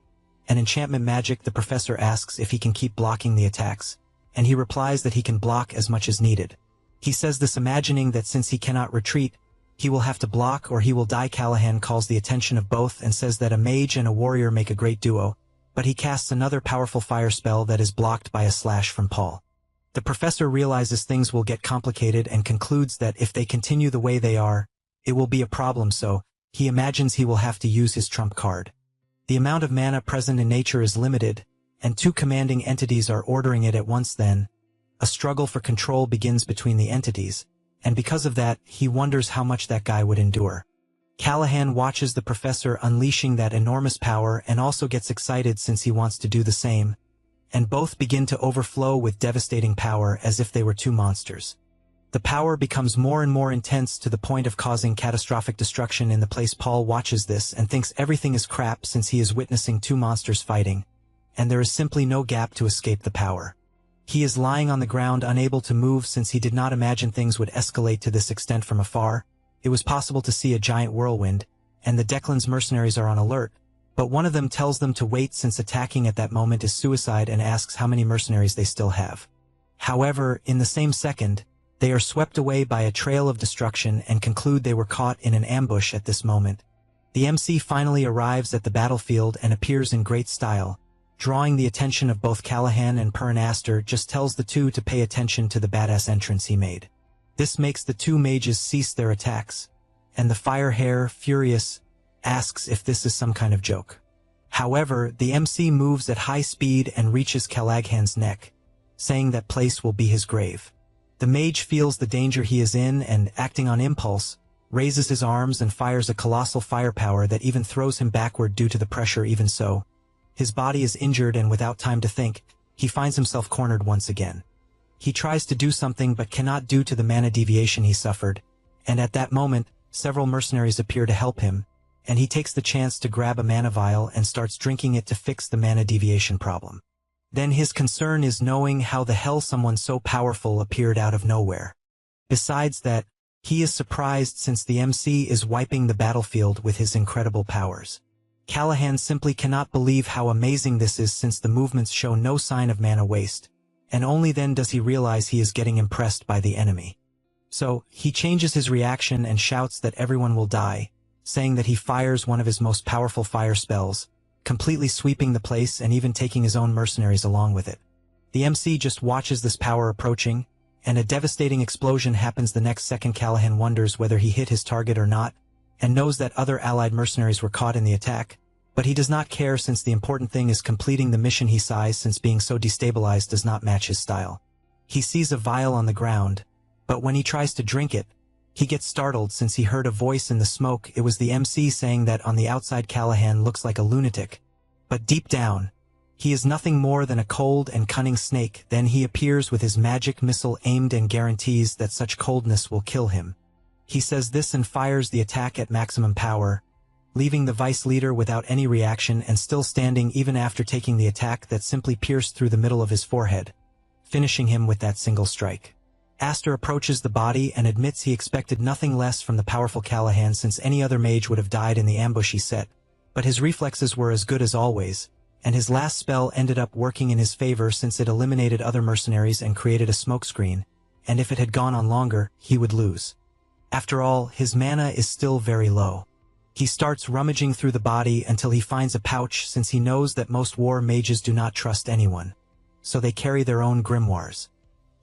and enchantment magic. The professor asks if he can keep blocking the attacks, and he replies that he can block as much as needed. He says this imagining that since he cannot retreat, he will have to block or he will die. Callahan calls the attention of both and says that a mage and a warrior make a great duo, but he casts another powerful fire spell that is blocked by a slash from Paul. The professor realizes things will get complicated and concludes that if they continue the way they are, it will be a problem, so he imagines he will have to use his trump card. The amount of mana present in nature is limited, and two commanding entities are ordering it at once. Then, a struggle for control begins between the entities, and because of that, he wonders how much that guy would endure. Callahan watches the professor unleashing that enormous power and also gets excited since he wants to do the same, and both begin to overflow with devastating power as if they were two monsters. The power becomes more and more intense to the point of causing catastrophic destruction in the place. Paul watches this and thinks everything is crap since he is witnessing two monsters fighting, and there is simply no gap to escape the power. He is lying on the ground unable to move since he did not imagine things would escalate to this extent from afar. It was possible to see a giant whirlwind, and the Declan's mercenaries are on alert, but one of them tells them to wait since attacking at that moment is suicide and asks how many mercenaries they still have. However, in the same second, they are swept away by a trail of destruction and conclude they were caught in an ambush at this moment. The MC finally arrives at the battlefield and appears in great style, drawing the attention of both Callahan and Pernaster. Just tells the two to pay attention to the badass entrance he made. This makes the two mages cease their attacks, and the fire hare, furious, asks if this is some kind of joke. However, the MC moves at high speed and reaches Callaghan's neck, saying that place will be his grave. The mage feels the danger he is in and, acting on impulse, raises his arms and fires a colossal firepower that even throws him backward due to the pressure. Even so, his body is injured and without time to think, he finds himself cornered once again. He tries to do something but cannot due to the mana deviation he suffered, and at that moment, several mercenaries appear to help him, and he takes the chance to grab a mana vial and starts drinking it to fix the mana deviation problem. Then his concern is knowing how the hell someone so powerful appeared out of nowhere. Besides that, he is surprised since the MC is wiping the battlefield with his incredible powers. Callahan simply cannot believe how amazing this is since the movements show no sign of mana waste, and only then does he realize he is getting impressed by the enemy. So, he changes his reaction and shouts that everyone will die, saying that he fires one of his most powerful fire spells, completely sweeping the place and even taking his own mercenaries along with it. The MC just watches this power approaching, and a devastating explosion happens the next second. Callahan wonders whether he hit his target or not, and knows that other allied mercenaries were caught in the attack, but he does not care since the important thing is completing the mission. He sighs since being so destabilized does not match his style. He sees a vial on the ground, but when he tries to drink it, he gets startled since he heard a voice in the smoke. It was the MC saying that on the outside Callahan looks like a lunatic, but deep down, he is nothing more than a cold and cunning snake. Then he appears with his magic missile aimed and guarantees that such coldness will kill him. He says this and fires the attack at maximum power, leaving the vice leader without any reaction and still standing even after taking the attack that simply pierced through the middle of his forehead, finishing him with that single strike. Aster approaches the body and admits he expected nothing less from the powerful Callahan since any other mage would have died in the ambush he set, but his reflexes were as good as always, and his last spell ended up working in his favor since it eliminated other mercenaries and created a smokescreen, and if it had gone on longer, he would lose. After all, his mana is still very low. He starts rummaging through the body until he finds a pouch since he knows that most war mages do not trust anyone, so they carry their own grimoires.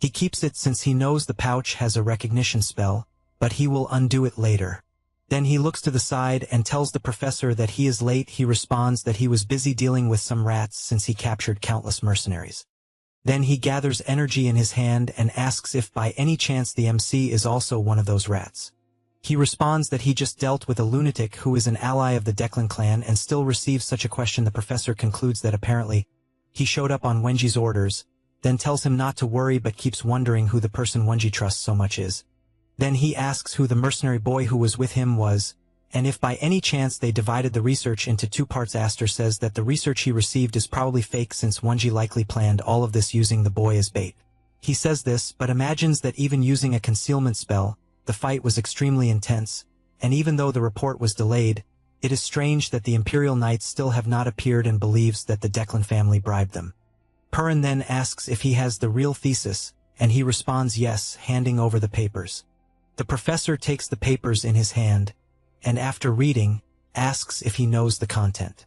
He keeps it since he knows the pouch has a recognition spell, but he will undo it later. Then he looks to the side and tells the professor that he is late. He responds that he was busy dealing with some rats since he captured countless mercenaries. Then he gathers energy in his hand and asks if by any chance the MC is also one of those rats. He responds that he just dealt with a lunatic who is an ally of the Declan clan and still receives such a question. The professor concludes that apparently he showed up on Wenji's orders, then tells him not to worry but keeps wondering who the person Wenji trusts so much is. Then he asks who the mercenary boy who was with him was, and if by any chance they divided the research into two parts. Aster says that the research he received is probably fake since Wenji likely planned all of this using the boy as bait. He says this but imagines that even using a concealment spell, the fight was extremely intense, and even though the report was delayed, It is strange that the Imperial Knights still have not appeared and believes that the Declan family bribed them. Purin then asks if he has the real thesis, and he responds yes, handing over the papers. The professor takes the papers in his hand, and after reading, asks if he knows the content.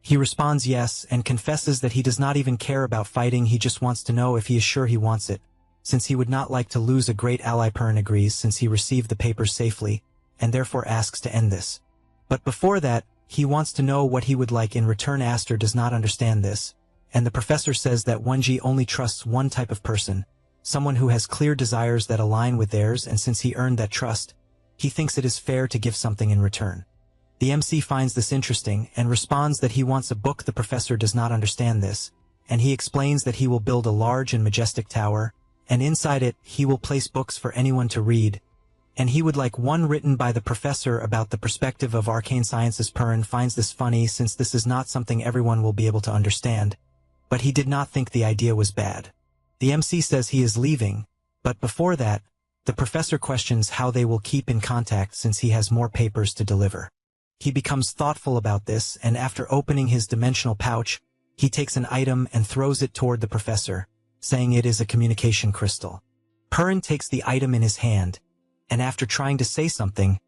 He responds yes and confesses that he does not even care about fighting, he just wants to know if he is sure he wants it, since he would not like to lose a great ally. Purin agrees since he received the papers safely, and therefore asks to end this. But before that, he wants to know what he would like in return. Aster does not understand this, and the professor says that Wenji only trusts one type of person, someone who has clear desires that align with theirs, and since he earned that trust, he thinks it is fair to give something in return. The MC finds this interesting and responds that he wants a book. The professor does not understand this, and he explains that he will build a large and majestic tower, and inside it he will place books for anyone to read, and he would like one written by the professor about the perspective of arcane sciences. Purin finds this funny since this is not something everyone will be able to understand, but he did not think the idea was bad. The MC says he is leaving, but before that, the professor questions how they will keep in contact since he has more papers to deliver. He becomes thoughtful about this, and after opening his dimensional pouch, he takes an item and throws it toward the professor, saying it is a communication crystal. Purin takes the item in his hand, and after trying to say something,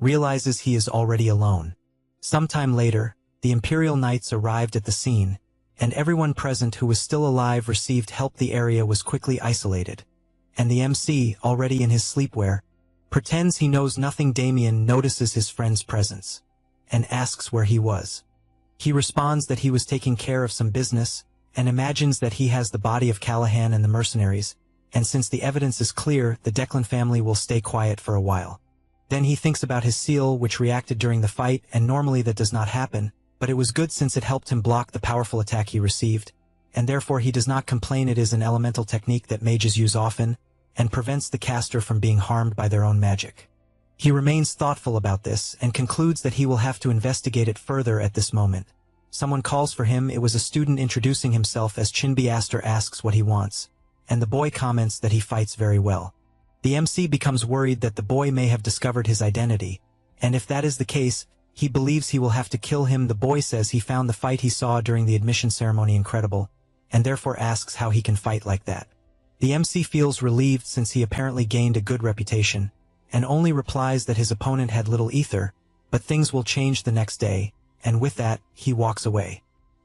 realizes he is already alone. Sometime later, the Imperial Knights arrived at the scene, and everyone present who was still alive received help. The area was quickly isolated, and the MC, already in his sleepwear, pretends he knows nothing. Damien notices his friend's presence, and asks where he was. He responds that he was taking care of some business, and imagines that he has the body of Callahan and the mercenaries, and since the evidence is clear, the Declan family will stay quiet for a while. Then he thinks about his seal, which reacted during the fight, and normally that does not happen, but it was good since it helped him block the powerful attack he received, and therefore he does not complain. It is an elemental technique that mages use often, and prevents the caster from being harmed by their own magic. He remains thoughtful about this, and concludes that he will have to investigate it further. At this moment, someone calls for him. It was a student introducing himself as Chinbi. Aster asks what he wants, and the boy comments that he fights very well. The MC becomes worried that the boy may have discovered his identity, and if that is the case, he believes he will have to kill him. The boy says he found the fight he saw during the admission ceremony incredible, and therefore asks how he can fight like that. The MC feels relieved since he apparently gained a good reputation, and only replies that his opponent had little ether, but things will change the next day, and with that, he walks away.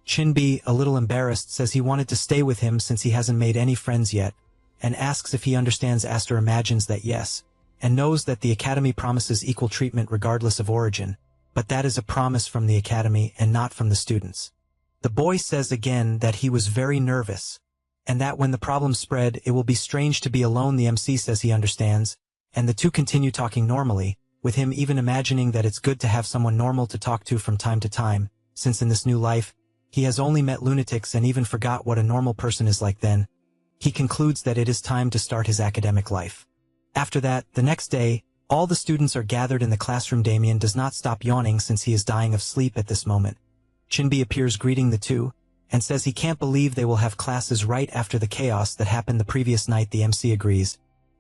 Chinbi, a little embarrassed, says he wanted to stay with him since he hasn't made any friends yet, and asks if he understands. Aster imagines that yes, and knows that the academy promises equal treatment regardless of origin, but that is a promise from the academy and not from the students. The boy says again that he was very nervous, and that when the problem spread, it will be strange to be alone. The MC says he understands, and the two continue talking normally, with him even imagining that it's good to have someone normal to talk to from time to time, since in this new life, he has only met lunatics and even forgot what a normal person is like. Then, he concludes that it is time to start his academic life. After that, the next day, all the students are gathered in the classroom. Damien does not stop yawning since he is dying of sleep at this moment. Chinbi appears greeting the two, and says he can't believe they will have classes right after the chaos that happened the previous night. The MC agrees,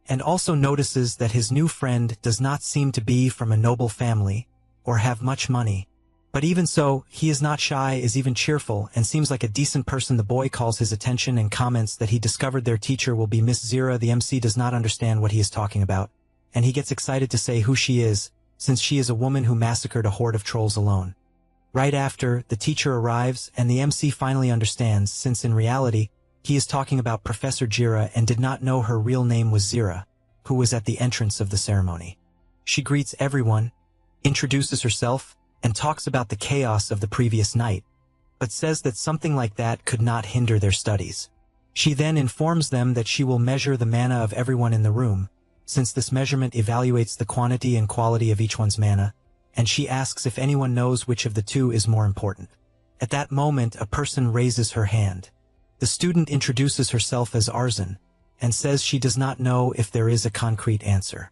and also notices that his new friend does not seem to be from a noble family, or have much money. But even so, he is not shy, is even cheerful, and seems like a decent person. The boy calls his attention and comments that he discovered their teacher will be Miss Zira. The MC does not understand what he is talking about, and he gets excited to say who she is, since she is a woman who massacred a horde of trolls alone. Right after, the teacher arrives, and the MC finally understands, since in reality, he is talking about Professor Jira and did not know her real name was Zira, who was at the entrance of the ceremony. She greets everyone, introduces herself, and talks about the chaos of the previous night, but says that something like that could not hinder their studies. She then informs them that she will measure the mana of everyone in the room, since this measurement evaluates the quantity and quality of each one's mana, and she asks if anyone knows which of the two is more important. At that moment, a person raises her hand. The student introduces herself as Arzan, and says she does not know if there is a concrete answer.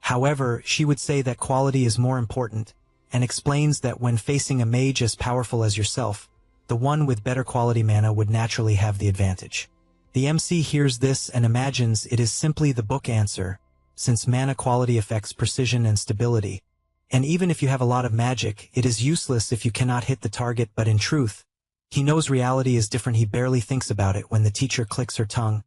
However, she would say that quality is more important, and explains that when facing a mage as powerful as yourself, the one with better quality mana would naturally have the advantage. The MC hears this and imagines it is simply the book answer, since mana quality affects precision and stability, And even if you have a lot of magic, it is useless if you cannot hit the target. But in truth, he knows reality is different. He barely thinks about it when the teacher clicks her tongue.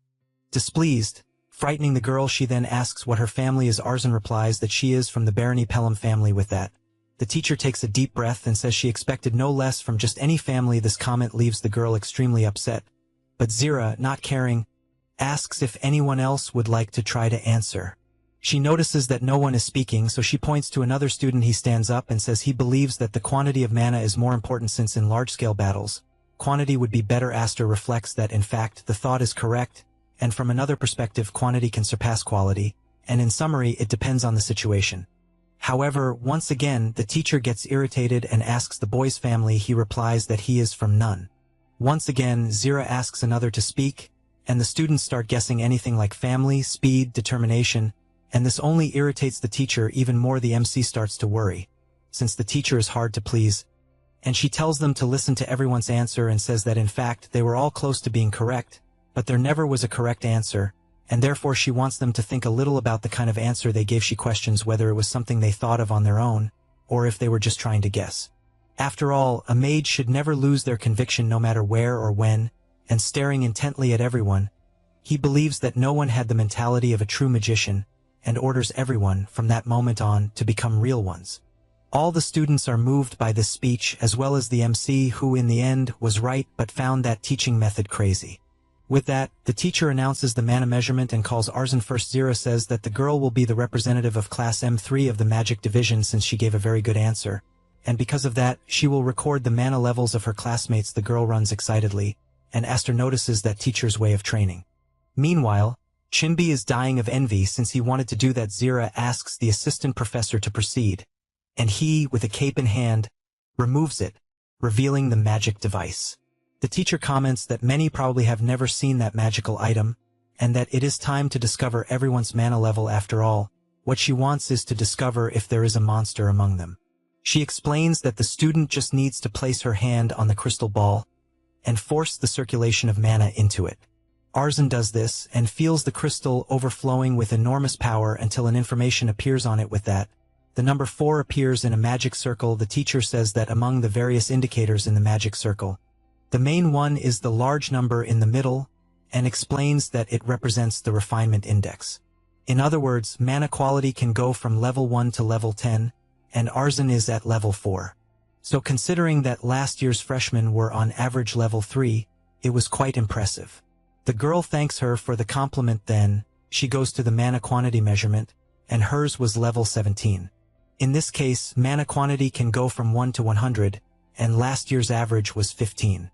Displeased, frightening the girl, she then asks what her family is. Arzan replies that she is from the Barony Pelham family. With that, the teacher takes a deep breath and says she expected no less from just any family. This comment leaves the girl extremely upset. But Zira, not caring, asks if anyone else would like to try to answer. She notices that no one is speaking, so she points to another student. He stands up and says he believes that the quantity of mana is more important, since in large-scale battles, quantity would be better. Aster reflects that in fact the thought is correct, and from another perspective quantity can surpass quality, and in summary it depends on the situation. However, once again the teacher gets irritated and asks the boy's family. He replies that he is from none. Once again Zira asks another to speak, and the students start guessing anything like family, speed, determination, and this only irritates the teacher even more. The MC starts to worry, since the teacher is hard to please, and she tells them to listen to everyone's answer and says that in fact they were all close to being correct, but there never was a correct answer, and therefore she wants them to think a little about the kind of answer they gave. She questions whether it was something they thought of on their own, or if they were just trying to guess. After all, a mage should never lose their conviction no matter where or when, and staring intently at everyone, he believes that no one had the mentality of a true magician, and orders everyone from that moment on to become real ones. All the students are moved by this speech, as well as the MC, who in the end was right but found that teaching method crazy. With that, the teacher announces the mana measurement and calls Arzan first. Zira says that the girl will be the representative of class M3 of the magic division since she gave a very good answer, and because of that, she will record the mana levels of her classmates. The girl runs excitedly, and Aster notices that teacher's way of training. Meanwhile, Chinbi is dying of envy since he wanted to do that. Zira asks the assistant professor to proceed, and he, with a cape in hand, removes it, revealing the magic device. The teacher comments that many probably have never seen that magical item, and that it is time to discover everyone's mana level. After all, what she wants is to discover if there is a monster among them. She explains that the student just needs to place her hand on the crystal ball and force the circulation of mana into it. Arzan does this and feels the crystal overflowing with enormous power until an information appears on it. With that, the number 4 appears in a magic circle. The teacher says that among the various indicators in the magic circle, the main one is the large number in the middle, and explains that it represents the refinement index. In other words, mana quality can go from level 1 to level 10, and Arzan is at level 4. So considering that last year's freshmen were on average level 3, it was quite impressive. The girl thanks her for the compliment. Then she goes to the mana quantity measurement, and hers was level 17. In this case, mana quantity can go from 1 to 100, and last year's average was 15.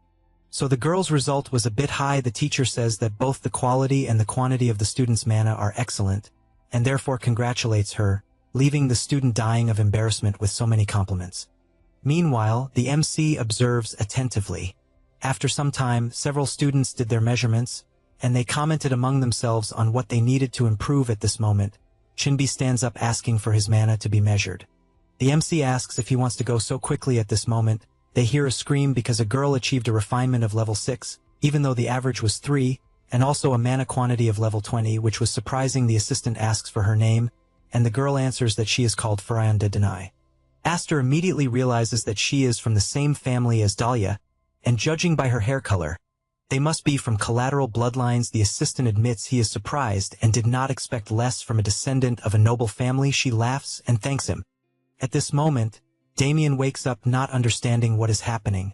So the girl's result was a bit high. The teacher says that both the quality and the quantity of the student's mana are excellent, and therefore congratulates her, leaving the student dying of embarrassment with so many compliments. Meanwhile, the MC observes attentively. After some time, several students did their measurements, and they commented among themselves on what they needed to improve. At this moment, Chinbi stands up asking for his mana to be measured. The MC asks if he wants to go so quickly. At this moment, they hear a scream because a girl achieved a refinement of level 6, even though the average was 3, and also a mana quantity of level 20, which was surprising. The assistant asks for her name, and the girl answers that she is called Farayan de Denai. Aster immediately realizes that she is from the same family as Dahlia, and judging by her hair color, they must be from collateral bloodlines. The assistant admits he is surprised and did not expect less from a descendant of a noble family. She laughs and thanks him. At this moment, Damien wakes up not understanding what is happening,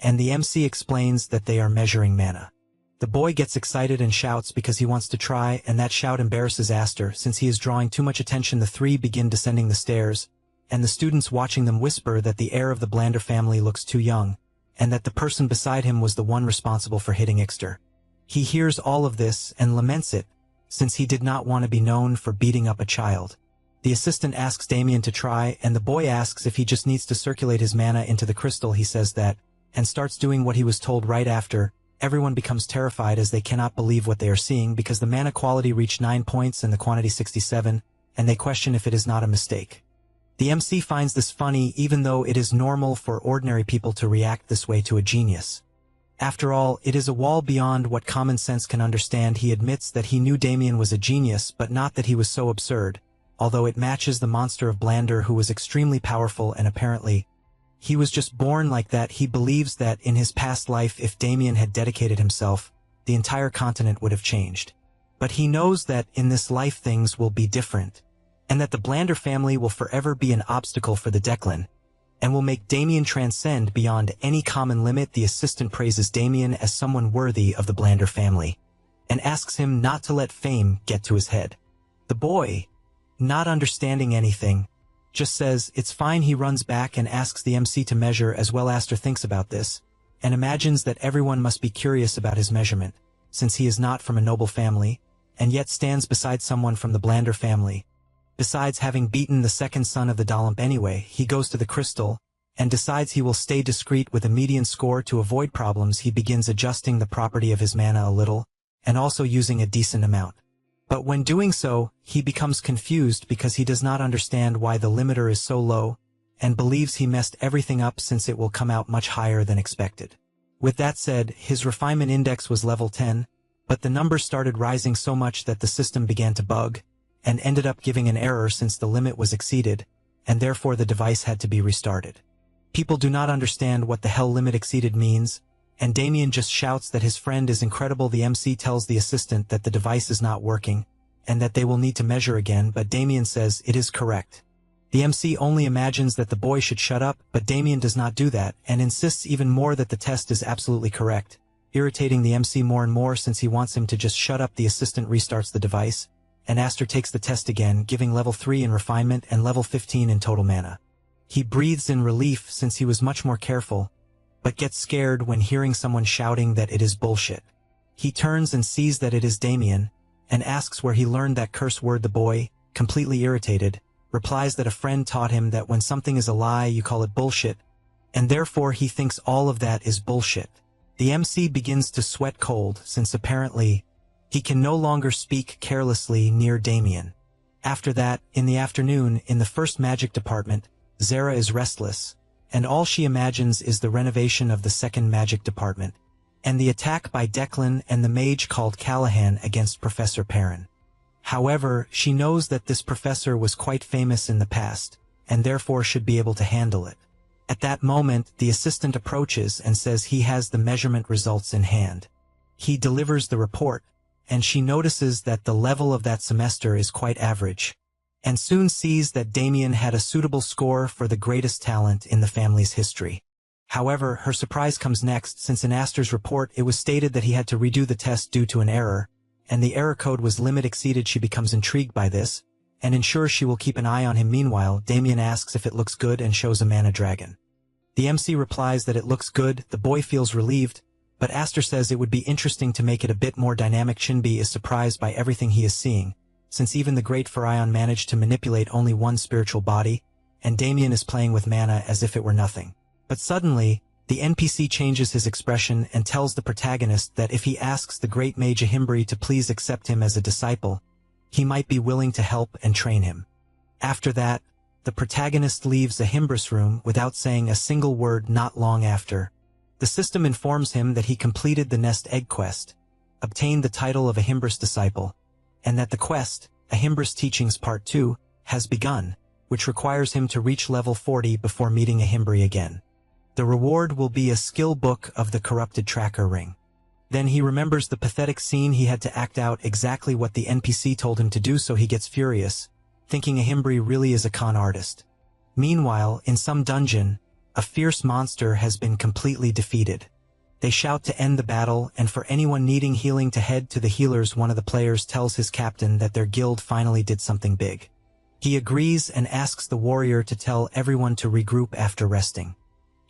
and the MC explains that they are measuring mana. The boy gets excited and shouts because he wants to try, and that shout embarrasses Aster since he is drawing too much attention. The three begin descending the stairs, and the students watching them whisper that the heir of the Blander family looks too young, and that the person beside him was the one responsible for hitting Ixter. He hears all of this and laments it, since he did not want to be known for beating up a child. The assistant asks Damien to try, and the boy asks if he just needs to circulate his mana into the crystal. He says that, and starts doing what he was told. Right after, everyone becomes terrified as they cannot believe what they are seeing because the mana quality reached 9 points and the quantity 67, and they question if it is not a mistake. The MC finds this funny, even though it is normal for ordinary people to react this way to a genius. After all, it is a wall beyond what common sense can understand. He admits that he knew Damien was a genius, but not that he was so absurd, although it matches the monster of Blander, who was extremely powerful, and apparently he was just born like that. He believes that in his past life, if Damien had dedicated himself, the entire continent would have changed. But he knows that in this life things will be different, and that the Blander family will forever be an obstacle for the Declan, and will make Damien transcend beyond any common limit. The assistant praises Damien as someone worthy of the Blander family, and asks him not to let fame get to his head. The boy, not understanding anything, just says it's fine. He runs back and asks the MC to measure as well. Aster thinks about this, and imagines that everyone must be curious about his measurement, since he is not from a noble family, and yet stands beside someone from the Blander family. Besides having beaten the second son of the Dolomp anyway, he goes to the crystal, and decides he will stay discreet with a median score to avoid problems. He begins adjusting the property of his mana a little, and also using a decent amount. But when doing so, he becomes confused because he does not understand why the limiter is so low, and believes he messed everything up since it will come out much higher than expected. With that said, his refinement index was level 10, but the numbers started rising so much that the system began to bug, and ended up giving an error since the limit was exceeded, and therefore the device had to be restarted. People do not understand what the hell limit exceeded means, and Damien just shouts that his friend is incredible. The MC tells the assistant that the device is not working, and that they will need to measure again, but Damien says it is correct. The MC only imagines that the boy should shut up, but Damien does not do that, and insists even more that the test is absolutely correct, irritating the MC more and more since he wants him to just shut up. The assistant restarts the device, and Aster takes the test again, giving level 3 in refinement and level 15 in total mana. He breathes in relief since he was much more careful, but gets scared when hearing someone shouting that it is bullshit. He turns and sees that it is Damien, and asks where he learned that curse word. The boy, completely irritated, replies that a friend taught him that when something is a lie you call it bullshit, and therefore he thinks all of that is bullshit. The MC begins to sweat cold since apparently he can no longer speak carelessly near Damien. After that, in the afternoon, in the first magic department, Zara is restless, and all she imagines is the renovation of the second magic department, and the attack by Declan and the mage called Callahan against Professor Perrin. However, she knows that this professor was quite famous in the past, and therefore should be able to handle it. At that moment, the assistant approaches and says he has the measurement results in hand. He delivers the report, and she notices that the level of that semester is quite average, and soon sees that Damien had a suitable score for the greatest talent in the family's history. However, her surprise comes next, since in Aster's report it was stated that he had to redo the test due to an error, and the error code was limit exceeded. She becomes intrigued by this, and ensures she will keep an eye on him. Meanwhile, Damien asks if it looks good and shows a mana dragon. The MC replies that it looks good. The boy feels relieved, but Aster says it would be interesting to make it a bit more dynamic. Shinbi is surprised by everything he is seeing, since even the great Pharaon managed to manipulate only one spiritual body, and Damien is playing with mana as if it were nothing. But suddenly, the NPC changes his expression and tells the protagonist that if he asks the great mage Ahimbri to please accept him as a disciple, he might be willing to help and train him. After that, the protagonist leaves Ahimbri's room without saying a single word. Not long after, the system informs him that he completed the Nest Egg quest, obtained the title of Ahimbris disciple, and that the quest, Ahimbris Teachings Part 2, has begun, which requires him to reach level 40 before meeting Ahimbri again. The reward will be a skill book of the corrupted tracker ring. Then he remembers the pathetic scene. He had to act out exactly what the NPC told him to do, so he gets furious, thinking Ahimbri really is a con artist. Meanwhile, in some dungeon, a fierce monster has been completely defeated. They shout to end the battle, and for anyone needing healing to head to the healers. One of the players tells his captain that their guild finally did something big. He agrees and asks the warrior to tell everyone to regroup after resting.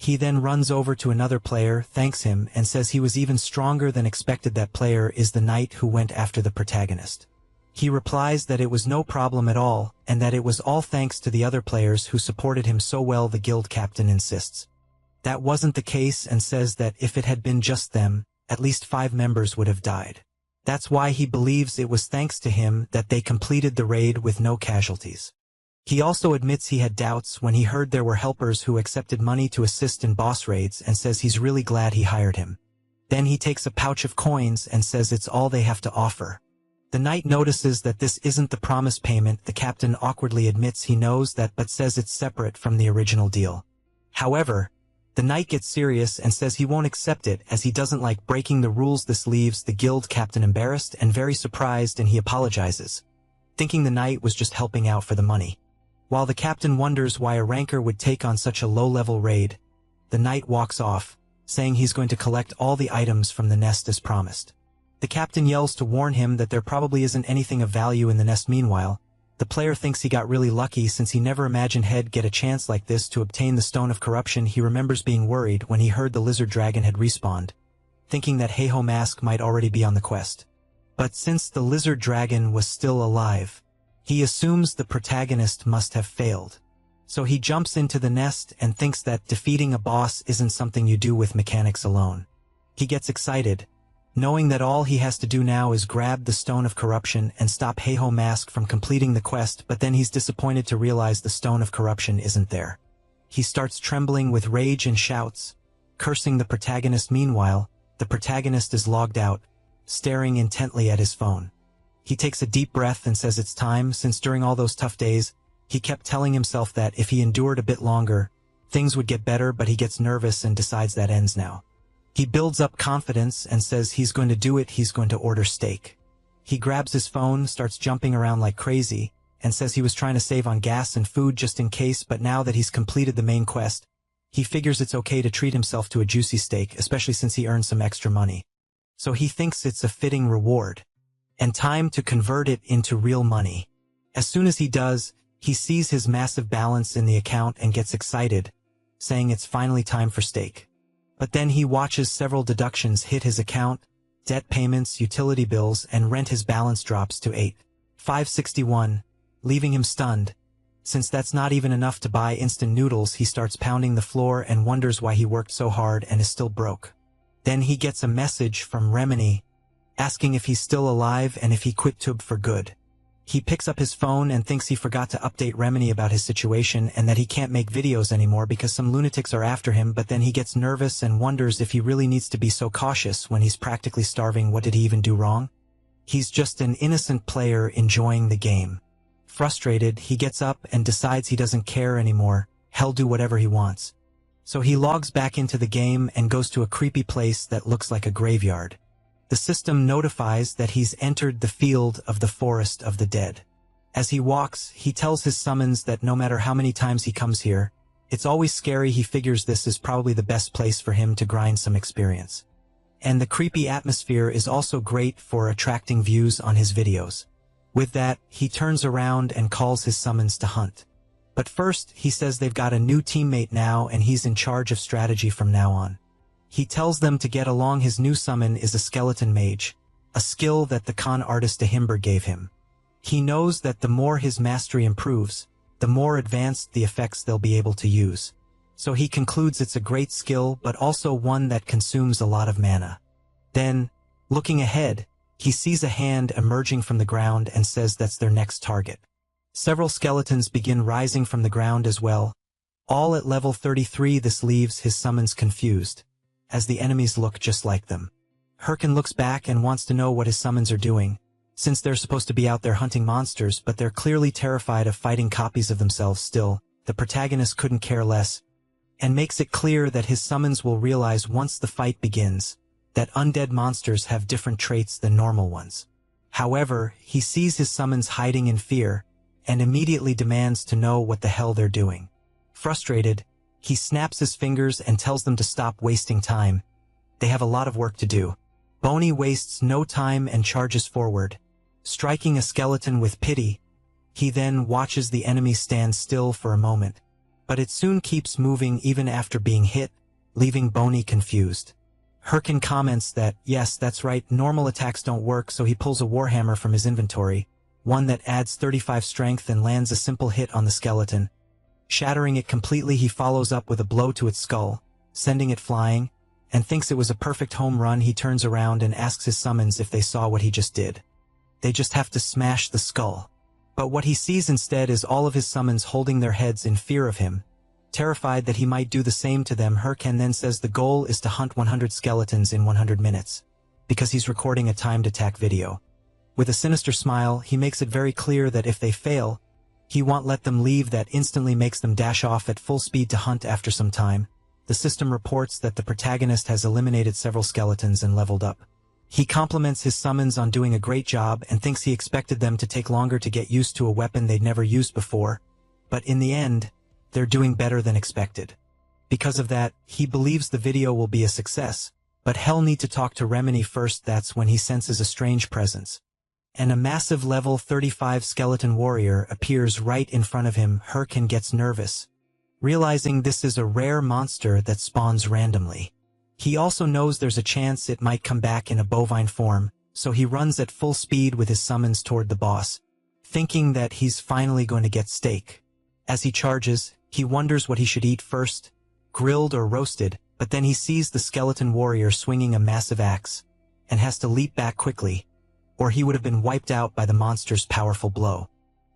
He then runs over to another player, thanks him, and says he was even stronger than expected. That player is the knight who went after the protagonist. He replies that it was no problem at all, and that it was all thanks to the other players who supported him so well. The guild captain insists that wasn't the case, and says that if it had been just them, at least 5 members would have died. That's why he believes it was thanks to him that they completed the raid with no casualties. He also admits he had doubts when he heard there were helpers who accepted money to assist in boss raids, and says he's really glad he hired him. Then he takes a pouch of coins and says it's all they have to offer. The knight notices that this isn't the promised payment. The captain awkwardly admits he knows that but says it's separate from the original deal. However, the knight gets serious and says he won't accept it as he doesn't like breaking the rules. This leaves the guild captain embarrassed and very surprised, and he apologizes, thinking the knight was just helping out for the money. While the captain wonders why a ranker would take on such a low-level raid, the knight walks off, saying he's going to collect all the items from the nest as promised. The captain yells to warn him that there probably isn't anything of value in the nest. Meanwhile, the player thinks he got really lucky since he never imagined he'd get a chance like this to obtain the Stone of Corruption. He remembers being worried when he heard the lizard dragon had respawned, thinking that Heiho Mask might already be on the quest. But since the lizard dragon was still alive, he assumes the protagonist must have failed. So he jumps into the nest and thinks that defeating a boss isn't something you do with mechanics alone. He gets excited, knowing that all he has to do now is grab the Stone of Corruption and stop Heiho Mask from completing the quest, but then he's disappointed to realize the Stone of Corruption isn't there. He starts trembling with rage and shouts, cursing the protagonist. Meanwhile, the protagonist is logged out, staring intently at his phone. He takes a deep breath and says it's time, since during all those tough days, he kept telling himself that if he endured a bit longer, things would get better, but he gets nervous and decides that ends now. He builds up confidence and says he's going to do it. He's going to order steak. He grabs his phone, starts jumping around like crazy, and says he was trying to save on gas and food just in case, but now that he's completed the main quest, he figures it's okay to treat himself to a juicy steak, especially since he earned some extra money. So he thinks it's a fitting reward, and time to convert it into real money. As soon as he does, he sees his massive balance in the account and gets excited, saying it's finally time for steak. But then he watches several deductions hit his account, debt payments, utility bills, and rent. His balance drops to 8,561, leaving him stunned. Since that's not even enough to buy instant noodles, he starts pounding the floor and wonders why he worked so hard and is still broke. Then he gets a message from Remini, asking if he's still alive and if he quit Tube for good. He picks up his phone and thinks he forgot to update Remini about his situation and that he can't make videos anymore because some lunatics are after him, but then he gets nervous and wonders if he really needs to be so cautious when he's practically starving. What did he even do wrong? He's just an innocent player enjoying the game. Frustrated, he gets up and decides he doesn't care anymore. He'll do whatever he wants. So he logs back into the game and goes to a creepy place that looks like a graveyard. The system notifies that he's entered the field of the Forest of the Dead. As he walks, he tells his summons that no matter how many times he comes here, it's always scary. He figures this is probably the best place for him to grind some experience. And the creepy atmosphere is also great for attracting views on his videos. With that, he turns around and calls his summons to hunt. But first, he says they've got a new teammate now and he's in charge of strategy from now on. He tells them to get along. His new summon is a skeleton mage, a skill that the con artist Dehimber gave him. He knows that the more his mastery improves, the more advanced the effects they'll be able to use. So he concludes it's a great skill, but also one that consumes a lot of mana. Then, looking ahead, he sees a hand emerging from the ground and says that's their next target. Several skeletons begin rising from the ground as well, all at level 33. This leaves his summons confused, as the enemies look just like them. Herkin looks back and wants to know what his summons are doing, since they're supposed to be out there hunting monsters, but they're clearly terrified of fighting copies of themselves. Still, the protagonist couldn't care less, and makes it clear that his summons will realize once the fight begins that undead monsters have different traits than normal ones. However, he sees his summons hiding in fear, and immediately demands to know what the hell they're doing. Frustrated, he snaps his fingers and tells them to stop wasting time. They have a lot of work to do. Boney wastes no time and charges forward, striking a skeleton with pity. He then watches the enemy stand still for a moment, but it soon keeps moving even after being hit, leaving Boney confused. Herkin comments that, yes, that's right, normal attacks don't work, so he pulls a warhammer from his inventory, one that adds 35 strength, and lands a simple hit on the skeleton. Shattering it completely, he follows up with a blow to its skull, sending it flying, and thinks it was a perfect home run. He turns around and asks his summons if they saw what he just did. They just have to smash the skull. But what he sees instead is all of his summons holding their heads in fear of him, terrified that he might do the same to them. Herkin then says the goal is to hunt 100 skeletons in 100 minutes, because he's recording a timed attack video. With a sinister smile, he makes it very clear that if they fail, he won't let them leave. That instantly makes them dash off at full speed to hunt. After some time, the system reports that the protagonist has eliminated several skeletons and leveled up. He compliments his summons on doing a great job and thinks he expected them to take longer to get used to a weapon they'd never used before, but in the end, they're doing better than expected. Because of that, he believes the video will be a success, but he'll need to talk to Remini first. That's when he senses a strange presence, and a massive level 35 skeleton warrior appears right in front of him. Herkin gets nervous, realizing this is a rare monster that spawns randomly. He also knows there's a chance it might come back in a bovine form, so he runs at full speed with his summons toward the boss, thinking that he's finally going to get steak. As he charges, he wonders what he should eat first, grilled or roasted, but then he sees the skeleton warrior swinging a massive axe, and has to leap back quickly, or he would have been wiped out by the monster's powerful blow.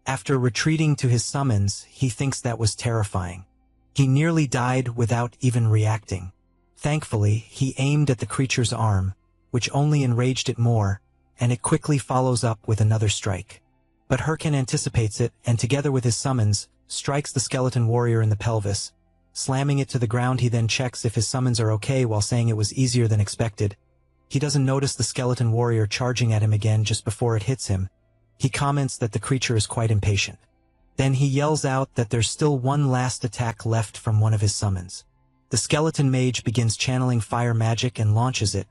After retreating to his summons, he thinks that was terrifying. He nearly died without even reacting. Thankfully, he aimed at the creature's arm, which only enraged it more, and it quickly follows up with another strike. But Herkin anticipates it, and together with his summons, strikes the skeleton warrior in the pelvis, slamming it to the ground. He then checks if his summons are okay while saying it was easier than expected. He doesn't notice the skeleton warrior charging at him again just before it hits him. He comments that the creature is quite impatient. Then he yells out that there's still one last attack left from one of his summons. The skeleton mage begins channeling fire magic and launches it,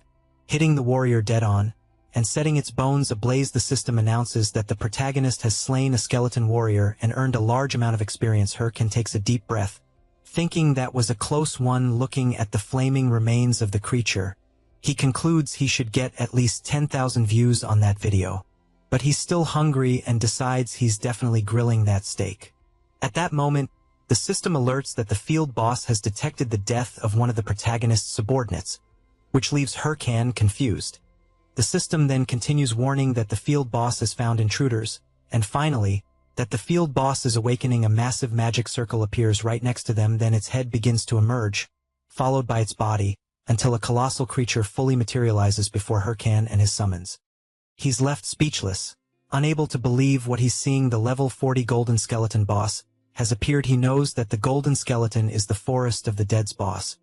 hitting the warrior dead on, and setting its bones ablaze. The system announces that the protagonist has slain a skeleton warrior and earned a large amount of experience. Herkin takes a deep breath, thinking that was a close one. Looking at the flaming remains of the creature, he concludes he should get at least 10,000 views on that video. But he's still hungry and decides he's definitely grilling that steak. At that moment, the system alerts that the field boss has detected the death of one of the protagonist's subordinates, which leaves Herkin confused. The system then continues warning that the field boss has found intruders, and finally, that the field boss is awakening. A massive magic circle appears right next to them. Then its head begins to emerge, followed by its body, until a colossal creature fully materializes before Herkin and his summons. He's left speechless, unable to believe what he's seeing. The level 40 golden skeleton boss has appeared. He knows that the golden skeleton is the Forest of the Dead's boss,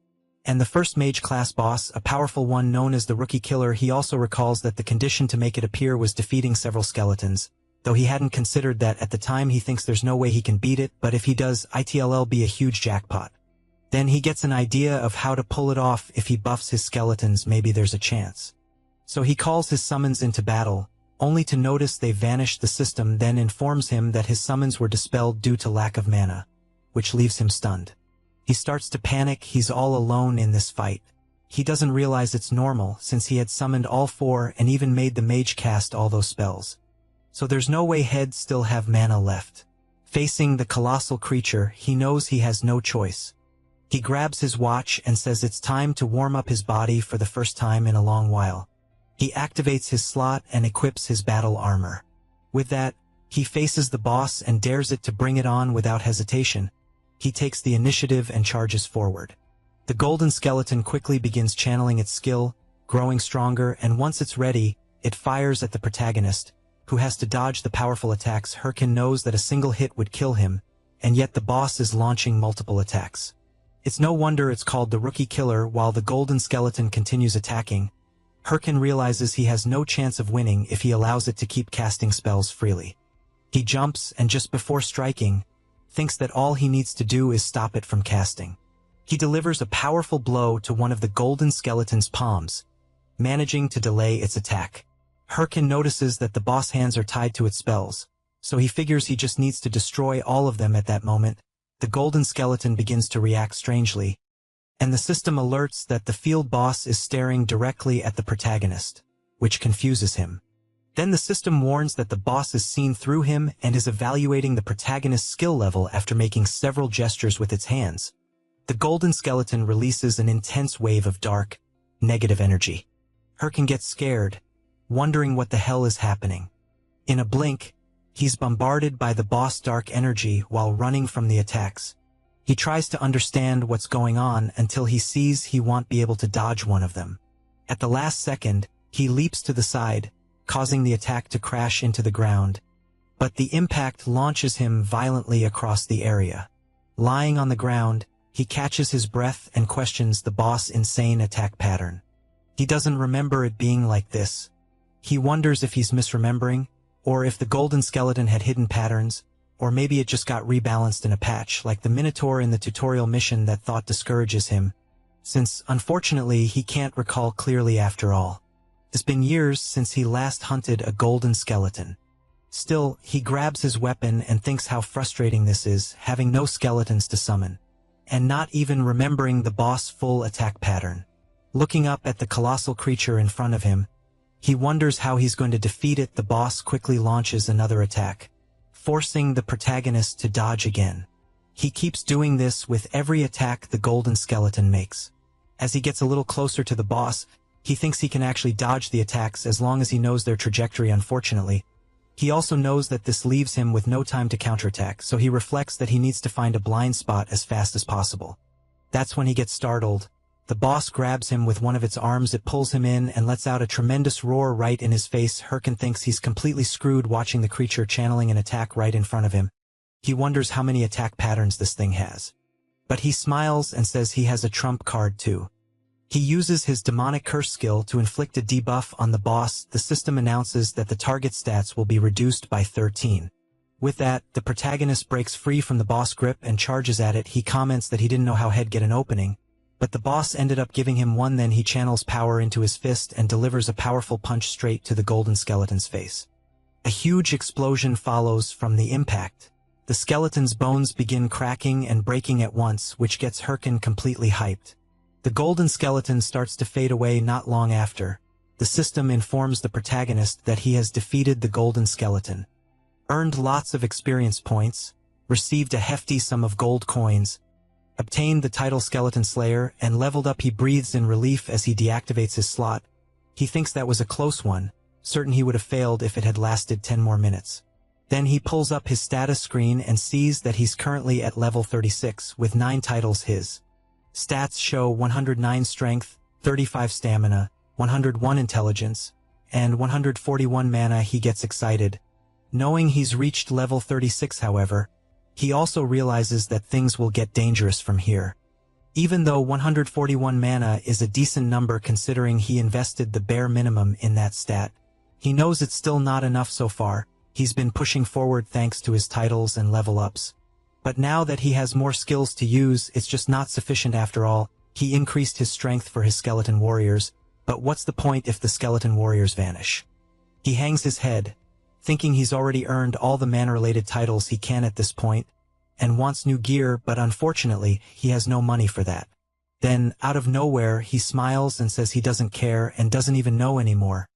and the first mage class boss, a powerful one known as the Rookie Killer. He also recalls that the condition to make it appear was defeating several skeletons, though he hadn't considered that at the time. He thinks there's no way he can beat it, but if he does, it'll be a huge jackpot. Then he gets an idea of how to pull it off. If he buffs his skeletons, maybe there's a chance. So he calls his summons into battle, only to notice they vanished. The system then informs him that his summons were dispelled due to lack of mana, which leaves him stunned. He starts to panic. He's all alone in this fight. He doesn't realize it's normal, since he had summoned all four and even made the mage cast all those spells. So there's no way he'd still have mana left. Facing the colossal creature, he knows he has no choice. He grabs his watch and says it's time to warm up his body for the first time in a long while. He activates his slot and equips his battle armor. With that, he faces the boss and dares it to bring it on without hesitation. He takes the initiative and charges forward. The golden skeleton quickly begins channeling its skill, growing stronger, and once it's ready, it fires at the protagonist, who has to dodge the powerful attacks. Herkin knows that a single hit would kill him, and yet the boss is launching multiple attacks. It's no wonder it's called the Rookie Killer. While the golden skeleton continues attacking, Herkin realizes he has no chance of winning if he allows it to keep casting spells freely. He jumps and just before striking, thinks that all he needs to do is stop it from casting. He delivers a powerful blow to one of the golden skeleton's palms, managing to delay its attack. Herkin notices that the boss hands are tied to its spells, so he figures he just needs to destroy all of them. At that moment, the golden skeleton begins to react strangely, and the system alerts that the field boss is staring directly at the protagonist, which confuses him. Then the system warns that the boss is seen through him and is evaluating the protagonist's skill level after making several gestures with its hands. The golden skeleton releases an intense wave of dark, negative energy. Herkin gets scared, wondering what the hell is happening. In a blink, he's bombarded by the boss' dark energy while running from the attacks. He tries to understand what's going on until he sees he won't be able to dodge one of them. At the last second, he leaps to the side, causing the attack to crash into the ground. But the impact launches him violently across the area. Lying on the ground, he catches his breath and questions the boss' insane attack pattern. He doesn't remember it being like this. He wonders if he's misremembering, or if the golden skeleton had hidden patterns, or maybe it just got rebalanced in a patch, like the Minotaur in the tutorial mission that thought discourages him, since, unfortunately, he can't recall clearly after all. It's been years since he last hunted a golden skeleton. Still, he grabs his weapon and thinks how frustrating this is, having no skeletons to summon, and not even remembering the boss' full attack pattern. Looking up at the colossal creature in front of him, he wonders how he's going to defeat it. The boss quickly launches another attack, forcing the protagonist to dodge again. He keeps doing this with every attack the golden skeleton makes. As he gets a little closer to the boss, he thinks he can actually dodge the attacks as long as he knows their trajectory. Unfortunately, he also knows that this leaves him with no time to counterattack, so he reflects that he needs to find a blind spot as fast as possible. That's when he gets startled. The boss grabs him with one of its arms, it pulls him in and lets out a tremendous roar right in his face. Herkin thinks he's completely screwed watching the creature channeling an attack right in front of him. He wonders how many attack patterns this thing has. But he smiles and says he has a trump card too. He uses his demonic curse skill to inflict a debuff on the boss. The system announces that the target stats will be reduced by 13. With that, the protagonist breaks free from the boss grip and charges at it. He comments that he didn't know how he'd get an opening, but the boss ended up giving him one. Then he channels power into his fist and delivers a powerful punch straight to the golden skeleton's face. A huge explosion follows from the impact. The skeleton's bones begin cracking and breaking at once, which gets Herkin completely hyped. The golden skeleton starts to fade away not long after. The system informs the protagonist that he has defeated the golden skeleton, earned lots of experience points, received a hefty sum of gold coins, obtained the title Skeleton Slayer, and leveled up. He breathes in relief as he deactivates his slot. He thinks that was a close one, certain he would have failed if it had lasted 10 more minutes. Then he pulls up his status screen and sees that he's currently at level 36 with 9 titles. His stats show 109 strength, 35 stamina, 101 intelligence, and 141 mana. He gets excited. Knowing he's reached level 36, however, he also realizes that things will get dangerous from here. Even though 141 mana is a decent number considering he invested the bare minimum in that stat, he knows it's still not enough so far. He's been pushing forward thanks to his titles and level ups. But now that he has more skills to use, it's just not sufficient after all. He increased his strength for his skeleton warriors, but what's the point if the skeleton warriors vanish? He hangs his head, thinking he's already earned all the mana-related titles he can at this point, and wants new gear, but unfortunately, he has no money for that. Then, out of nowhere, he smiles and says he doesn't care and doesn't even know anymore.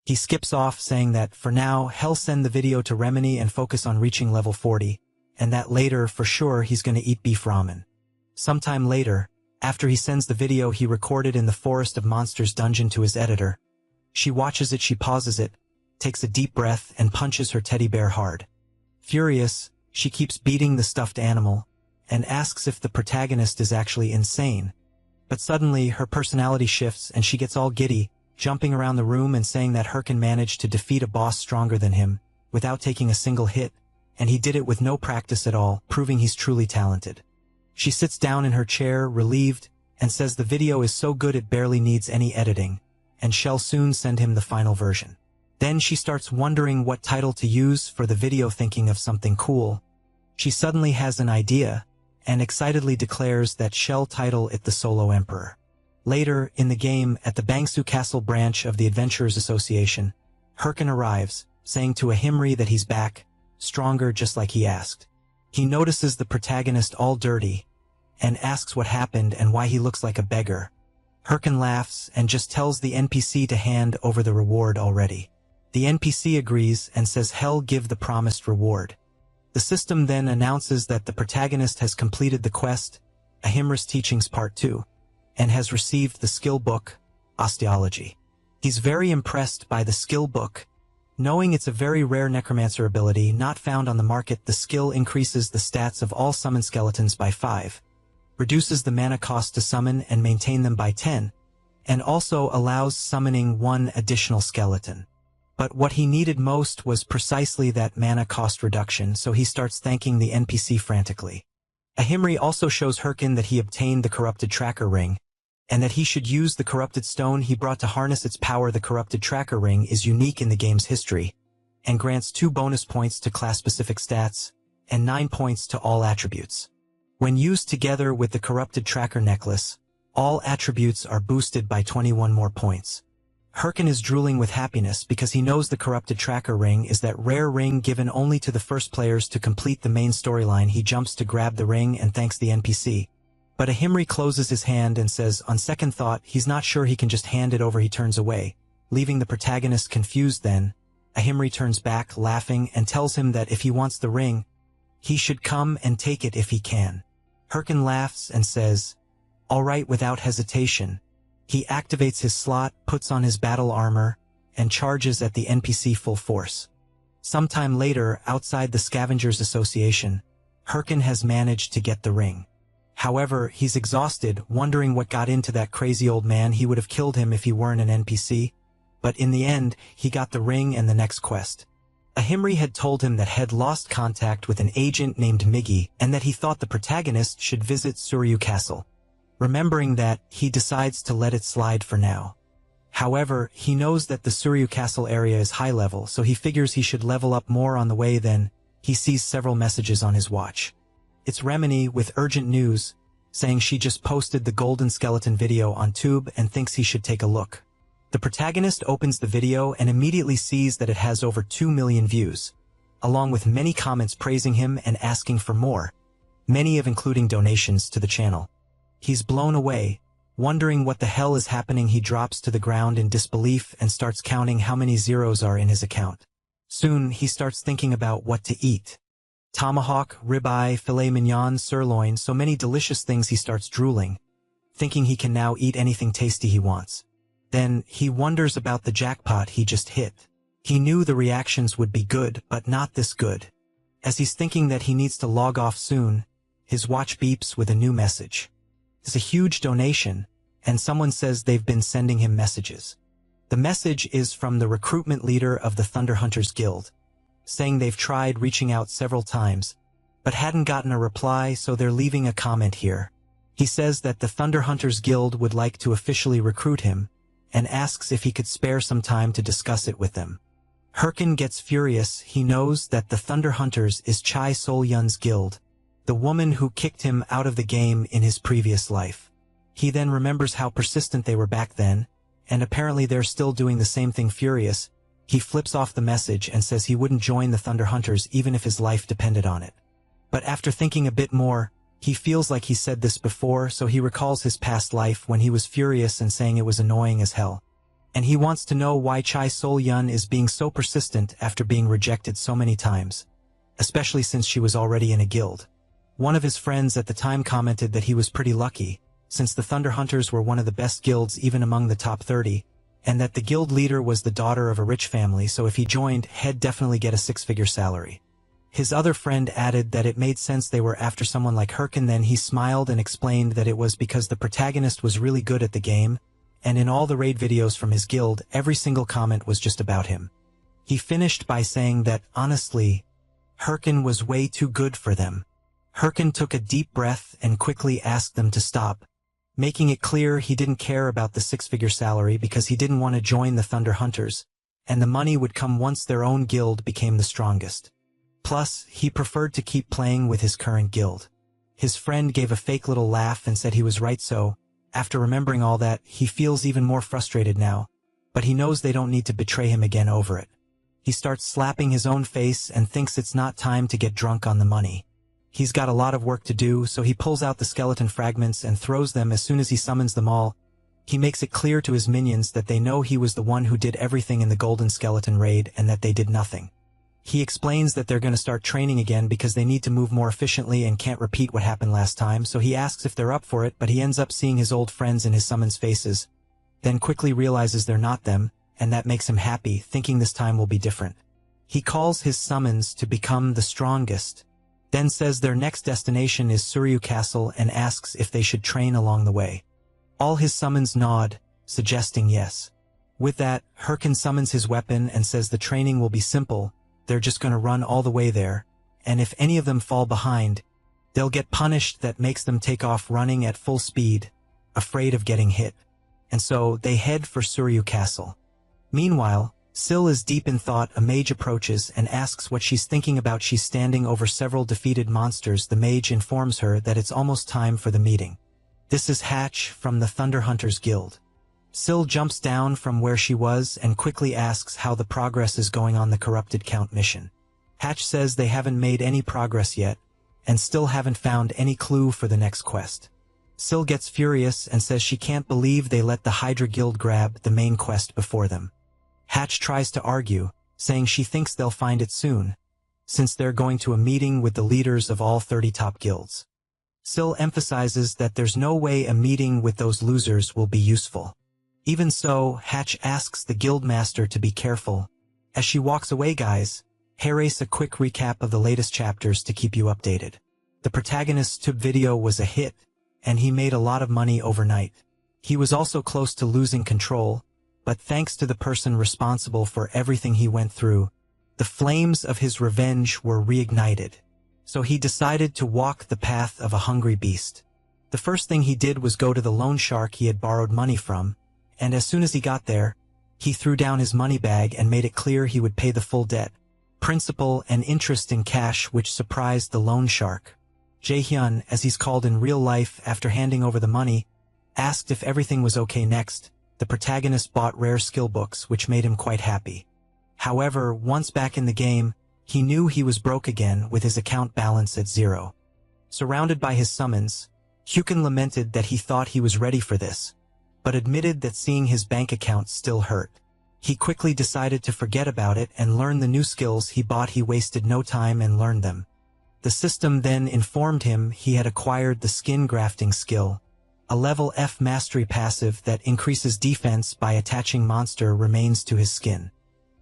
He skips off, saying that, for now, he'll send the video to Remini and focus on reaching level 40, and that later, for sure, he's gonna eat beef ramen. Sometime later, after he sends the video he recorded in the Forest of Monsters dungeon to his editor, she watches it, she pauses it, takes a deep breath, and punches her teddy bear hard. Furious, she keeps beating the stuffed animal, and asks if the protagonist is actually insane. But suddenly, her personality shifts and she gets all giddy, jumping around the room and saying that Herkin managed to defeat a boss stronger than him, without taking a single hit, and he did it with no practice at all, proving he's truly talented. She sits down in her chair, relieved, and says the video is so good it barely needs any editing, and shall soon send him the final version. Then she starts wondering what title to use for the video, thinking of something cool. She suddenly has an idea, and excitedly declares that she'll title it the Solo Emperor. Later, in the game, at the Bangsu Castle branch of the Adventurers Association, Herkin arrives, saying to Ahimri that he's back, stronger just like he asked. He notices the protagonist all dirty, and asks what happened and why he looks like a beggar. Herkin laughs and just tells the NPC to hand over the reward already. The NPC agrees and says he'll give the promised reward. The system then announces that the protagonist has completed the quest, Ahimra's Teachings Part 2, and has received the skill book, Osteology. He's very impressed by the skill book. Knowing it's a very rare necromancer ability not found on the market, the skill increases the stats of all summoned skeletons by 5, reduces the mana cost to summon and maintain them by 10, and also allows summoning 1 additional skeleton. But what he needed most was precisely that mana cost reduction, so he starts thanking the NPC frantically. Ahimri also shows Herkin that he obtained the corrupted tracker ring, and that he should use the corrupted stone he brought to harness its power. The corrupted tracker ring is unique in the game's history, and grants 2 bonus points to class-specific stats, and 9 points to all attributes. When used together with the corrupted tracker necklace, all attributes are boosted by 21 more points. Herkin is drooling with happiness because he knows the corrupted tracker ring is that rare ring given only to the first players to complete the main storyline. He jumps to grab the ring and thanks the NPC. But Ahimri closes his hand and says on second thought he's not sure he can just hand it over. He turns away, leaving the protagonist confused. Then, Ahimri turns back, laughing, and tells him that if he wants the ring, he should come and take it if he can. Herkin laughs and says, "All right," without hesitation. He activates his slot, puts on his battle armor, and charges at the NPC full force. Sometime later, outside the Scavengers Association, Herkin has managed to get the ring. However, he's exhausted, wondering what got into that crazy old man. He would have killed him if he weren't an NPC. But in the end, he got the ring and the next quest. Ahimri had told him that Head lost contact with an agent named Miggy, and that he thought the protagonist should visit Suryu Castle. Remembering that, he decides to let it slide for now. However, he knows that the Suryu Castle area is high level, so he figures he should level up more on the way. Then, he sees several messages on his watch. It's Remini with urgent news, saying she just posted the Golden Skeleton video on Tube and thinks he should take a look. The protagonist opens the video and immediately sees that it has over 2 million views, along with many comments praising him and asking for more, many of including donations to the channel. He's blown away, wondering what the hell is happening. He drops to the ground in disbelief and starts counting how many zeros are in his account. Soon, he starts thinking about what to eat. Tomahawk, ribeye, filet mignon, sirloin, so many delicious things. He starts drooling, thinking he can now eat anything tasty he wants. Then, he wonders about the jackpot he just hit. He knew the reactions would be good, but not this good. As he's thinking that he needs to log off soon, his watch beeps with a new message. It's a huge donation, and someone says they've been sending him messages. The message is from the recruitment leader of the Thunder Hunters Guild, saying they've tried reaching out several times, but hadn't gotten a reply, so they're leaving a comment here. He says that the Thunder Hunters Guild would like to officially recruit him, and asks if he could spare some time to discuss it with them. Herkin gets furious. He knows that the Thunder Hunters is Chai Sol-yun's guild, the woman who kicked him out of the game in his previous life. He then remembers how persistent they were back then, and apparently they're still doing the same thing. Furious, he flips off the message and says he wouldn't join the Thunder Hunters even if his life depended on it. But after thinking a bit more, he feels like he said this before, so he recalls his past life when he was furious and saying it was annoying as hell. And he wants to know why Chai Sol-yun is being so persistent after being rejected so many times, especially since she was already in a guild. One of his friends at the time commented that he was pretty lucky, since the Thunder Hunters were one of the best guilds even among the top 30, and that the guild leader was the daughter of a rich family, so if he joined, he'd definitely get a 6-figure salary. His other friend added that it made sense they were after someone like Herkin. Then he smiled and explained that it was because the protagonist was really good at the game, and in all the raid videos from his guild, every single comment was just about him. He finished by saying that, honestly, Herkin was way too good for them. Herkin took a deep breath and quickly asked them to stop, making it clear he didn't care about the 6-figure salary because he didn't want to join the Thunder Hunters, and the money would come once their own guild became the strongest. Plus, he preferred to keep playing with his current guild. His friend gave a fake little laugh and said he was right, so, after remembering all that, he feels even more frustrated now, but he knows they don't need to betray him again over it. He starts slapping his own face and thinks it's not time to get drunk on the money. He's got a lot of work to do, so he pulls out the skeleton fragments and throws them as soon as he summons them all. He makes it clear to his minions that they know he was the one who did everything in the Golden Skeleton raid and that they did nothing. He explains that they're going to start training again because they need to move more efficiently and can't repeat what happened last time, so he asks if they're up for it, but he ends up seeing his old friends in his summons faces, then quickly realizes they're not them, and that makes him happy, thinking this time will be different. He calls his summons to become the strongest, then says their next destination is Suryu Castle and asks if they should train along the way. All his summons nod, suggesting yes. With that, Herkin summons his weapon and says the training will be simple, they're just gonna run all the way there, and if any of them fall behind, they'll get punished. That makes them take off running at full speed, afraid of getting hit. And so, they head for Suryu Castle. Meanwhile, Syl is deep in thought. A mage approaches and asks what she's thinking about. She's standing over several defeated monsters. The mage informs her that it's almost time for the meeting. This is Hatch from the Thunder Hunters Guild. Syl jumps down from where she was and quickly asks how the progress is going on the Corrupted Count mission. Hatch says they haven't made any progress yet, and still haven't found any clue for the next quest. Syl gets furious and says she can't believe they let the Hydra Guild grab the main quest before them. Hatch tries to argue, saying she thinks they'll find it soon, since they're going to a meeting with the leaders of all 30 top guilds. Syl emphasizes that there's no way a meeting with those losers will be useful. Even so, Hatch asks the guildmaster to be careful. As she walks away, guys, here's a quick recap of the latest chapters to keep you updated. The protagonist's tube video was a hit, and he made a lot of money overnight. He was also close to losing control, but thanks to the person responsible for everything he went through, the flames of his revenge were reignited. So he decided to walk the path of a hungry beast. The first thing he did was go to the loan shark he had borrowed money from, and as soon as he got there, he threw down his money bag and made it clear he would pay the full debt, principal and interest in cash, which surprised the loan shark. Jae-hyun, as he's called in real life, after handing over the money, asked if everything was okay. Next, the protagonist bought rare skill books, which made him quite happy. However, once back in the game, he knew he was broke again with his account balance at 0. Surrounded by his summons, Hyukin lamented that he thought he was ready for this, but admitted that seeing his bank account still hurt. He quickly decided to forget about it and learn the new skills he bought. He wasted no time and learned them. The system then informed him he had acquired the skin grafting skill, a level F mastery passive that increases defense by attaching monster remains to his skin.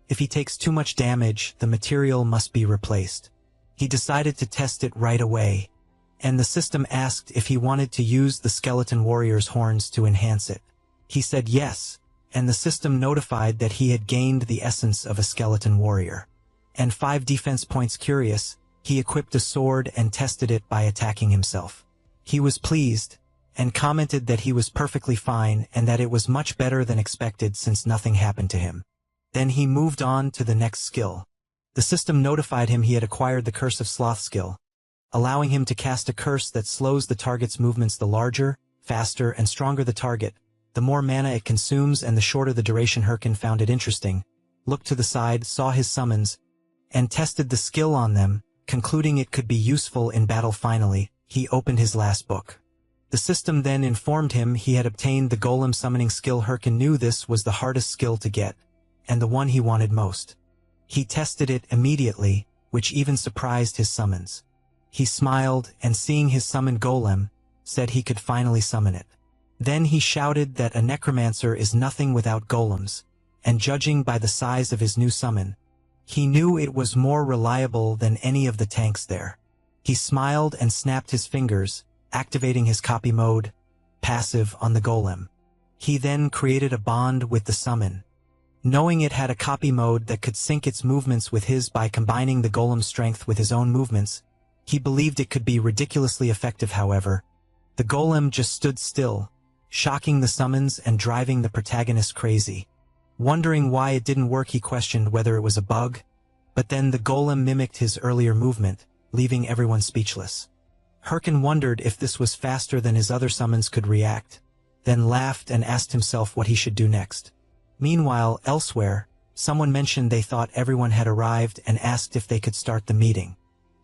If he takes too much damage, the material must be replaced. He decided to test it right away, and the system asked if he wanted to use the skeleton warrior's horns to enhance it. He said yes, and the system notified that he had gained the essence of a skeleton warrior. And 5 defense points. Curious, he equipped a sword and tested it by attacking himself. He was pleased, and commented that he was perfectly fine and that it was much better than expected since nothing happened to him. Then he moved on to the next skill. The system notified him he had acquired the Curse of Sloth skill, allowing him to cast a curse that slows the target's movements. The larger, faster, and stronger the target, the more mana it consumes and the shorter the duration. Herkin found it interesting, looked to the side, saw his summons, and tested the skill on them, concluding it could be useful in battle. Finally, he opened his last book. The system then informed him he had obtained the golem summoning skill. Herkin knew this was the hardest skill to get, and the one he wanted most. He tested it immediately, which even surprised his summons. He smiled, and seeing his summoned golem, said he could finally summon it. Then he shouted that a necromancer is nothing without golems, and judging by the size of his new summon, he knew it was more reliable than any of the tanks there. He smiled and snapped his fingers, activating his copy mode passive on the golem. He then created a bond with the summon. Knowing it had a copy mode that could sync its movements with his by combining the golem's strength with his own movements, he believed it could be ridiculously effective. However, the golem just stood still, shocking the summons and driving the protagonist crazy. Wondering why it didn't work, he questioned whether it was a bug, but then the golem mimicked his earlier movement, leaving everyone speechless. Herkin wondered if this was faster than his other summons could react, then laughed and asked himself what he should do next. Meanwhile, elsewhere, someone mentioned they thought everyone had arrived and asked if they could start the meeting.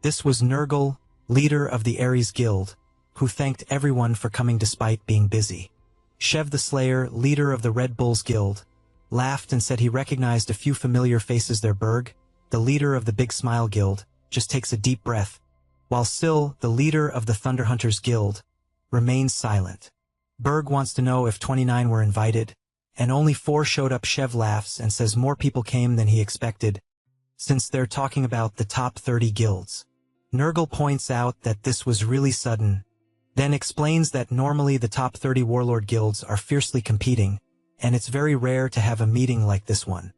This was Nergal, leader of the Ares Guild, who thanked everyone for coming despite being busy. Shev the Slayer, leader of the Red Bulls Guild, laughed and said he recognized a few familiar faces there. Berg, the leader of the Big Smile Guild, just takes a deep breath, while Syl, the leader of the Thunder Hunters Guild, remains silent. Berg wants to know if 29 were invited, and only 4 showed up. Shev laughs and says more people came than he expected, since they're talking about the top 30 guilds. Nergal points out that this was really sudden, then explains that normally the top 30 warlord guilds are fiercely competing, and it's very rare to have a meeting like this one.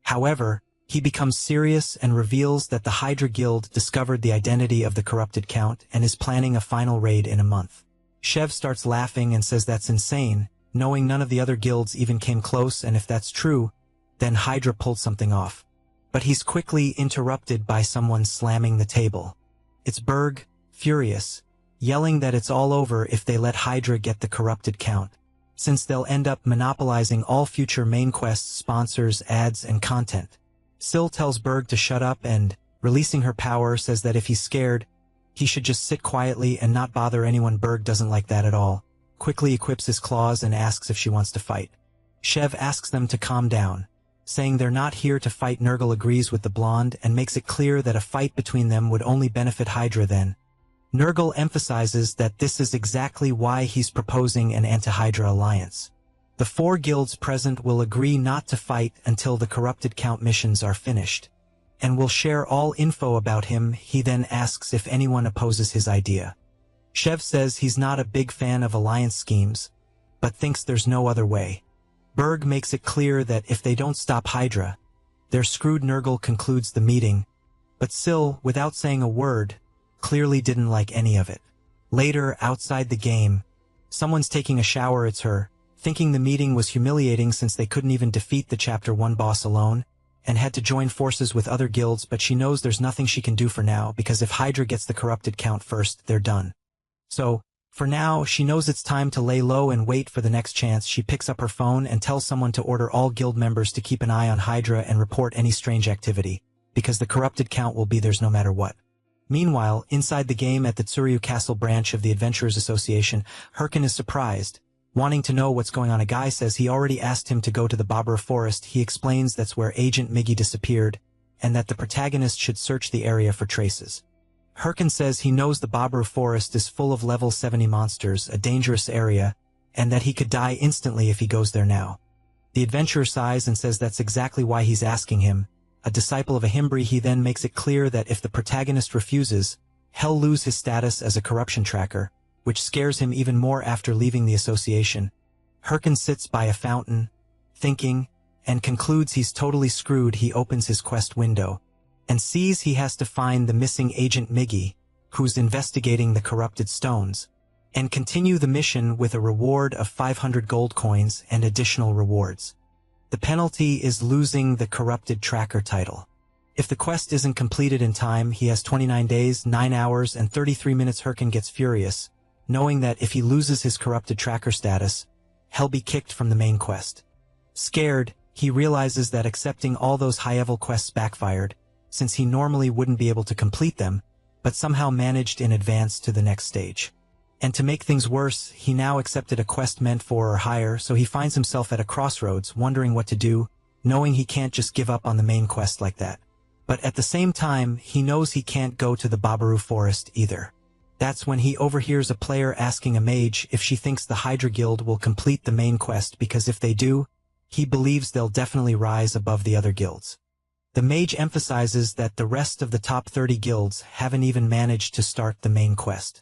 However, he becomes serious and reveals that the Hydra Guild discovered the identity of the corrupted Count and is planning a final raid in a month. Shev starts laughing and says that's insane, knowing none of the other guilds even came close, and if that's true, then Hydra pulled something off. But he's quickly interrupted by someone slamming the table. It's Berg, furious, yelling that it's all over if they let Hydra get the corrupted Count, since they'll end up monopolizing all future main quests, sponsors, ads, and content. Syl tells Berg to shut up and, releasing her power, says that if he's scared, he should just sit quietly and not bother anyone. Berg doesn't like that at all, quickly equips his claws and asks if she wants to fight. Shev asks them to calm down, saying they're not here to fight. Nurgle agrees with the blonde and makes it clear that a fight between them would only benefit Hydra then. Nurgle emphasizes that this is exactly why he's proposing an anti-Hydra alliance. The 4 guilds present will agree not to fight until the corrupted Count missions are finished, and will share all info about him. He then asks if anyone opposes his idea. Shev says he's not a big fan of alliance schemes, but thinks there's no other way. Berg makes it clear that if they don't stop Hydra, they're screwed. Nurgle concludes the meeting, but Syl, without saying a word, clearly didn't like any of it. Later, outside the game, someone's taking a shower. It's her, thinking the meeting was humiliating since they couldn't even defeat the Chapter 1 boss alone, and had to join forces with other guilds, but she knows there's nothing she can do for now because if Hydra gets the corrupted Count first, they're done. So, for now, she knows it's time to lay low and wait for the next chance. She picks up her phone and tells someone to order all guild members to keep an eye on Hydra and report any strange activity, because the corrupted Count will be theirs no matter what. Meanwhile, inside the game at the Tsuryu Castle branch of the Adventurers Association, Hirkin is surprised, wanting to know what's going on. A guy says he already asked him to go to the Babur Forest. He explains that's where Agent Miggy disappeared, and that the protagonist should search the area for traces. Hirkin says he knows the Babur Forest is full of level 70 monsters, a dangerous area, and that he could die instantly if he goes there now. The adventurer sighs and says that's exactly why he's asking him. A disciple of Ahimbri, he then makes it clear that if the protagonist refuses, he'll lose his status as a corruption tracker, which scares him even more after leaving the association. Hirkin sits by a fountain, thinking, and concludes he's totally screwed. He opens his quest window, and sees he has to find the missing Agent Miggy, who's investigating the corrupted stones, and continue the mission with a reward of 500 gold coins and additional rewards. The penalty is losing the corrupted tracker title. If the quest isn't completed in time, he has 29 days, 9 hours, and 33 minutes. Hirkin gets furious, knowing that if he loses his corrupted tracker status, he'll be kicked from the main quest. Scared, he realizes that accepting all those high-level quests backfired, since he normally wouldn't be able to complete them, but somehow managed in advance to the next stage. And to make things worse, he now accepted a quest meant for or higher, so he finds himself at a crossroads, wondering what to do, knowing he can't just give up on the main quest like that. But at the same time, he knows he can't go to the Baburu Forest either. That's when he overhears a player asking a mage if she thinks the Hydra Guild will complete the main quest, because if they do, he believes they'll definitely rise above the other guilds. The mage emphasizes that the rest of the top 30 guilds haven't even managed to start the main quest.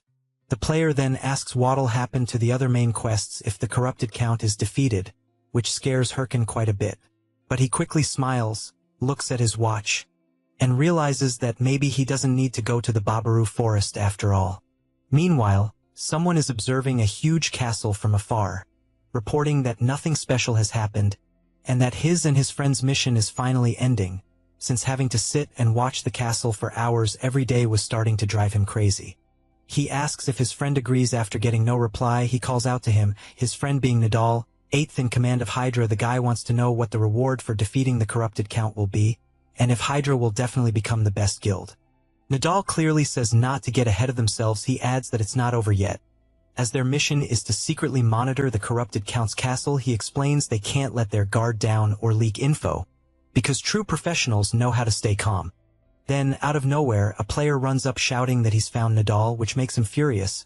The player then asks what'll happen to the other main quests if the corrupted Count is defeated, which scares Hirkin quite a bit. But he quickly smiles, looks at his watch, and realizes that maybe he doesn't need to go to the Baburu Forest after all. Meanwhile, someone is observing a huge castle from afar, reporting that nothing special has happened, and that his and his friend's mission is finally ending, since having to sit and watch the castle for hours every day was starting to drive him crazy. He asks if his friend agrees. After getting no reply, he calls out to him, his friend being Nadal, 8th in command of Hydra. The guy wants to know what the reward for defeating the corrupted Count will be, and if Hydra will definitely become the best guild. Nadal clearly says not to get ahead of themselves. He adds that it's not over yet, as their mission is to secretly monitor the corrupted Count's castle. He explains they can't let their guard down or leak info, because true professionals know how to stay calm. Then, out of nowhere, a player runs up shouting that he's found Nadal, which makes him furious,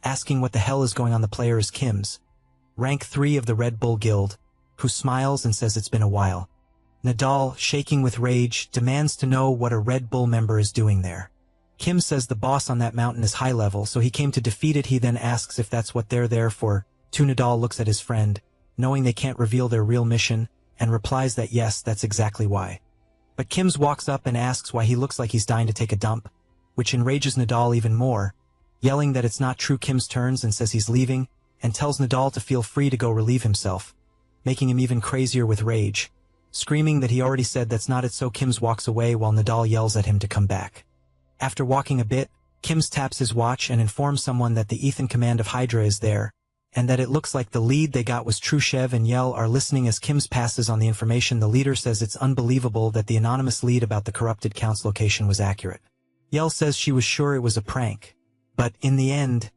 asking what the hell is going on. The player is Kim's, rank 3 of the Red Bull Guild, who smiles and says it's been a while. Nadal, shaking with rage, demands to know what a Red Bull member is doing there. Kim says the boss on that mountain is high level, so he came to defeat it. He then asks if that's what they're there for. Nadal looks at his friend, knowing they can't reveal their real mission, and replies that yes, that's exactly why. But Kims walks up and asks why he looks like he's dying to take a dump, which enrages Nadal even more, yelling that it's not true. Kims turns and says he's leaving, and tells Nadal to feel free to go relieve himself, making him even crazier with rage, screaming that he already said that's not it. So Kims walks away while Nadal yells at him to come back. After walking a bit, Kims taps his watch and informs someone that the Ethan command of Hydra is there, and that it looks like the lead they got was true. Shev and Yell are listening as Kims passes on the information. The leader says it's unbelievable that the anonymous lead about the corrupted count's location was accurate. Yell says she was sure it was a prank, but in the end,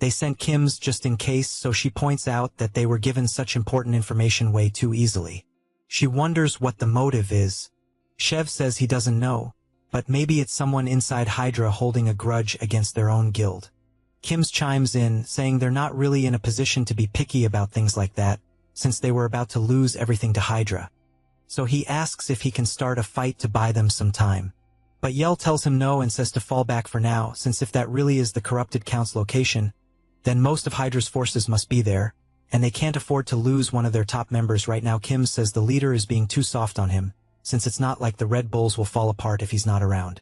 they sent Kims just in case. So she points out that they were given such important information way too easily. She wonders what the motive is. Shev says he doesn't know, but maybe it's someone inside Hydra holding a grudge against their own guild. Kims chimes in, saying they're not really in a position to be picky about things like that, since they were about to lose everything to Hydra. So he asks if he can start a fight to buy them some time. But Yell tells him no and says to fall back for now, since if that really is the corrupted count's location, then most of Hydra's forces must be there, and they can't afford to lose one of their top members right now. Kims says the leader is being too soft on him, since it's not like the Red Bulls will fall apart if he's not around.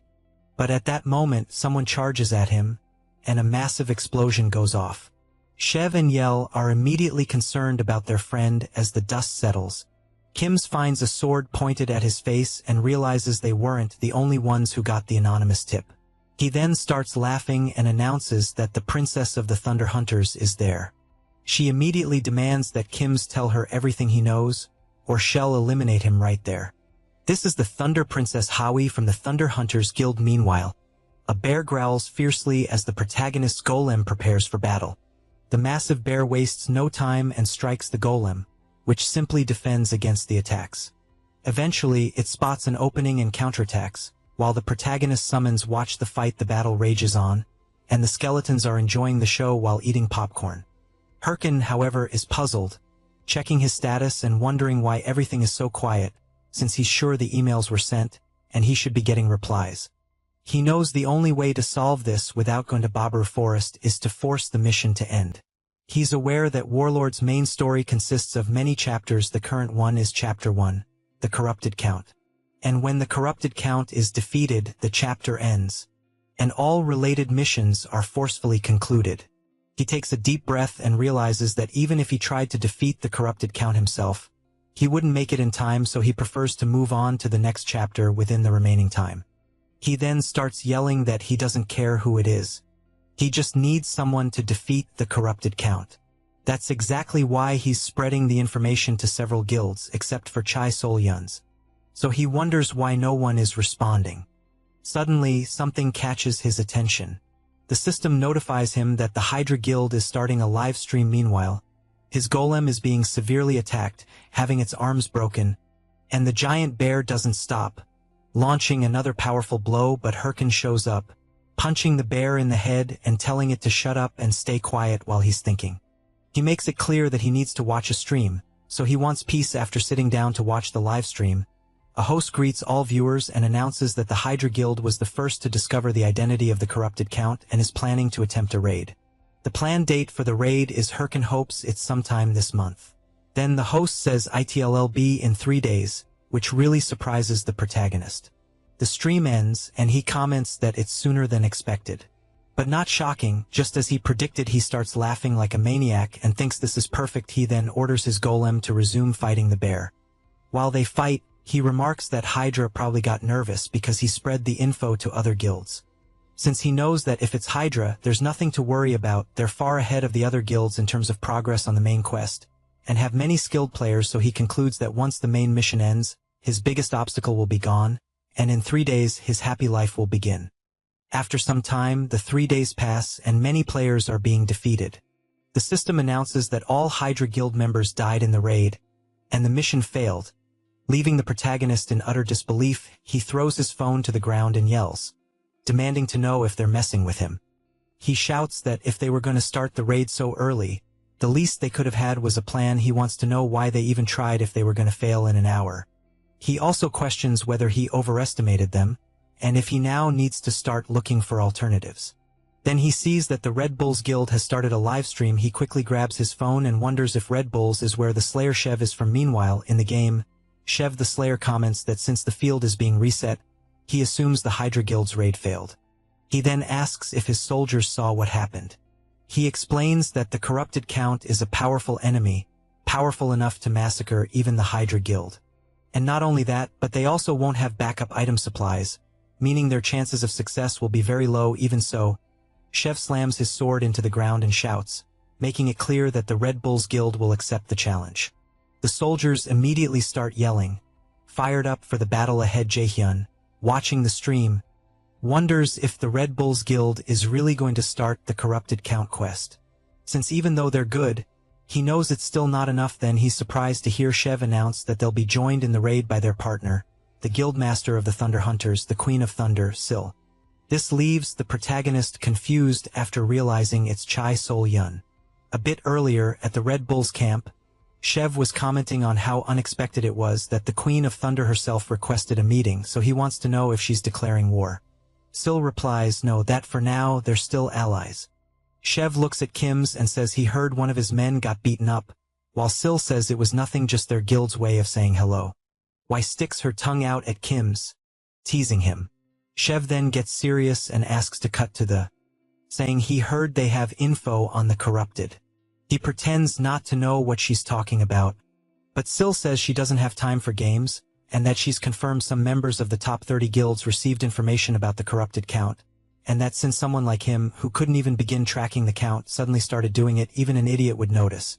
But at that moment, someone charges at him, and a massive explosion goes off. Shev and Yell are immediately concerned about their friend as the dust settles. Kims finds a sword pointed at his face and realizes they weren't the only ones who got the anonymous tip. He then starts laughing and announces that the Princess of the Thunder Hunters is there. She immediately demands that Kims tell her everything he knows, or she'll eliminate him right there. This is the Thunder Princess Howie from the Thunder Hunters Guild. Meanwhile, a bear growls fiercely as the protagonist's golem prepares for battle. The massive bear wastes no time and strikes the golem, which simply defends against the attacks. Eventually, it spots an opening and counterattacks, while the protagonist summons watch the fight. The battle rages on, and the skeletons are enjoying the show while eating popcorn. Herkin, however, is puzzled, checking his status and wondering why everything is so quiet, since he's sure the emails were sent, and he should be getting replies. He knows the only way to solve this without going to Babaru Forest is to force the mission to end. He's aware that Warlord's main story consists of many chapters. The current one is Chapter 1, The Corrupted Count. And when the Corrupted Count is defeated, the chapter ends, and all related missions are forcefully concluded. He takes a deep breath and realizes that even if he tried to defeat the Corrupted Count himself, he wouldn't make it in time, so he prefers to move on to the next chapter within the remaining time. He then starts yelling that he doesn't care who it is. He just needs someone to defeat the Corrupted Count. That's exactly why he's spreading the information to several guilds, except for Chai Sol Yun's. So he wonders why no one is responding. Suddenly, something catches his attention. The system notifies him that the Hydra Guild is starting a live stream. Meanwhile, his golem is being severely attacked, having its arms broken, and the giant bear doesn't stop, launching another powerful blow. But Herkin shows up, punching the bear in the head and telling it to shut up and stay quiet while he's thinking. He makes it clear that he needs to watch a stream, so he wants peace. After sitting down to watch the live stream, a host greets all viewers and announces that the Hydra Guild was the first to discover the identity of the Corrupted Count and is planning to attempt a raid. The planned date for the raid is Herkin hopes it's sometime this month. Then the host says ITLLB in 3 days, which really surprises the protagonist. The stream ends and he comments that it's sooner than expected. But not shocking, just as he predicted, he starts laughing like a maniac and thinks this is perfect. He then orders his golem to resume fighting the bear. While they fight, he remarks that Hydra probably got nervous because he spread the info to other guilds. Since he knows that if it's Hydra, there's nothing to worry about, they're far ahead of the other guilds in terms of progress on the main quest, and have many skilled players, so he concludes that once the main mission ends, his biggest obstacle will be gone, and in 3 days his happy life will begin. After some time, the 3 days pass and many players are being defeated. The system announces that all Hydra Guild members died in the raid, and the mission failed. Leaving the protagonist in utter disbelief, he throws his phone to the ground and yells, demanding to know if they're messing with him. He shouts that if they were going to start the raid so early, the least they could have had was a plan. He wants to know why they even tried if they were going to fail in an hour. He also questions whether he overestimated them, and if he now needs to start looking for alternatives. Then he sees that the Red Bulls Guild has started a live stream. He quickly grabs his phone and wonders if Red Bulls is where the Slayer Shev is from. Meanwhile, in the game, Shev the Slayer comments that since the field is being reset, he assumes the Hydra Guild's raid failed. He then asks if his soldiers saw what happened. He explains that the corrupted Count is a powerful enemy, powerful enough to massacre even the Hydra Guild. And not only that, but they also won't have backup item supplies, meaning their chances of success will be very low. Even so, Shev slams his sword into the ground and shouts, making it clear that the Red Bulls Guild will accept the challenge. The soldiers immediately start yelling, fired up for the battle ahead. Jaehyun, watching the stream, wonders if the Red Bulls Guild is really going to start the corrupted Count quest. Since even though they're good, he knows it's still not enough. Then he's surprised to hear Shev announce that they'll be joined in the raid by their partner, the Guildmaster of the Thunder Hunters, the Queen of Thunder, Sil. This leaves the protagonist confused after realizing it's Chai Sol-yun. A bit earlier, at the Red Bulls camp, Shev was commenting on how unexpected it was that the Queen of Thunder herself requested a meeting, so he wants to know if she's declaring war. Sil replies no, that for now they're still allies. Shev looks at Kim's and says he heard one of his men got beaten up, while Sil says it was nothing, just their guild's way of saying hello. Wai sticks her tongue out at Kim's, teasing him. Shev then gets serious and asks to cut to the, saying he heard they have info on the corrupted. He pretends not to know what she's talking about, but Sil says she doesn't have time for games, and that she's confirmed some members of the top 30 guilds received information about the corrupted Count, and that since someone like him, who couldn't even begin tracking the Count, suddenly started doing it, even an idiot would notice.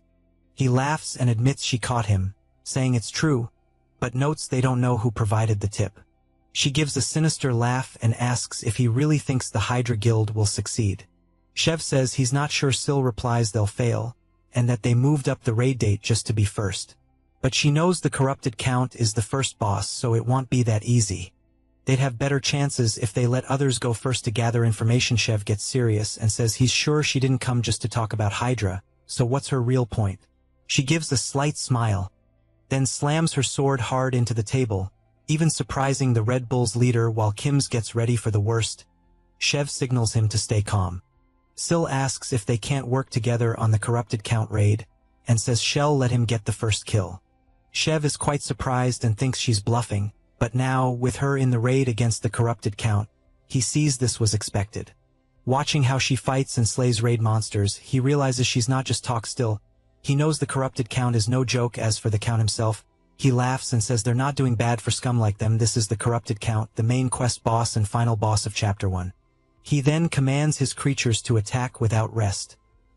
He laughs and admits she caught him, saying it's true, but notes they don't know who provided the tip. She gives a sinister laugh and asks if he really thinks the Hydra Guild will succeed. Shev says he's not sure. Sil replies they'll fail, and that they moved up the raid date just to be first. But she knows the corrupted Count is the first boss, so it won't be that easy. They'd have better chances if they let others go first to gather information. Shev gets serious and says he's sure she didn't come just to talk about Hydra, so what's her real point? She gives a slight smile, then slams her sword hard into the table, even surprising the Red Bulls leader. While Kim's gets ready for the worst, Shev signals him to stay calm. Sil asks if they can't work together on the corrupted Count raid, and says she'll let him get the first kill. Shev is quite surprised and thinks she's bluffing, but now, with her in the raid against the corrupted Count, he sees this was expected. Watching how she fights and slays raid monsters, he realizes she's not just talk still. He knows the corrupted Count is no joke. As for the Count himself, he laughs and says they're not doing bad for scum like them. This is the corrupted Count, the main quest boss and final boss of Chapter 1. He then commands his creatures to attack without rest,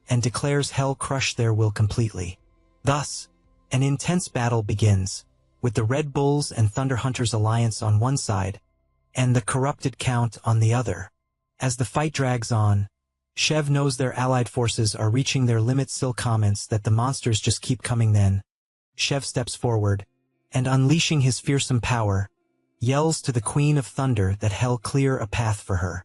and declares hell crush their will completely. Thus, an intense battle begins, with the Red Bulls and Thunder Hunters alliance on one side, and the corrupted Count on the other. As the fight drags on, Shev knows their allied forces are reaching their limit. Sil comments that the monsters just keep coming. Then, Shev steps forward, and unleashing his fearsome power, yells to the Queen of Thunder that hell clear a path for her.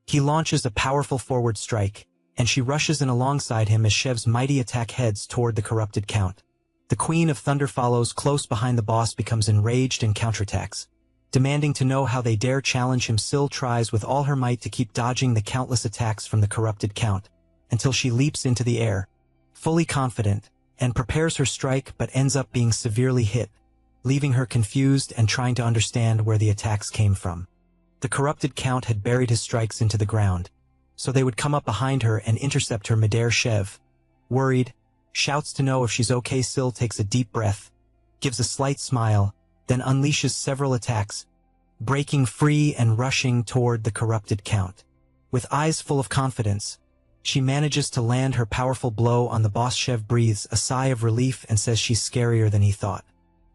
He launches a powerful forward strike, and she rushes in alongside him as Shev's mighty attack heads toward the corrupted Count. The Queen of Thunder follows close behind. The boss becomes enraged and counterattacks, demanding to know how they dare challenge him. Sil tries with all her might to keep dodging the countless attacks from the corrupted Count, until she leaps into the air, fully confident, and prepares her strike but ends up being severely hit, leaving her confused and trying to understand where the attacks came from. The corrupted Count had buried his strikes into the ground, so they would come up behind her and intercept her midair. Shev, worried, shouts to know if she's okay. Sil takes a deep breath, gives a slight smile, then unleashes several attacks, breaking free and rushing toward the corrupted Count. With eyes full of confidence, she manages to land her powerful blow on the boss. Shev breathes a sigh of relief and says she's scarier than he thought.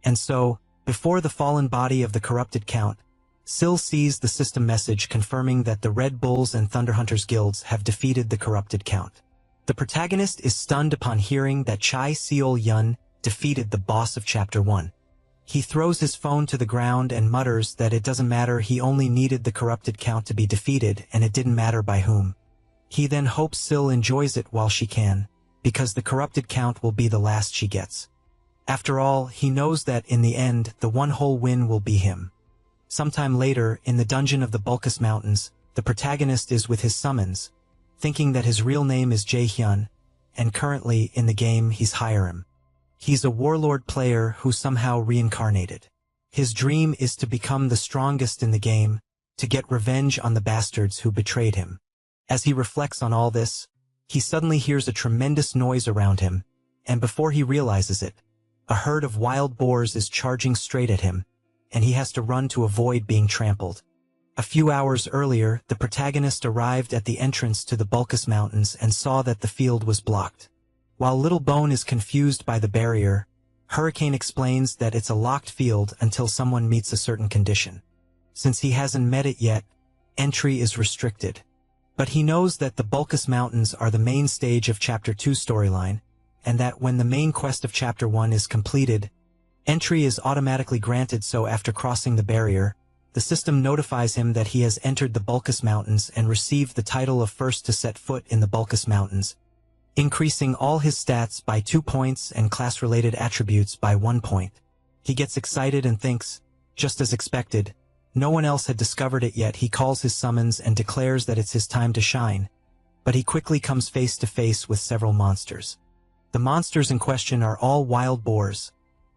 And so, before the fallen body of the corrupted Count, Sil sees the system message confirming that the Red Bulls and Thunder Hunters guilds have defeated the corrupted Count. The protagonist is stunned upon hearing that Chai Sol-yun defeated the boss of Chapter 1. He throws his phone to the ground and mutters that it doesn't matter, he only needed the corrupted Count to be defeated, and it didn't matter by whom. He then hopes Sil enjoys it while she can, because the corrupted Count will be the last she gets. After all, he knows that in the end, the one whole win will be him. Sometime later, in the dungeon of the Bulkus Mountains, the protagonist is with his summons, thinking that his real name is Jae-hyun, and currently in the game he's Hiram. He's a warlord player who somehow reincarnated. His dream is to become the strongest in the game, to get revenge on the bastards who betrayed him. As he reflects on all this, he suddenly hears a tremendous noise around him, and before he realizes it, a herd of wild boars is charging straight at him, and he has to run to avoid being trampled. A few hours earlier, the protagonist arrived at the entrance to the Bulkus Mountains and saw that the field was blocked. While Little Bone is confused by the barrier, Hurricane explains that it's a locked field until someone meets a certain condition. Since he hasn't met it yet, entry is restricted. But he knows that the Bulkus Mountains are the main stage of Chapter 2 storyline, and that when the main quest of Chapter 1 is completed, entry is automatically granted. So after crossing the barrier, the system notifies him that he has entered the Bulkus Mountains and received the title of first to set foot in the Bulkus Mountains, increasing all his stats by 2 points and class-related attributes by 1 point. He gets excited and thinks, just as expected, no one else had discovered it yet. He calls his summons and declares that it's his time to shine, but he quickly comes face to face with several monsters. The monsters in question are all wild boars,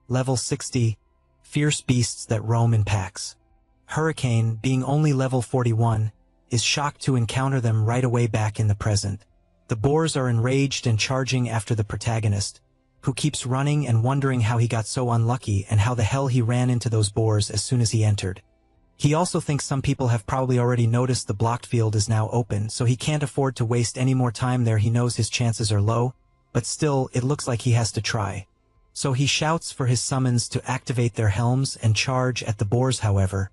level 60, fierce beasts that roam in packs. Hurricane, being only level 41, is shocked to encounter them right away back in the present. The boars are enraged and charging after the protagonist, who keeps running and wondering how he got so unlucky and how the hell he ran into those boars as soon as he entered. He also thinks some people have probably already noticed the blocked field is now open, so he can't afford to waste any more time there. He knows his chances are low, but still, it looks like he has to try. So he shouts for his summons to activate their helms and charge at the boars. However,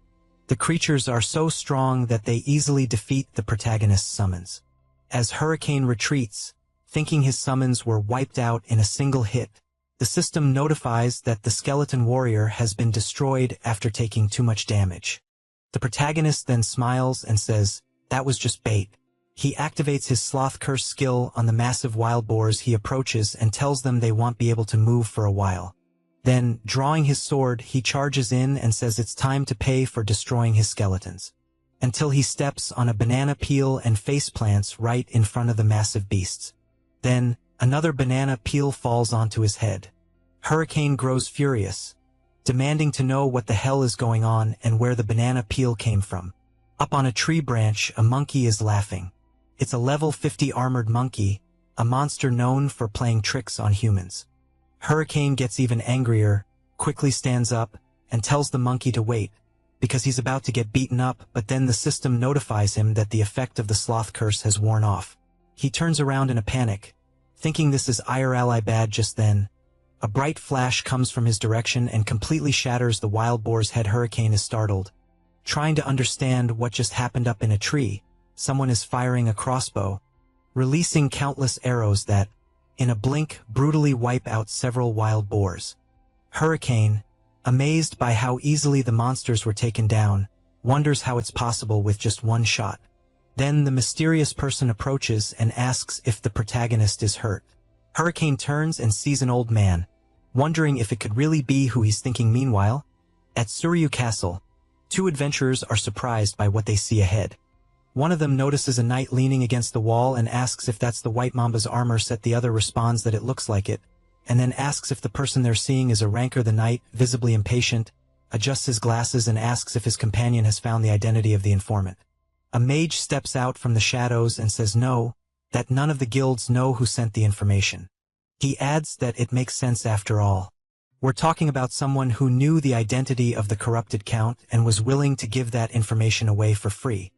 the creatures are so strong that they easily defeat the protagonist's summons. As Hurricane retreats, thinking his summons were wiped out in a single hit, the system notifies that the skeleton warrior has been destroyed after taking too much damage. The protagonist then smiles and says, "That was just bait." He activates his sloth curse skill on the massive wild boars he approaches and tells them they won't be able to move for a while. Then, drawing his sword, he charges in and says it's time to pay for destroying his skeletons, until he steps on a banana peel and face plants right in front of the massive beasts. Then, another banana peel falls onto his head. Hurricane grows furious, demanding to know what the hell is going on and where the banana peel came from. Up on a tree branch, a monkey is laughing. It's a level 50 armored monkey, a monster known for playing tricks on humans. Hurricane gets even angrier, quickly stands up, and tells the monkey to wait, because he's about to get beaten up, but then the system notifies him that the effect of the sloth curse has worn off. He turns around in a panic, thinking this is IRL bad. Just then, a bright flash comes from his direction and completely shatters the wild boar's head. Hurricane is startled, trying to understand what just happened. Up in a tree, someone is firing a crossbow, releasing countless arrows that, in a blink, brutally wipe out several wild boars. Hurricane, amazed by how easily the monsters were taken down, wonders how it's possible with just one shot. Then the mysterious person approaches and asks if the protagonist is hurt. Hurricane turns and sees an old man, wondering if it could really be who he's thinking. Meanwhile, at Suryu Castle, two adventurers are surprised by what they see ahead. One of them notices a knight leaning against the wall and asks if that's the White Mamba's armor set. The other responds that it looks like it, and then asks if the person they're seeing is a ranker. The knight, visibly impatient, adjusts his glasses and asks if his companion has found the identity of the informant. A mage steps out from the shadows and says no, that none of the guilds know who sent the information. He adds that it makes sense after all. We're talking about someone who knew the identity of the corrupted count and was willing to give that information away for free.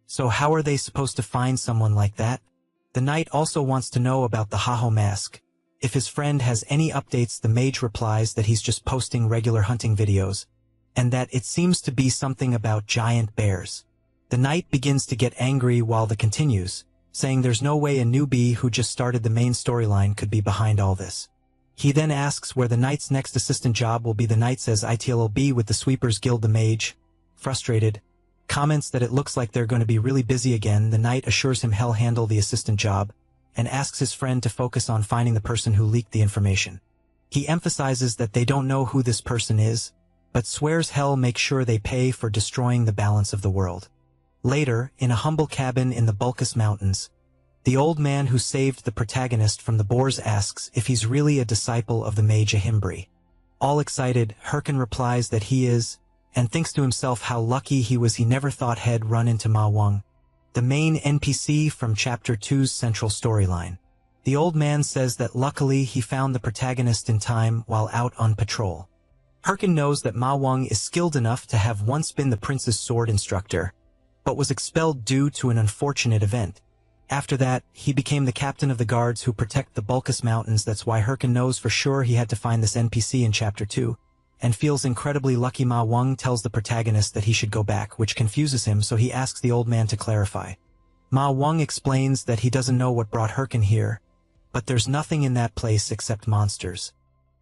So how are they supposed to find someone like that? The knight also wants to know about the Haho mask. If his friend has any updates, the mage replies that he's just posting regular hunting videos, and that it seems to be something about giant bears. The knight begins to get angry while the continues, saying there's no way a newbie who just started the main storyline could be behind all this. He then asks where the knight's next assistant job will be. The knight says it'll be with the Sweepers Guild. The mage, frustrated, comments that it looks like they're going to be really busy again. The knight assures him he'll handle the assistant job, and asks his friend to focus on finding the person who leaked the information. He emphasizes that they don't know who this person is, but swears hell make sure they pay for destroying the balance of the world. Later, in a humble cabin in the Bulkus Mountains, The old man who saved the protagonist from the boars asks if he's really a disciple of the mage Ahimbri. All excited, Herkin replies that he is, and thinks to himself how lucky he was he never thought he'd run into Ma Wang, the main NPC from Chapter 2's central storyline. The old man says that luckily he found the protagonist in time while out on patrol. Herkin knows that Ma Wang is skilled enough to have once been the prince's sword instructor, but was expelled due to an unfortunate event. After that, he became the captain of the guards who protect the Bulkus Mountains. That's why Herkin knows for sure he had to find this NPC in Chapter 2, and feels incredibly lucky. Ma Wang tells the protagonist that he should go back, which confuses him, so he asks the old man to clarify. Ma Wang explains that he doesn't know what brought Herkin here, but there's nothing in that place except monsters.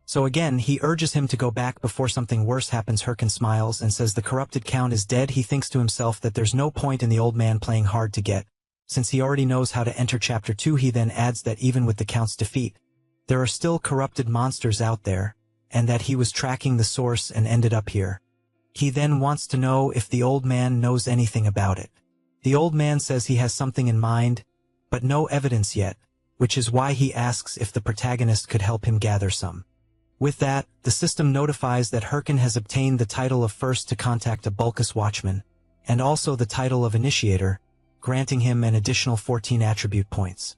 So again, he urges him to go back before something worse happens. Herkin smiles and says the corrupted count is dead. He thinks to himself that there's no point in the old man playing hard to get, since he already knows how to enter Chapter 2. He then adds that even with the count's defeat, there are still corrupted monsters out there, and that he was tracking the source and ended up here. He then wants to know if the old man knows anything about it. The old man says he has something in mind, but no evidence yet, which is why he asks if the protagonist could help him gather some. With that, the system notifies that Herkin has obtained the title of First to contact a Bulkus Watchman, and also the title of Initiator, granting him an additional 14 attribute points.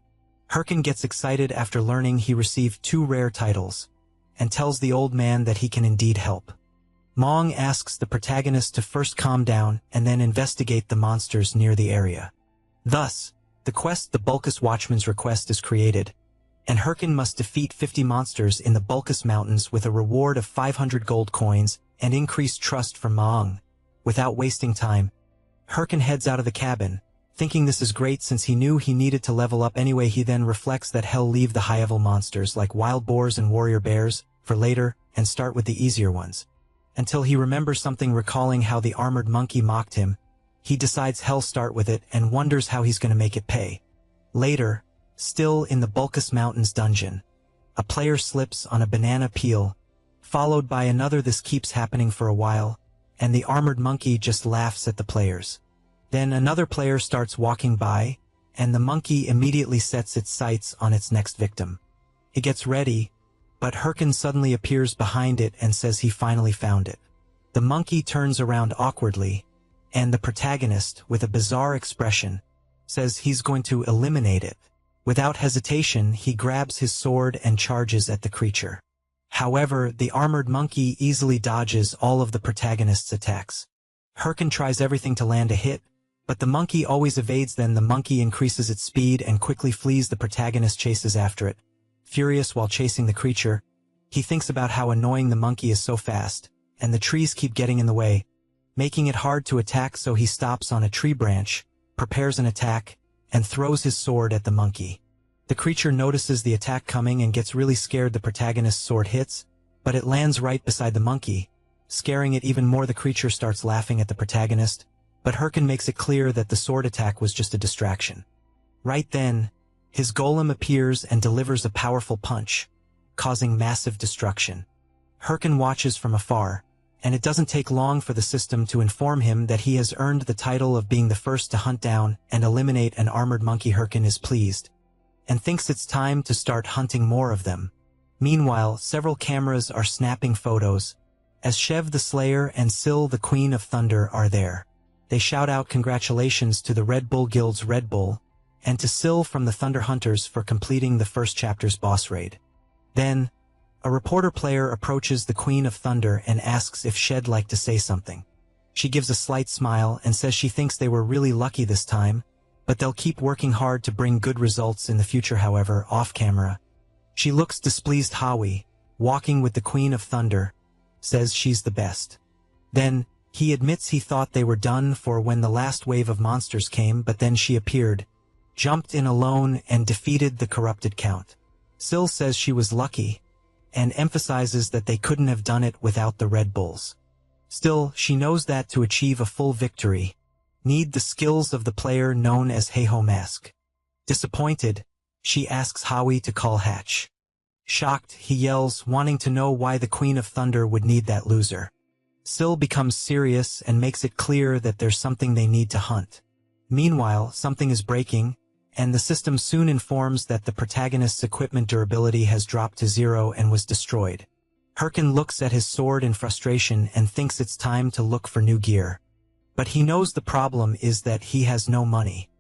Herkin gets excited after learning he received 2 rare titles, and tells the old man that he can indeed help. Mong asks the protagonist to first calm down and then investigate the monsters near the area. Thus, the quest The Bulkus Watchman's Request is created, and Herkin must defeat 50 monsters in the Bulkus Mountains with a reward of 500 gold coins and increased trust from Maung. Without wasting time, Herkin heads out of the cabin, thinking this is great since he knew he needed to level up anyway. He then reflects that he'll leave the high-level monsters like wild boars and warrior bears for later and start with the easier ones. Until he remembers something, recalling how the armored monkey mocked him. He decides he'll start with it and wonders how he's going to make it pay. Later, still in the Bulkus Mountains dungeon, a player slips on a banana peel, followed by another. This keeps happening for a while, and the armored monkey just laughs at the players. Then another player starts walking by, and the monkey immediately sets its sights on its next victim. It gets ready, but Herkin suddenly appears behind it and says he finally found it. The monkey turns around awkwardly, and the protagonist, with a bizarre expression, says he's going to eliminate it. Without hesitation, he grabs his sword and charges at the creature. However, the armored monkey easily dodges all of the protagonist's attacks. Herkin tries everything to land a hit, but the monkey always evades. Then the monkey increases its speed and quickly flees. The protagonist chases after it. Furious while chasing the creature, he thinks about how annoying the monkey is so fast, and the trees keep getting in the way, making it hard to attack. So he stops on a tree branch, prepares an attack, and throws his sword at the monkey. The creature notices the attack coming and gets really scared. The protagonist's sword hits, but it lands right beside the monkey, scaring it even more. The creature starts laughing at the protagonist, but Herkin makes it clear that the sword attack was just a distraction. Right then, his golem appears and delivers a powerful punch, causing massive destruction. Herkin watches from afar, and it doesn't take long for the system to inform him that he has earned the title of being the first to hunt down and eliminate an armored monkey. Herkin is pleased, and thinks it's time to start hunting more of them. Meanwhile, several cameras are snapping photos, as Shev the Slayer and Sil the Queen of Thunder are there. They shout out congratulations to the Red Bull Guild's Red Bull, and to Sil from the Thunder Hunters for completing the first chapter's boss raid. Then, a reporter player approaches the Queen of Thunder and asks if she'd like to say something. She gives a slight smile and says she thinks they were really lucky this time, but they'll keep working hard to bring good results in the future. However, off camera, she looks displeased. Howie, walking with the Queen of Thunder, says she's the best. Then, he admits he thought they were done for when the last wave of monsters came, but then she appeared, jumped in alone, and defeated the corrupted count. Sil says she was lucky, and emphasizes that they couldn't have done it without the Red Bulls. Still, she knows that to achieve a full victory, need the skills of the player known as Heiho Mask. Disappointed, she asks Howie to call Hatch. Shocked, he yells, wanting to know why the Queen of Thunder would need that loser. Sil becomes serious and makes it clear that there's something they need to hunt. Meanwhile, something is breaking, and the system soon informs that the protagonist's equipment durability has dropped to 0 and was destroyed. Herkin looks at his sword in frustration and thinks it's time to look for new gear. But he knows the problem is that he has no money.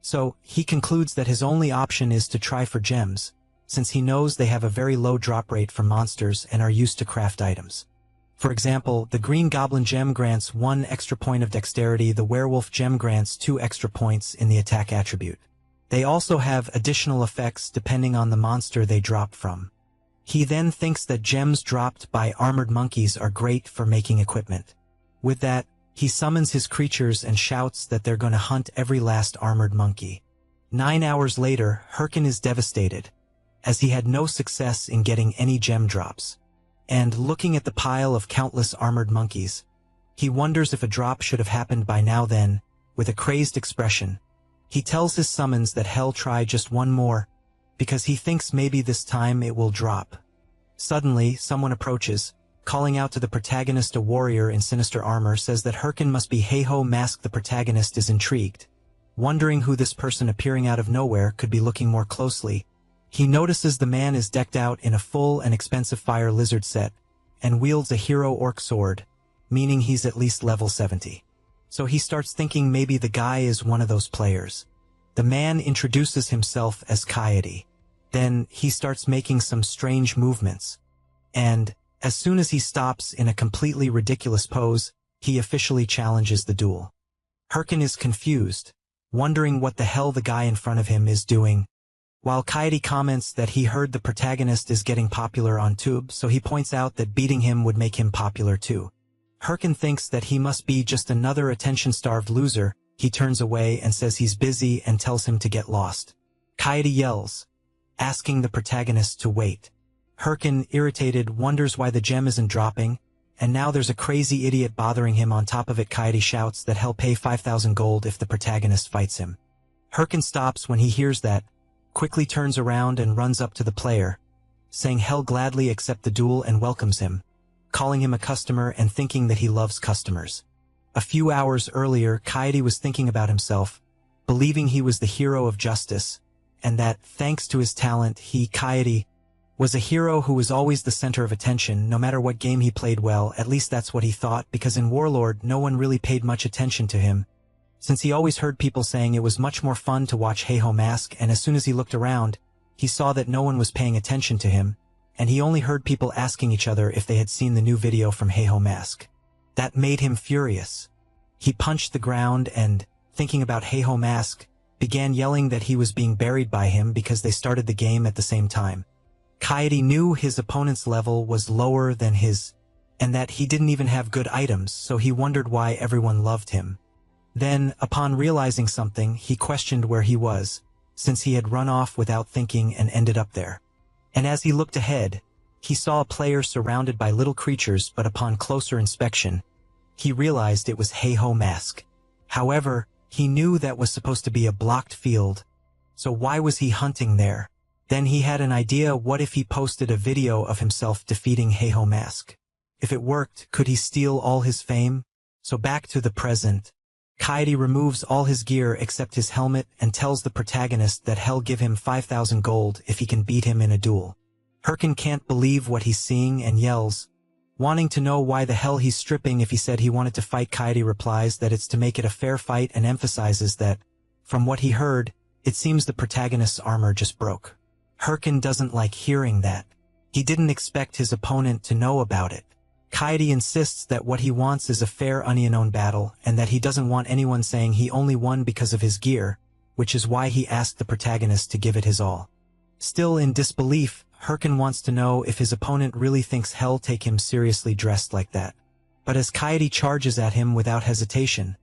So, he concludes that his only option is to try for gems, since he knows they have a very low drop rate for monsters and are used to craft items. For example, the Green Goblin gem grants 1 extra point of dexterity, the Werewolf gem grants 2 extra points in the attack attribute. They also have additional effects depending on the monster they drop from. He then thinks that gems dropped by armored monkeys are great for making equipment. With that, he summons his creatures and shouts that they're gonna hunt every last armored monkey. 9 hours later, Herkin is devastated, as he had no success in getting any gem drops. And looking at the pile of countless armored monkeys, he wonders if a drop should have happened by now. Then, with a crazed expression, he tells his summons that hell try just one more, because he thinks maybe this time it will drop. Suddenly, someone approaches, calling out to the protagonist. A warrior in sinister armor says that Herkin must be Heiho Mask. The protagonist is intrigued, wondering who this person appearing out of nowhere could be. Looking more closely, he notices the man is decked out in a full and expensive fire lizard set, and wields a hero orc sword, meaning he's at least level 70. So he starts thinking maybe the guy is one of those players. The man introduces himself as Coyote. Then, he starts making some strange movements. And, as soon as he stops in a completely ridiculous pose, he officially challenges the duel. Herkin is confused, wondering what the hell the guy in front of him is doing, while Coyote comments that he heard the protagonist is getting popular on Tube, so he points out that beating him would make him popular too. Herkin thinks that he must be just another attention-starved loser. He turns away and says he's busy and tells him to get lost. Coyote yells, asking the protagonist to wait. Herkin, irritated, wonders why the gem isn't dropping, and now there's a crazy idiot bothering him. On top of it, Coyote shouts that he'll pay 5,000 gold if the protagonist fights him. Herkin stops when he hears that, quickly turns around and runs up to the player, saying he'll gladly accept the duel and welcomes him, calling him a customer and thinking that he loves customers. A few hours earlier, Coyote was thinking about himself, believing he was the hero of justice, and that, thanks to his talent, Coyote, was a hero who was always the center of attention, no matter what game he played. Well, at least that's what he thought, because in Warlord no one really paid much attention to him, since he always heard people saying it was much more fun to watch Heiho Mask, and as soon as he looked around, he saw that no one was paying attention to him, and he only heard people asking each other if they had seen the new video from Heiho Mask. That made him furious. He punched the ground and, thinking about Heiho Mask, began yelling that he was being buried by him because they started the game at the same time. Coyote knew his opponent's level was lower than his, and that he didn't even have good items, so he wondered why everyone loved him. Then, upon realizing something, he questioned where he was, since he had run off without thinking and ended up there. And as he looked ahead, he saw a player surrounded by little creatures, but upon closer inspection, he realized it was Heiho Mask. However, he knew that was supposed to be a blocked field, so why was he hunting there? Then he had an idea. What if he posted a video of himself defeating Heiho Mask? If it worked, could he steal all his fame? So back to the present. Coyote removes all his gear except his helmet and tells the protagonist that he'll give him 5,000 gold if he can beat him in a duel. Herkin can't believe what he's seeing and yells, wanting to know why the hell he's stripping. If he said he wanted to fight, Coyote replies that it's to make it a fair fight and emphasizes that, from what he heard, it seems the protagonist's armor just broke. Herkin doesn't like hearing that. He didn't expect his opponent to know about it. Coyote insists that what he wants is a fair unknown battle, and that he doesn't want anyone saying he only won because of his gear, which is why he asked the protagonist to give it his all. Still in disbelief, Herkin wants to know if his opponent really thinks he'll take him seriously dressed like that. But as Coyote charges at him without hesitation,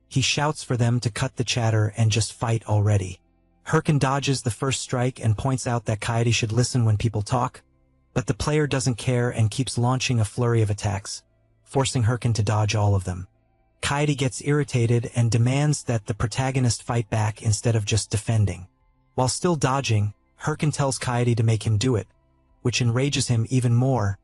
he shouts for them to cut the chatter and just fight already. Herkin dodges the first strike and points out that Coyote should listen when people talk, but the player doesn't care and keeps launching a flurry of attacks, forcing Herkin to dodge all of them. Coyote gets irritated and demands that the protagonist fight back instead of just defending. While still dodging, Herkin tells Coyote to make him do it, which enrages him even more,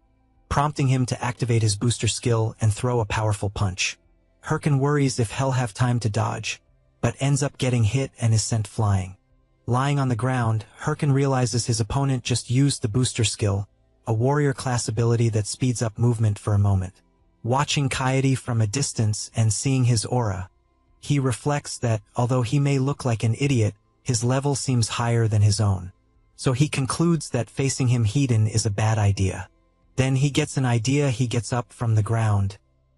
prompting him to activate his booster skill and throw a powerful punch. Herkin worries if he'll have time to dodge, but ends up getting hit and is sent flying. Lying on the ground, Herkin realizes his opponent just used the booster skill, a warrior class ability that speeds up movement for a moment. Watching Kaede from a distance and seeing his aura, he reflects that, although he may look like an idiot, his level seems higher than his own. So he concludes that facing him head-on is a bad idea. Then he gets an idea. He gets up from the ground,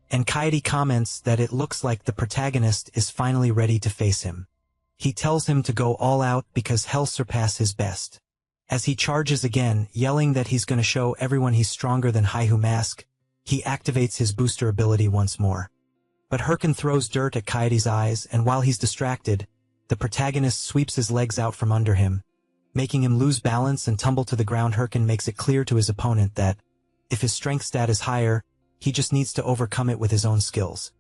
and Kaede comments that it looks like the protagonist is finally ready to face him. He tells him to go all out because hell surpass his best. As he charges again, yelling that he's going to show everyone he's stronger than Haihu Mask, he activates his booster ability once more. But Herkin throws dirt at Kaede's eyes, and while he's distracted, the protagonist sweeps his legs out from under him, making him lose balance and tumble to the ground. Herkin makes it clear to his opponent that, if his strength stat is higher, he just needs to overcome it with his own skills.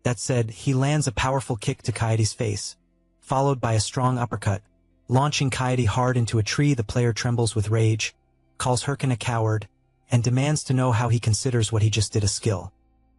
That said, he lands a powerful kick to Kaede's face, followed by a strong uppercut. Launching Kaede hard into a tree, the player trembles with rage, calls Herkin a coward, and demands to know how he considers what he just did a skill.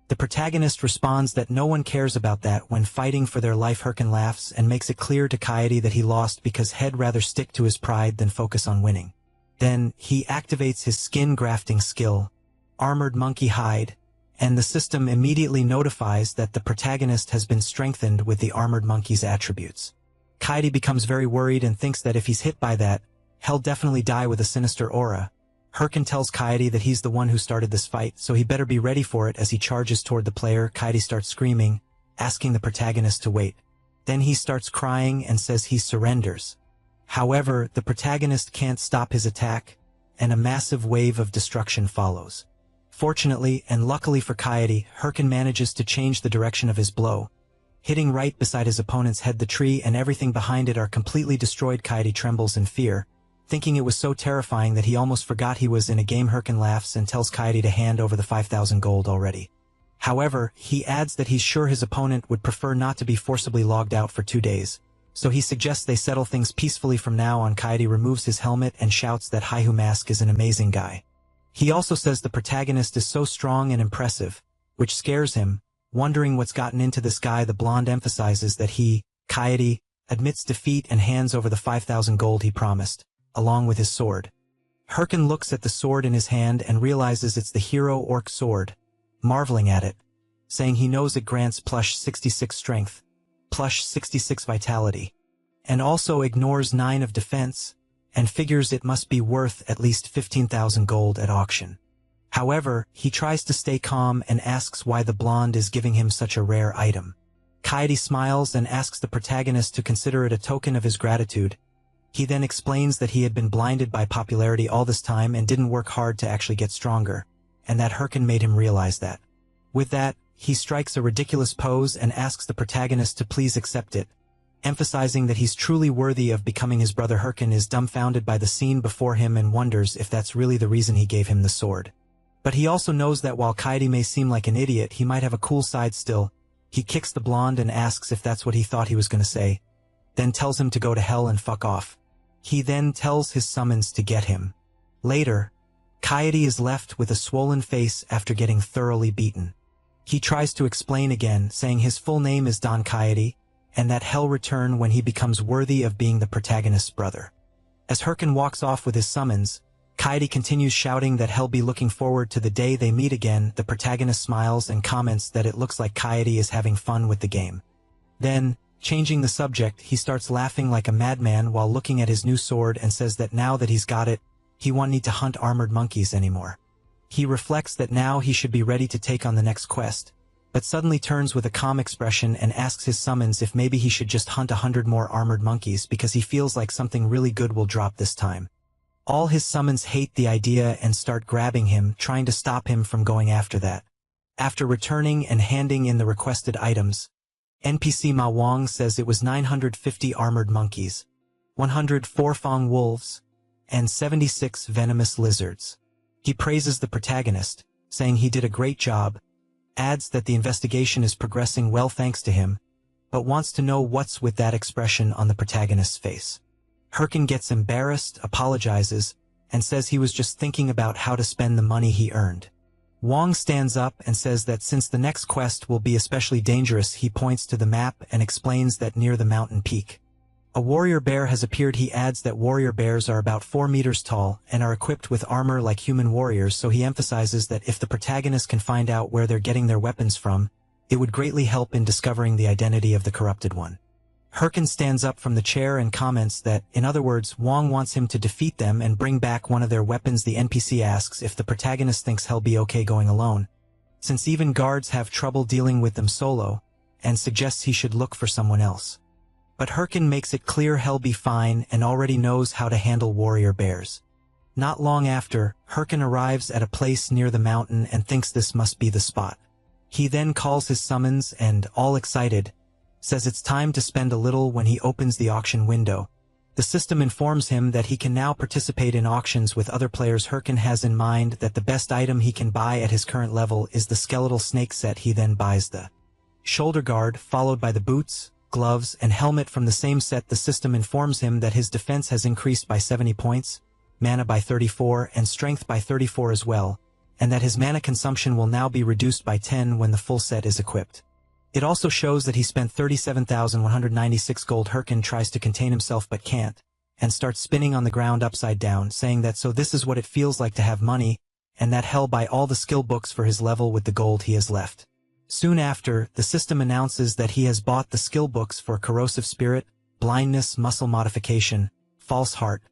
The protagonist responds that no one cares about that when fighting for their life. Herkin laughs and makes it clear to Kaede that he lost because he'd rather stick to his pride than focus on winning. Then, he activates his skin grafting skill, Armored Monkey Hide, and the system immediately notifies that the protagonist has been strengthened with the Armored Monkey's attributes. Kaede becomes very worried and thinks that if he's hit by that, he'll definitely die with a sinister aura. Herkin tells Kaede that he's the one who started this fight, so he better be ready for it. As he charges toward the player, Kaede starts screaming, asking the protagonist to wait. Then he starts crying and says he surrenders. However, the protagonist can't stop his attack, and a massive wave of destruction follows. Fortunately, and luckily for Kaede, Herkin manages to change the direction of his blow, hitting right beside his opponent's head. The tree and everything behind it are completely destroyed. Kaede trembles in fear, thinking it was so terrifying that he almost forgot he was in a game. Herkin laughs and tells Kaede to hand over the 5,000 gold already. However, he adds that he's sure his opponent would prefer not to be forcibly logged out for 2 days, so he suggests they settle things peacefully from now on. Kaede removes his helmet and shouts that Haihu Mask is an amazing guy. He also says the protagonist is so strong and impressive, which scares him. Wondering what's gotten into this guy, the blonde emphasizes that he, Kaede, admits defeat and hands over the 5,000 gold he promised, along with his sword. Herkin looks at the sword in his hand and realizes it's the hero orc sword, marveling at it, saying he knows it grants plus 66 strength, plus 66 vitality, and also ignores 9 of defense, and figures it must be worth at least 15,000 gold at auction. However, he tries to stay calm and asks why the blonde is giving him such a rare item. Kaede smiles and asks the protagonist to consider it a token of his gratitude. He then explains that he had been blinded by popularity all this time and didn't work hard to actually get stronger, and that Herkin made him realize that. With that, he strikes a ridiculous pose and asks the protagonist to please accept it, emphasizing that he's truly worthy of becoming his brother. Herkin is dumbfounded by the scene before him and wonders if that's really the reason he gave him the sword. But he also knows that while Kaede may seem like an idiot, he might have a cool side still. He kicks the blonde and asks if that's what he thought he was going to say, then tells him to go to hell and fuck off. He then tells his summons to get him. Later, Kaede is left with a swollen face after getting thoroughly beaten. He tries to explain again, saying his full name is Don Kaede, and that he'll return when he becomes worthy of being the protagonist's brother. As Herkin walks off with his summons, Kaede continues shouting that he'll be looking forward to the day they meet again. The protagonist smiles and comments that it looks like Kaede is having fun with the game. Then, changing the subject, he starts laughing like a madman while looking at his new sword and says that now that he's got it, he won't need to hunt armored monkeys anymore. He reflects that now he should be ready to take on the next quest, but suddenly turns with a calm expression and asks his summons if maybe he should just hunt 100 more armored monkeys because he feels like something really good will drop this time. All his summons hate the idea and start grabbing him, trying to stop him from going after that. After returning and handing in the requested items, NPC Ma Wang says it was 950 armored monkeys, 100 four-fang wolves, and 76 venomous lizards. He praises the protagonist, saying he did a great job, adds that the investigation is progressing well thanks to him, but wants to know what's with that expression on the protagonist's face. Herkin gets embarrassed, apologizes, and says he was just thinking about how to spend the money he earned. Wang stands up and says that since the next quest will be especially dangerous, he points to the map and explains that near the mountain peak, A warrior bear has appeared. He adds that warrior bears are about 4 meters tall and are equipped with armor like human warriors, so he emphasizes that if the protagonist can find out where they're getting their weapons from, it would greatly help in discovering the identity of the corrupted one. Herkin stands up from the chair and comments that, in other words, Wong wants him to defeat them and bring back one of their weapons. The NPC asks if the protagonist thinks he'll be okay going alone, since even guards have trouble dealing with them solo, and suggests he should look for someone else. But Herkin makes it clear he'll be fine and already knows how to handle warrior bears. Not long after, Herkin arrives at a place near the mountain and thinks this must be the spot. He then calls his summons and, all excited, says it's time to spend a little. When he opens the auction window, the system informs him that he can now participate in auctions with other players. Herkin has in mind that the best item he can buy at his current level is the skeletal snake set. He then buys the shoulder guard, followed by the boots, gloves, and helmet from the same set. The system informs him that his defense has increased by 70 points, mana by 34, and strength by 34 as well, and that his mana consumption will now be reduced by 10 when the full set is equipped. It also shows that he spent 37,196 gold. Herkin tries to contain himself but can't, and starts spinning on the ground upside down, saying that so this is what it feels like to have money, and that he'll buy all the skill books for his level with the gold he has left. Soon after, the system announces that he has bought the skill books for Corrosive Spirit, Blindness, Muscle Modification, False Heart,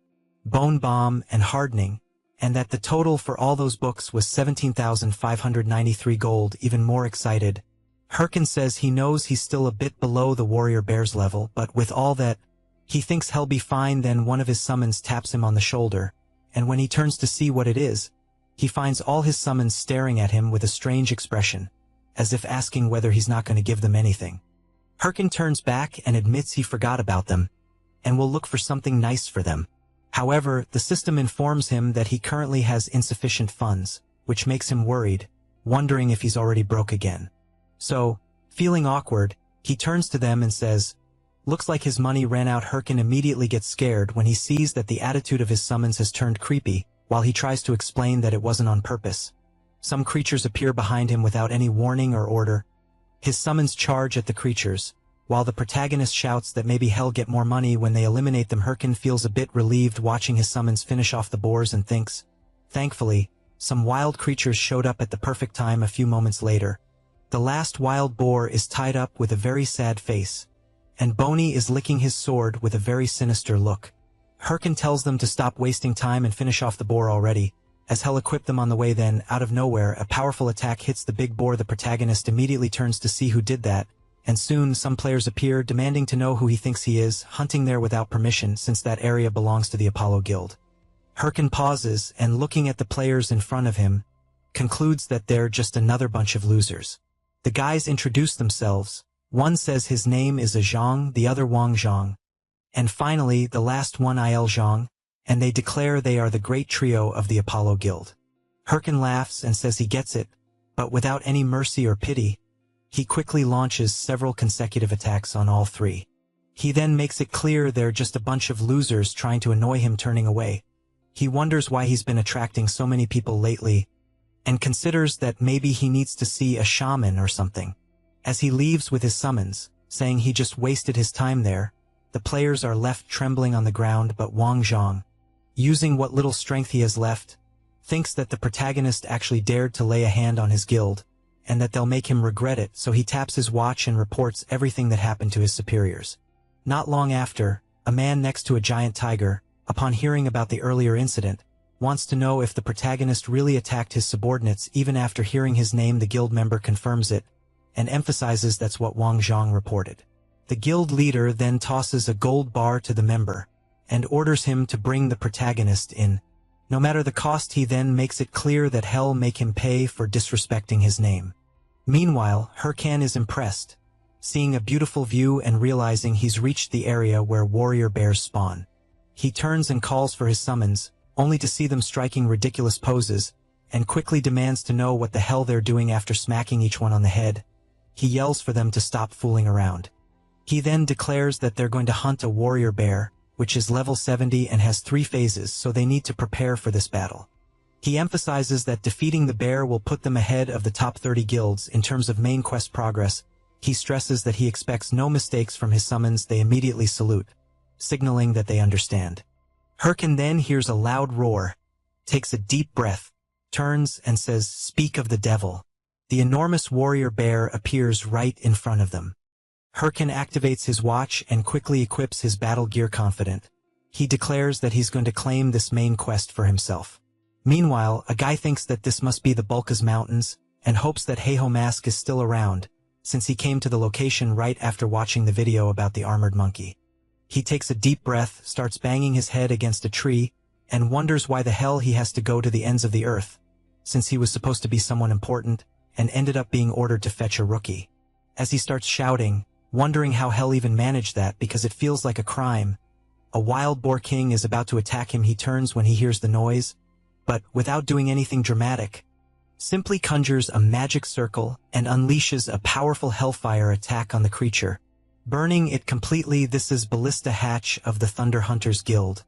Bone Bomb, and Hardening, and that the total for all those books was 17,593 gold. Even more excited, Herkin says he knows he's still a bit below the warrior bear's level, but with all that, he thinks he'll be fine. Then one of his summons taps him on the shoulder, and when he turns to see what it is, he finds all his summons staring at him with a strange expression, as if asking whether he's not going to give them anything. Herkin turns back and admits he forgot about them, and will look for something nice for them. However, the system informs him that he currently has insufficient funds, which makes him worried, wondering if he's already broke again. So, feeling awkward, he turns to them and says, looks like his money ran out. Herkin immediately gets scared when he sees that the attitude of his summons has turned creepy, while he tries to explain that it wasn't on purpose. Some creatures appear behind him without any warning or order. His summons charge at the creatures, while the protagonist shouts that maybe he'll get more money when they eliminate them. Herkin feels a bit relieved watching his summons finish off the boars and thinks, thankfully, some wild creatures showed up at the perfect time. A few moments later, the last wild boar is tied up with a very sad face, and Boney is licking his sword with a very sinister look. Herkin tells them to stop wasting time and finish off the boar already, as he'll equip them on the way. Then, out of nowhere, a powerful attack hits the big boar. The protagonist immediately turns to see who did that, and soon some players appear demanding to know who he thinks he is, hunting there without permission since that area belongs to the Apollo Guild. Herkin pauses and, looking at the players in front of him, concludes that they're just another bunch of losers. The guys introduce themselves. One says his name is Zhang, the other Wang Zhang, and finally the last one Il Zhang, and they declare they are the great trio of the Apollo Guild. Herkin laughs and says he gets it, but without any mercy or pity, he quickly launches several consecutive attacks on all three. He then makes it clear they're just a bunch of losers trying to annoy him. Turning away, he wonders why he's been attracting so many people lately, and considers that maybe he needs to see a shaman or something. As he leaves with his summons, saying he just wasted his time there, the players are left trembling on the ground. But Wang Zhang, using what little strength he has left, thinks that the protagonist actually dared to lay a hand on his guild, and that they'll make him regret it, so he taps his watch and reports everything that happened to his superiors. Not long after, a man next to a giant tiger, upon hearing about the earlier incident, wants to know if the protagonist really attacked his subordinates. Even after hearing his name, the guild member confirms it, and emphasizes that's what Wang Zhang reported. The guild leader then tosses a gold bar to the member, and orders him to bring the protagonist in, no matter the cost. He then makes it clear that hell make him pay for disrespecting his name. Meanwhile, Herkin is impressed, seeing a beautiful view and realizing he's reached the area where warrior bears spawn. He turns and calls for his summons, only to see them striking ridiculous poses, and quickly demands to know what the hell they're doing. After smacking each one on the head, he yells for them to stop fooling around. He then declares that they're going to hunt a warrior bear, which is level 70 and has 3 phases, so they need to prepare for this battle. He emphasizes that defeating the bear will put them ahead of the top 30 guilds in terms of main quest progress. He stresses that he expects no mistakes from his summons. They immediately salute, signaling that they understand. Herkin then hears a loud roar, takes a deep breath, turns and says, "Speak of the devil." The enormous warrior bear appears right in front of them. Herkin activates his watch and quickly equips his battle gear confident. He declares that he's going to claim this main quest for himself. Meanwhile, a guy thinks that this must be the Bulka's Mountains and hopes that Heiho Mask is still around, since he came to the location right after watching the video about the armored monkey. He takes a deep breath, starts banging his head against a tree, and wonders why the hell he has to go to the ends of the earth, since he was supposed to be someone important, and ended up being ordered to fetch a rookie. As he starts shouting, wondering how hell even managed that because it feels like a crime, a wild boar king is about to attack him. He turns when he hears the noise, but without doing anything dramatic, simply conjures a magic circle and unleashes a powerful hellfire attack on the creature, burning it completely. This is Ballista Hatch of the Thunder Hunters Guild,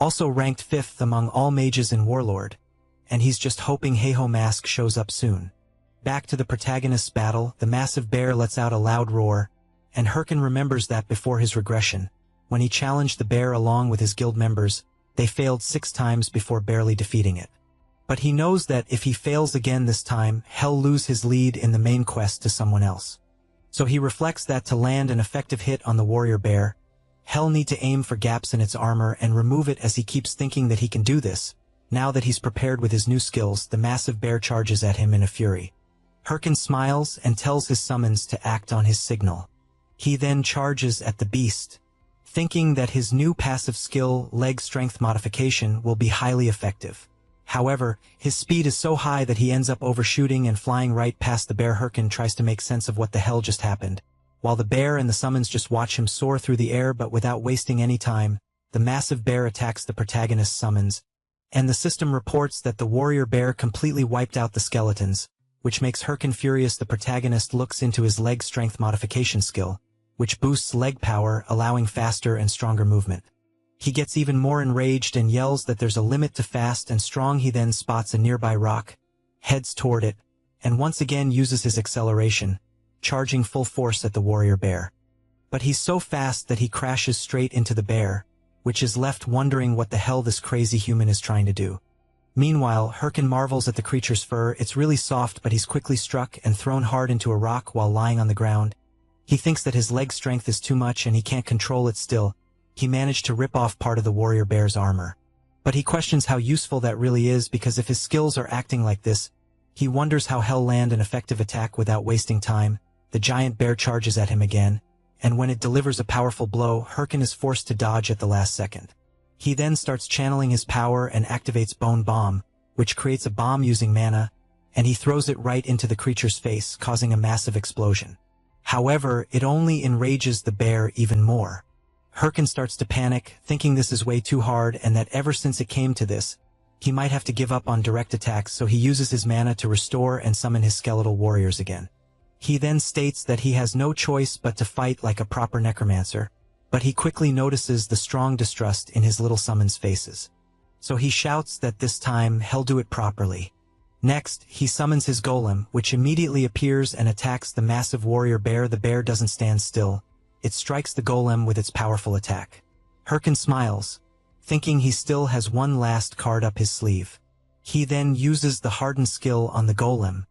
also ranked 5th among all mages in Warlord, and he's just hoping Heiho Mask shows up soon. Back to the protagonist's battle, the massive bear lets out a loud roar, and Herkin remembers that before his regression, when he challenged the bear along with his guild members, they failed 6 times before barely defeating it. But he knows that if he fails again this time, he'll lose his lead in the main quest to someone else. So he reflects that to land an effective hit on the warrior bear, he'll need to aim for gaps in its armor and remove it. As he keeps thinking that he can do this, now that he's prepared with his new skills, the massive bear charges at him in a fury. Herkin smiles and tells his summons to act on his signal. He then charges at the beast, thinking that his new passive skill, leg strength modification, will be highly effective. However, his speed is so high that he ends up overshooting and flying right past the bear. Herkin tries to make sense of what the hell just happened, while the bear and the summons just watch him soar through the air. But without wasting any time, the massive bear attacks the protagonist's summons, and the system reports that the warrior bear completely wiped out the skeletons, which makes Herkin furious. The protagonist looks into his leg strength modification skill, which boosts leg power, allowing faster and stronger movement. He gets even more enraged and yells that there's a limit to fast and strong. He then spots a nearby rock, heads toward it, and once again uses his acceleration, charging full force at the warrior bear. But he's so fast that he crashes straight into the bear, which is left wondering what the hell this crazy human is trying to do. Meanwhile, Herkin marvels at the creature's fur. It's really soft, but he's quickly struck and thrown hard into a rock while lying on the ground. He thinks that his leg strength is too much and he can't control it. Still, he managed to rip off part of the warrior bear's armor. But he questions how useful that really is, because if his skills are acting like this, he wonders how he'll land an effective attack without wasting time. The giant bear charges at him again, and when it delivers a powerful blow, Herkin is forced to dodge at the last second. He then starts channeling his power and activates Bone Bomb, which creates a bomb using mana, and he throws it right into the creature's face, causing a massive explosion. However, it only enrages the bear even more. Herkin starts to panic, thinking this is way too hard and that ever since it came to this, he might have to give up on direct attacks, so he uses his mana to restore and summon his skeletal warriors again. He then states that he has no choice but to fight like a proper necromancer, but he quickly notices the strong distrust in his little summons' faces. So he shouts that this time he'll do it properly. Next, he summons his golem, which immediately appears and attacks the massive warrior bear. The bear doesn't stand still. It strikes the golem with its powerful attack. Herkin smiles, thinking he still has one last card up his sleeve. He then uses the harden skill on the golem,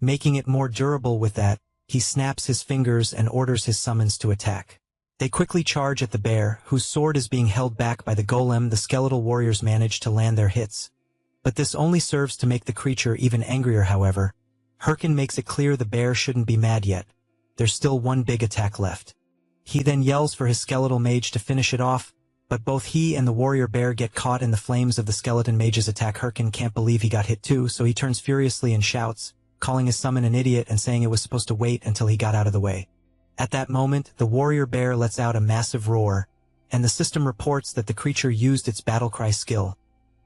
making it more durable. With that, he snaps his fingers and orders his summons to attack. They quickly charge at the bear, whose sword is being held back by the golem. The skeletal warriors manage to land their hits, but this only serves to make the creature even angrier. However, Herkin makes it clear the bear shouldn't be mad yet. There's still one big attack left. He then yells for his skeletal mage to finish it off, but both he and the warrior bear get caught in the flames of the skeleton mage's attack. Herkin can't believe he got hit too, so he turns furiously and shouts, calling his summon an idiot and saying it was supposed to wait until he got out of the way. At that moment, the warrior bear lets out a massive roar, and the system reports that the creature used its battle cry skill,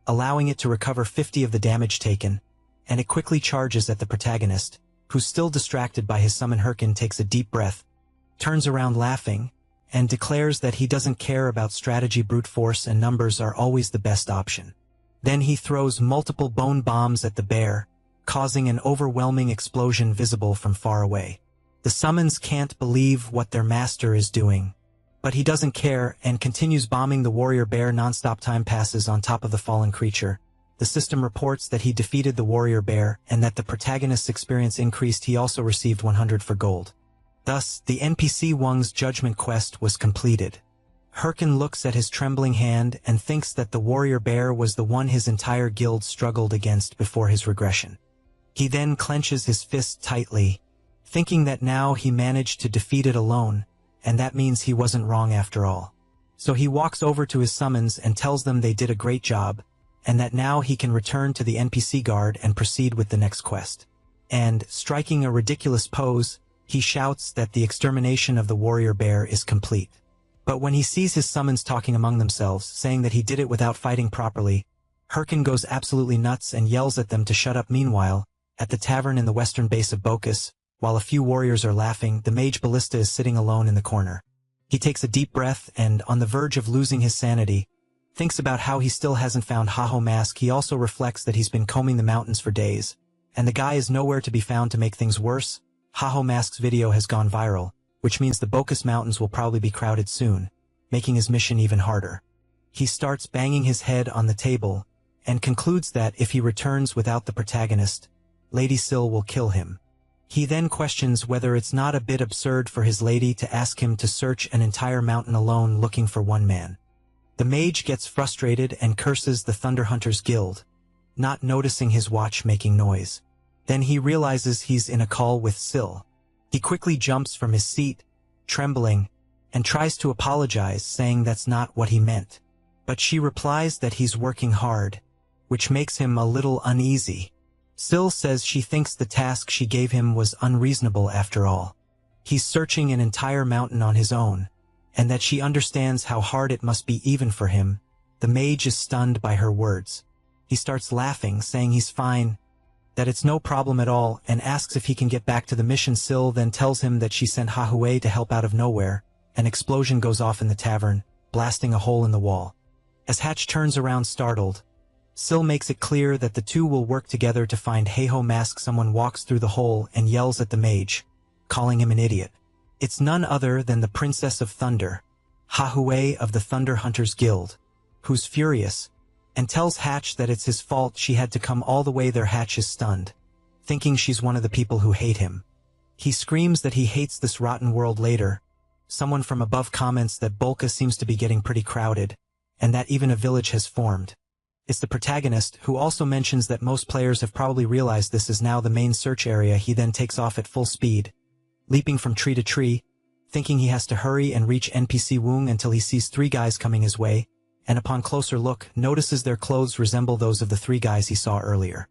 allowing it to recover 50 of the damage taken, and it quickly charges at the protagonist, who's still distracted by his summon. Herkin takes a deep breath, turns around laughing, and declares that he doesn't care about strategy. Brute force and numbers are always the best option. Then he throws multiple bone bombs at the bear, causing an overwhelming explosion visible from far away. The summons can't believe what their master is doing. But he doesn't care and continues bombing the warrior bear nonstop. Time passes on top of the fallen creature. The system reports that he defeated the warrior bear and that the protagonist's experience increased. He also received 100 for gold. Thus, the NPC Wang's judgment quest was completed. Herkin looks at his trembling hand and thinks that the warrior bear was the one his entire guild struggled against before his regression. He then clenches his fist tightly, thinking that now he managed to defeat it alone, and that means he wasn't wrong after all. So he walks over to his summons and tells them they did a great job, and that now he can return to the NPC guard and proceed with the next quest. And, striking a ridiculous pose, he shouts that the extermination of the warrior bear is complete. But when he sees his summons talking among themselves, saying that he did it without fighting properly, Herkin goes absolutely nuts and yells at them to shut up. Meanwhile, at the tavern in the western base of Bocas, while a few warriors are laughing, the mage Ballista is sitting alone in the corner. He takes a deep breath and, on the verge of losing his sanity, thinks about how he still hasn't found Haho Mask. He also reflects that he's been combing the mountains for days, and the guy is nowhere to be found. To make things worse, Haho Mask's video has gone viral, which means the Bocas Mountains will probably be crowded soon, making his mission even harder. He starts banging his head on the table, and concludes that if he returns without the protagonist, Lady Sil will kill him. He then questions whether it's not a bit absurd for his lady to ask him to search an entire mountain alone looking for one man. The mage gets frustrated and curses the Thunder Hunters Guild, not noticing his watch making noise. Then he realizes he's in a call with Sil. He quickly jumps from his seat, trembling, and tries to apologize, saying that's not what he meant. But she replies that he's working hard, which makes him a little uneasy. Sil says she thinks the task she gave him was unreasonable after all. He's searching an entire mountain on his own, and that she understands how hard it must be even for him. The mage is stunned by her words. He starts laughing, saying he's fine, that it's no problem at all, and asks if he can get back to the mission. Sil then tells him that she sent Hahue to help out of nowhere. An explosion goes off in the tavern, blasting a hole in the wall. As Hatch turns around startled, Sil makes it clear that the two will work together to find Haho Mask. Someone walks through the hole and yells at the mage, calling him an idiot. It's none other than the Princess of Thunder, Hahue of the Thunder Hunters Guild, who's furious, and tells Hatch that it's his fault she had to come all the way there. Hatch is stunned, thinking she's one of the people who hate him. He screams that he hates this rotten world. Later, someone from above comments that Bolka seems to be getting pretty crowded, and that even a village has formed. It's the protagonist, who also mentions that most players have probably realized this is now the main search area. He then takes off at full speed, leaping from tree to tree, thinking he has to hurry and reach NPC Wung until he sees three guys coming his way, and upon closer look, notices their clothes resemble those of the three guys he saw earlier.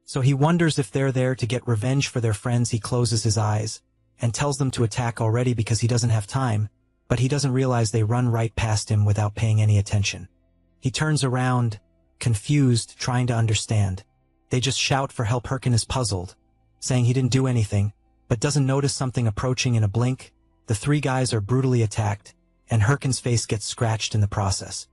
So he wonders if they're there to get revenge for their friends. He closes his eyes, and tells them to attack already because he doesn't have time, but he doesn't realize they run right past him without paying any attention. He turns around, confused, trying to understand. They just shout for help. Herkin is puzzled, saying he didn't do anything, but doesn't notice something approaching. In a blink, the three guys are brutally attacked, and Herkin's face gets scratched in the process.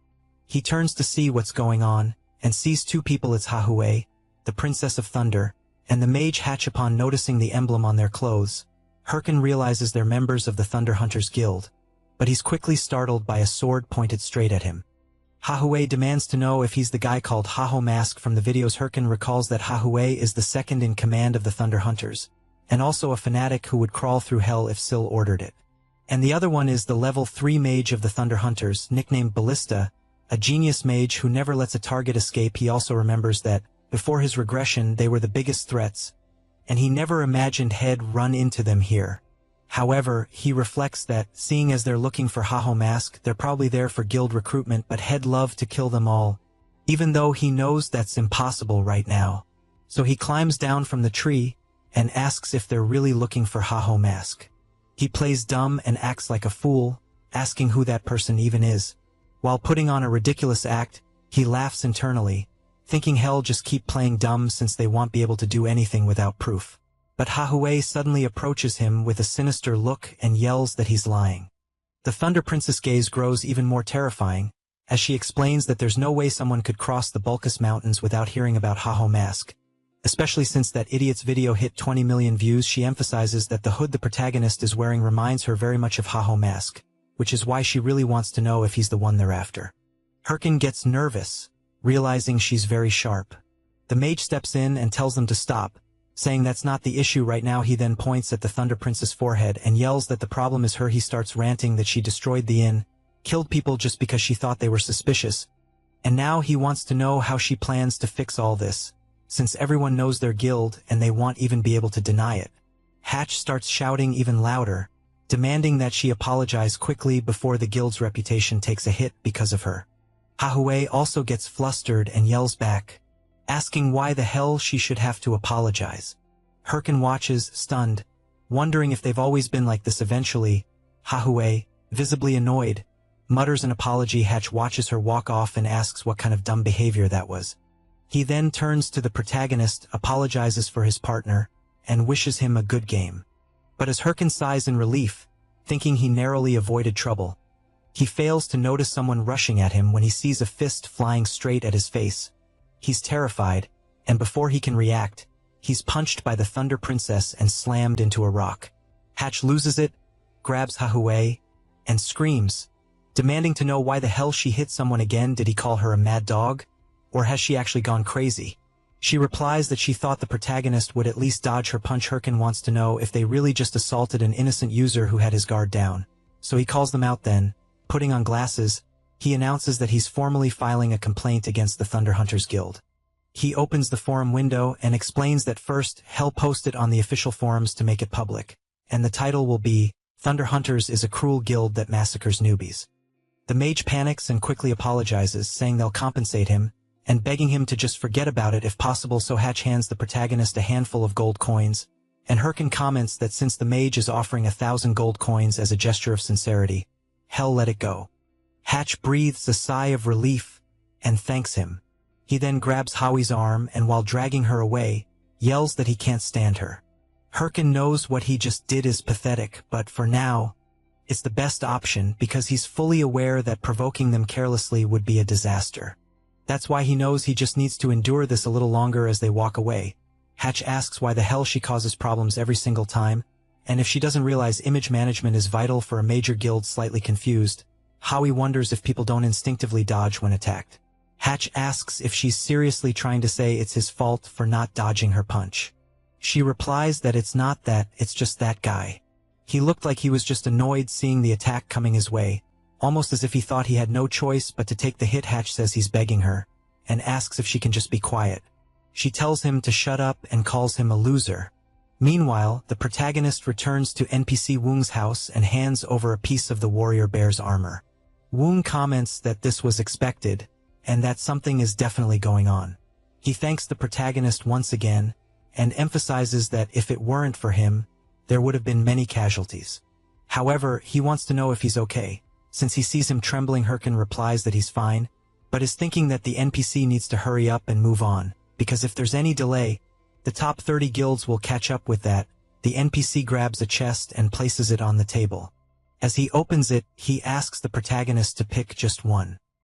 He turns to see what's going on, and sees two people. It's Hahue, the Princess of Thunder, and the mage Hatch. Upon noticing the emblem on their clothes, Herkin realizes they're members of the Thunder Hunters Guild, but he's quickly startled by a sword pointed straight at him. Hahue demands to know if he's the guy called Haho Mask from the videos. Herkin recalls that Hahue is the second in command of the Thunder Hunters, and also a fanatic who would crawl through hell if Sil ordered it. And the other one is the level 3 mage of the Thunder Hunters, nicknamed Ballista, a genius mage who never lets a target escape. He also remembers that, before his regression, they were the biggest threats, and he never imagined he'd run into them here. However, he reflects that, seeing as they're looking for Haho Mask, they're probably there for guild recruitment, but he'd love to kill them all, even though he knows that's impossible right now. So he climbs down from the tree, and asks if they're really looking for Haho Mask. He plays dumb and acts like a fool, asking who that person even is. While putting on a ridiculous act, he laughs internally, thinking hell, just keep playing dumb since they won't be able to do anything without proof. But Hahue suddenly approaches him with a sinister look and yells that he's lying. The Thunder Princess' gaze grows even more terrifying, as she explains that there's no way someone could cross the Bulkus Mountains without hearing about Haho Mask. Especially since that idiot's video hit 20 million views. She emphasizes that the hood the protagonist is wearing reminds her very much of Haho Mask, which is why she really wants to know if he's the one they're after. Herkin gets nervous, realizing she's very sharp. The mage steps in and tells them to stop, saying that's not the issue right now. He then points at the Thunder Princess' forehead and yells that the problem is her. He starts ranting that she destroyed the inn, killed people just because she thought they were suspicious, and now he wants to know how she plans to fix all this, since everyone knows their guild and they won't even be able to deny it. Hatch starts shouting even louder, demanding that she apologize quickly before the guild's reputation takes a hit because of her. Hahui also gets flustered and yells back, asking why the hell she should have to apologize. Herkin watches, stunned, wondering if they've always been like this. Eventually, Hahui, visibly annoyed, mutters an apology. Hatch watches her walk off and asks what kind of dumb behavior that was. He then turns to the protagonist, apologizes for his partner, and wishes him a good game. But as Herkin sighs in relief, thinking he narrowly avoided trouble, he fails to notice someone rushing at him when he sees a fist flying straight at his face. He's terrified, and before he can react, he's punched by the Thunder Princess and slammed into a rock. Hatch loses it, grabs Hahui, and screams, demanding to know why the hell she hit someone again. Did he call her a mad dog? Or has she actually gone crazy? She replies that she thought the protagonist would at least dodge her punch. Herkin wants to know if they really just assaulted an innocent user who had his guard down. So he calls them out then. Putting on glasses, he announces that he's formally filing a complaint against the Thunder Hunters Guild. He opens the forum window and explains that first, he'll post it on the official forums to make it public, and the title will be, Thunder Hunters is a cruel guild that massacres newbies. The mage panics and quickly apologizes, saying they'll compensate him, and begging him to just forget about it if possible. So Hatch hands the protagonist a handful of gold coins, and Herkin comments that since the mage is offering 1,000 gold coins as a gesture of sincerity, hell let it go. Hatch breathes a sigh of relief and thanks him. He then grabs Howie's arm and while dragging her away, yells that he can't stand her. Herkin knows what he just did is pathetic, but for now, it's the best option because he's fully aware that provoking them carelessly would be a disaster. That's why he knows he just needs to endure this a little longer. As they walk away, Hatch asks why the hell she causes problems every single time, and if she doesn't realize image management is vital for a major guild. Slightly confused, Howie wonders if people don't instinctively dodge when attacked. Hatch asks if she's seriously trying to say it's his fault for not dodging her punch. She replies that it's not that, it's just that guy. He looked like he was just annoyed seeing the attack coming his way, almost as if he thought he had no choice but to take the hit. Hatch says he's begging her, and asks if she can just be quiet. She tells him to shut up and calls him a loser. Meanwhile, the protagonist returns to NPC Woong's house and hands over a piece of the warrior bear's armor. Woong comments that this was expected, and that something is definitely going on. He thanks the protagonist once again, and emphasizes that if it weren't for him, there would have been many casualties. However, he wants to know if he's okay. Since he sees him trembling, Herkin replies that he's fine, but is thinking that the NPC needs to hurry up and move on, because if there's any delay, the top 30 guilds will catch up with that. The NPC grabs a chest and places it on the table. As he opens it, he asks the protagonist to pick just one.